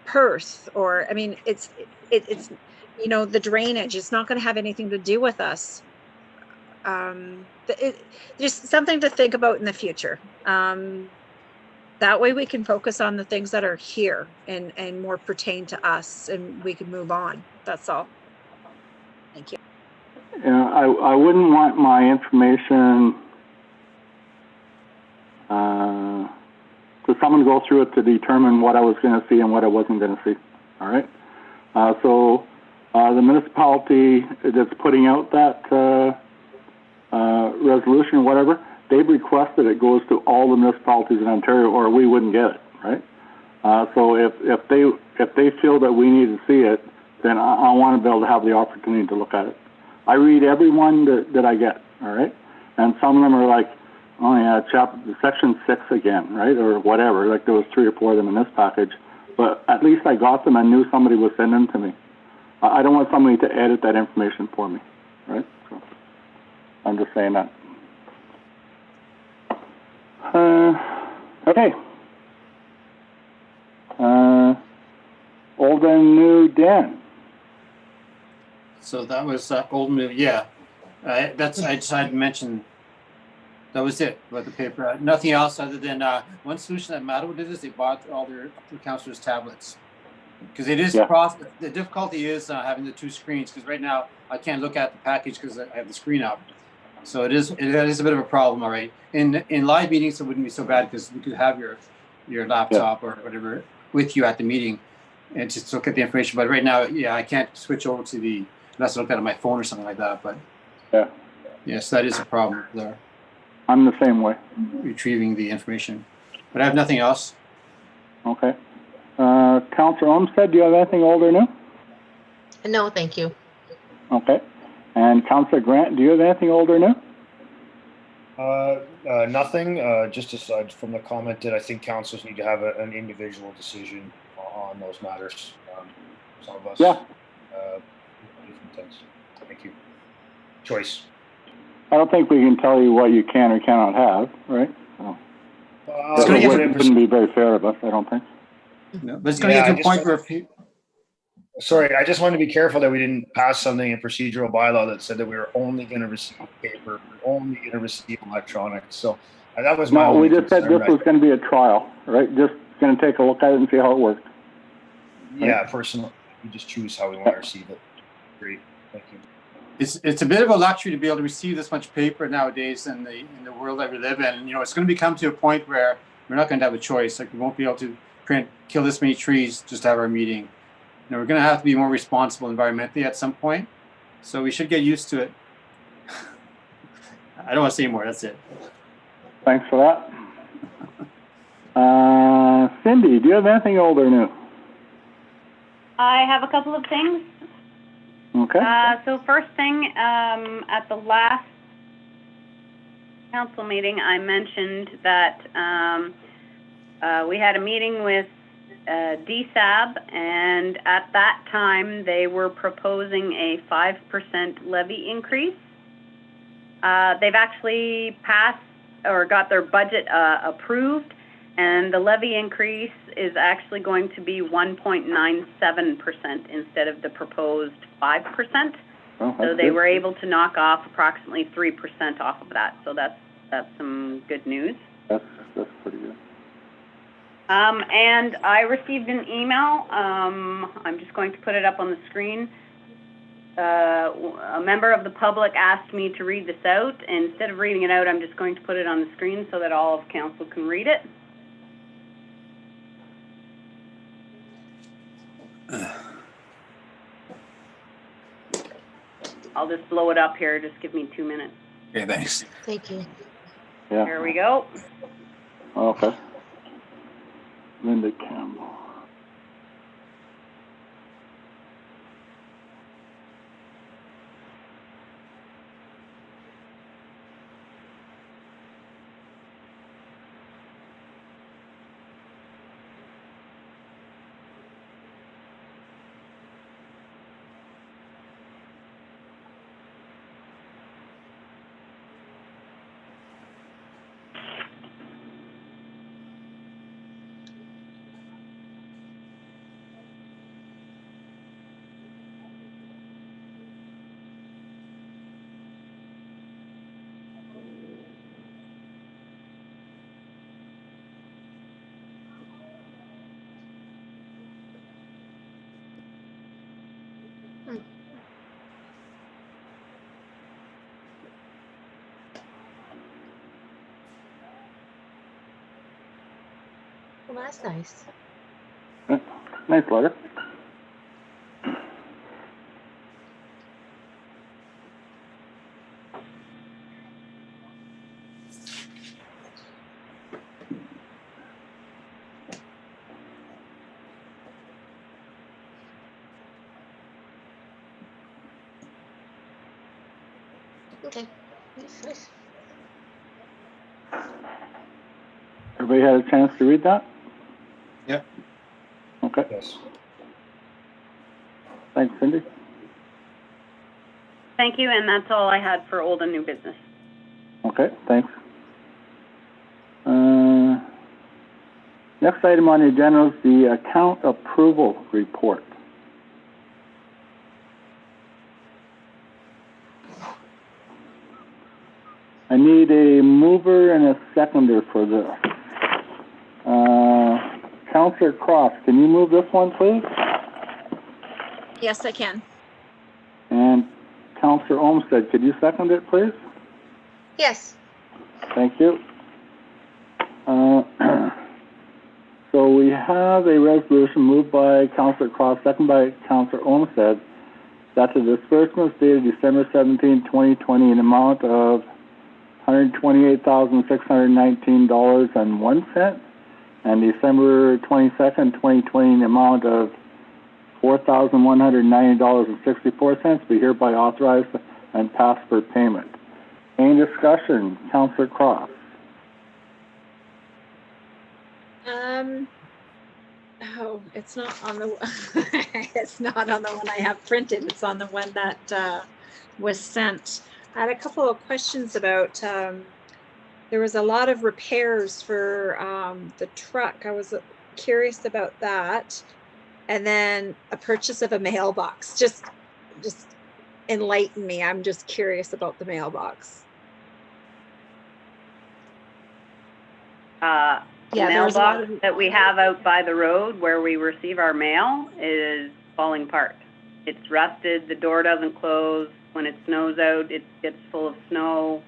Perth, or I mean, it's you know, the drainage. It's not going to have anything to do with us. Just something to think about in the future. That way we can focus on the things that are here and more pertain to us, and we can move on. That's all. Thank you. Yeah, I wouldn't want my information to someone go through it to determine what I was going to see and what I wasn't going to see. All right. So the municipality that's putting out that resolution, whatever, they've requested it goes to all the municipalities in Ontario, or we wouldn't get it, right? So if they feel that we need to see it, then I want to be able to have the opportunity to look at it. I read every one that I get, all right? And some of them are like, oh yeah, section 6 again, right? Or whatever, like there was 3 or 4 of them in this package. But at least I got them and knew somebody was sending them to me. I don't want somebody to edit that information for me, right? So I'm just saying that. Okay. Old and new, Dan. So that was old and new, yeah. I just had to mention, that was it about the paper. Nothing else other than one solution that Mattawa did is they bought all their councilors' tablets. Because it is the difficulty is having the 2 screens, because right now I can't look at the package because I have the screen up. So it is a bit of a problem, all right. In live meetings, it wouldn't be so bad because you could have your laptop or whatever with you at the meeting and just look at the information. But right now, yeah, I can't switch over to unless I look at it on my phone or something like that. But yes, that is a problem there. I'm the same way. Retrieving the information. But I have nothing else. Okay. Councillor Olmsted, do you have anything old or new? No, thank you. Okay. And Councillor Grant, do you have anything old or new? Nothing, just aside from the comment that I think councils need to have an individual decision on those matters. Some of us, different things. Thank you. Choice. I don't think we can tell you what you can or cannot have, right? So, it wouldn't be very fair of us, I don't think. No, but it's going to get to a point where sorry, I just wanted to be careful that we didn't pass something in procedural bylaw that said that we were only going to receive paper, only going to receive electronics. So that was my only we just said this was going to be a trial, right? Just going to take a look at it and see how it works. Right? Yeah, personally, we just choose how we want to receive it. Great, thank you. It's a bit of a luxury to be able to receive this much paper nowadays in the world that we live in. You know, it's going to become to a point where we're not going to have a choice. Like we won't be able to kill this many trees just to have our meeting. You know, we're going to have to be more responsible environmentally at some point. So we should get used to it. I don't want to say more. That's it. Thanks for that. Cindy, do you have anything old or new? I have a couple of things. Okay. So first thing, at the last council meeting, I mentioned that we had a meeting with DSAB, and at that time they were proposing a 5% levy increase. They've actually passed or got their budget approved, and the levy increase is actually going to be 1.97% instead of the proposed 5%. Oh, So that's they good. were able to knock off approximately 3% off of that. So that's some good news. That's pretty good. And I received an email. I'm just going to put it up on the screen. A member of the public asked me to read this out. Instead of reading it out, I'm just going to put it on the screen so that all of council can read it. I'll just blow it up here. Just give me 2 minutes. Okay, thanks. Thank you. Yeah. There we go. Okay. Linda Campbell. Well, that's nice. Nice letter. Okay. Nice. Everybody had a chance to read that? Yep. Okay. Yes. Thanks, Cindy. Thank you, and that's all I had for old and new business. Okay, thanks. Next item on the agenda is the account approval report. I need a mover and a seconder for this. Councillor Cross, can you move this one, please? Yes, I can. And Councillor Olmsted, could you second it, please? Yes. Thank you. So we have a resolution moved by Councillor Cross, second by Councillor Olmsted, that the disbursements dated December 17, 2020, in amount of $128,619.01, and December 22nd, 2020, in the amount of $4,190.64 be hereby authorized and passed for payment. Any discussion? Councillor Cross. Oh, it's not on the, it's not on the one I have printed. It's on the one that was sent. I had a couple of questions about, there was a lot of repairs for the truck. I was curious about that. And then a purchase of a mailbox. Just enlighten me. I'm just curious about the mailbox. The Yeah, there was a lot mailbox of- that we have out by the road where we receive our mail is falling apart. It's rusted, the door doesn't close. When it snows out, it gets full of snow.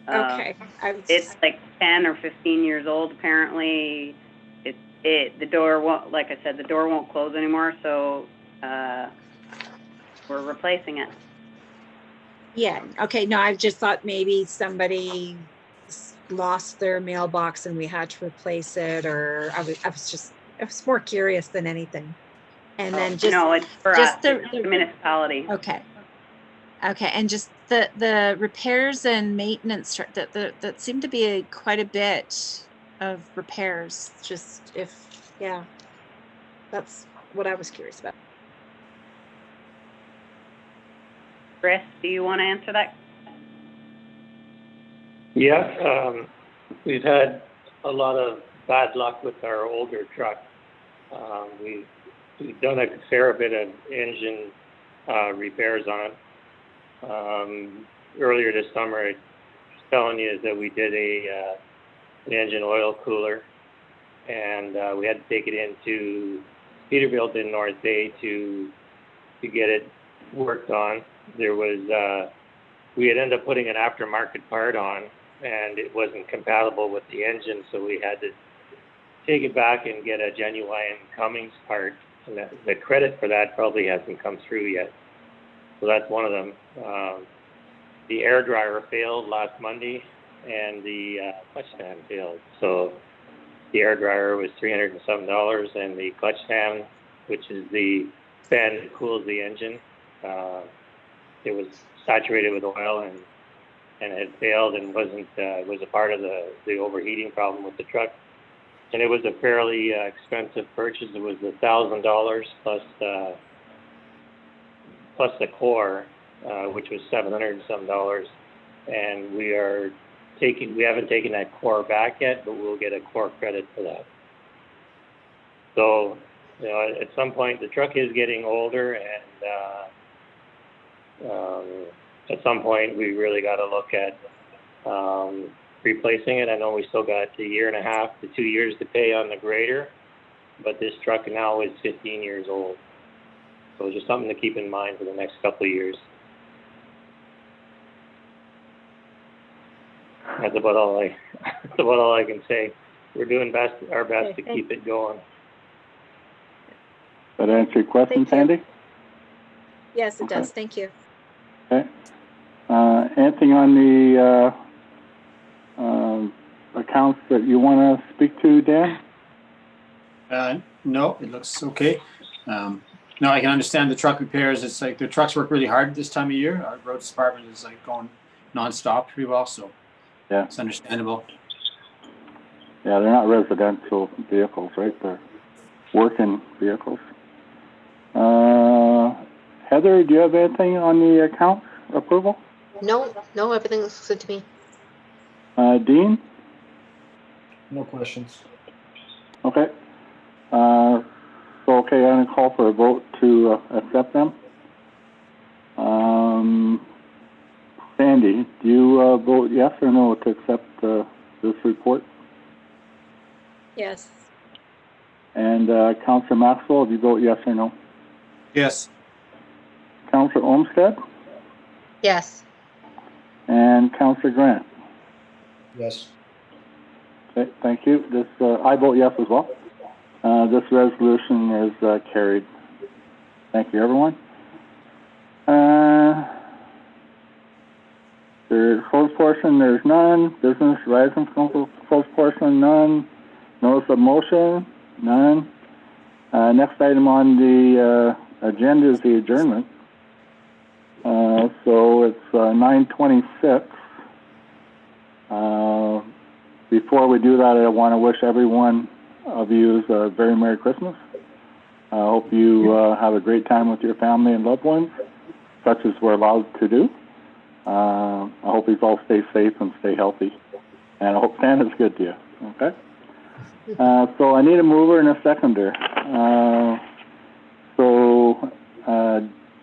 Okay. It's like 10 or 15 years old, apparently. The door won't, like I said, the door won't close anymore, so we're replacing it. Yeah. Okay. No, I just thought maybe somebody lost their mailbox and we had to replace it, or I was more curious than anything. And then just No, it's for just us, the- it's the municipality. okay. Okay, and just the repairs and maintenance that seemed to be quite a bit of repairs. Just yeah, that's what I was curious about. Chris, do you want to answer that Yeah, we've had a lot of bad luck with our older truck. We've done a fair bit of engine repairs on it. Earlier this summer, I was telling you that we did an engine oil cooler, and we had to take it into Peterbilt in North Bay to get it worked on. There was we had ended up putting an aftermarket part on, and it wasn't compatible with the engine, so we had to take it back and get a genuine Cummins part. And the credit for that probably hasn't come through yet. So that's one of them. The air dryer failed last Monday, and the clutch fan failed. So the air dryer was $307, and the clutch fan, which is the fan that cools the engine, it was saturated with oil and had failed and was a part of the overheating problem with the truck. And it was a fairly expensive purchase. It was $1,000 plus the core, which was $700 and some dollars. And we haven't taken that core back yet, but we'll get a core credit for that. So, at some point, the truck is getting older, and at some point, we really got to look at replacing it. I know we still got a year and a half to 2 years to pay on the grader, but this truck now is 15 years old. So it's just something to keep in mind for the next couple of years. That's about all I can say. We're doing our best to keep it going. That answer your question, Thank you. Sandy? Yes, it Okay. does. Thank you. Okay. Anything on the accounts that you want to speak to, Dan? No, it looks okay. No, I can understand the truck repairs. It's like the trucks work really hard this time of year. Our roads department is like going nonstop pretty well, so Yeah. it's understandable. Yeah, they're not residential vehicles, right? They're working vehicles. Heather, do you have anything on the accounts approval? No, everything looks good to me. Dean? No questions. Okay. So, okay, I'm going to call for a vote to accept them. Sandy, do you vote yes or no to accept this report? Yes. And Councillor Maxwell, do you vote yes or no? Yes. Councillor Olmsted Yes. and Councillor Grant. Yes. Okay, thank you. This I vote yes as well. This resolution is carried. Thank you, everyone. There's closed portion, there's none. Business Horizons Council closed portion, none. Notice of motion, none. Next item on the agenda is the adjournment. So it's 9:26. Before we do that, I want to wish every one of you a very Merry Christmas. I hope you have a great time with your family and loved ones, such as we're allowed to do. I hope you all stay safe and stay healthy. And I hope Santa's good to you, okay? So I need a mover and a seconder.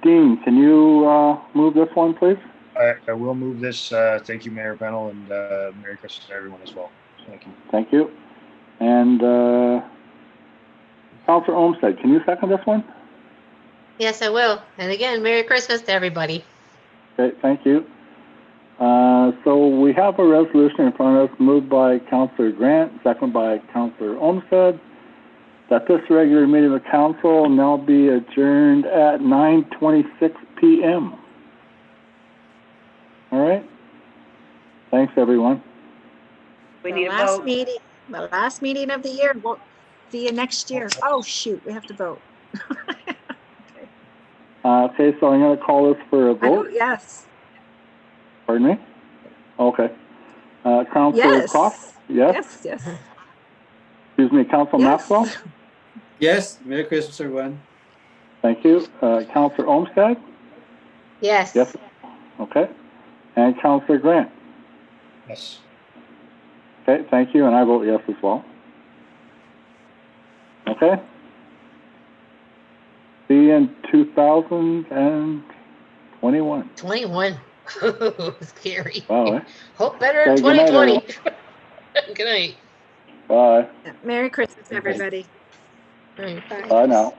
Dean, can you move this one, please? I will move this. Thank you, Mayor Pennell, and Merry Christmas to everyone as well. Thank you. Thank you. And Councillor Olmsted, can you second this one? Yes, I will. And again, Merry Christmas to everybody. Okay, thank you. So we have a resolution in front of us moved by Councillor Grant, second by Councillor Olmsted, that this regular meeting of council now be adjourned at 9:26 p.m. All right? Thanks, everyone. We need a vote. The last meeting of the year. We'll see you next year. Oh, shoot, we have to vote. Okay, so I'm going to call this for a vote. Yes. Pardon me? Okay. Councillor Yes. Croft? Yes? Yes. Excuse me, Councillor Yes. Maxwell? Yes. Merry Christmas, everyone. Thank you. Councillor Olmsted? Yes. Yes. Okay. And Councillor Grant? Yes. Okay, thank you, and I vote yes as well. Okay. See you in 2021. 21. Scary. Wow, eh? Hope better in Okay, good night, 2020. Good night. Bye. Merry Christmas, everybody. All right. Bye now.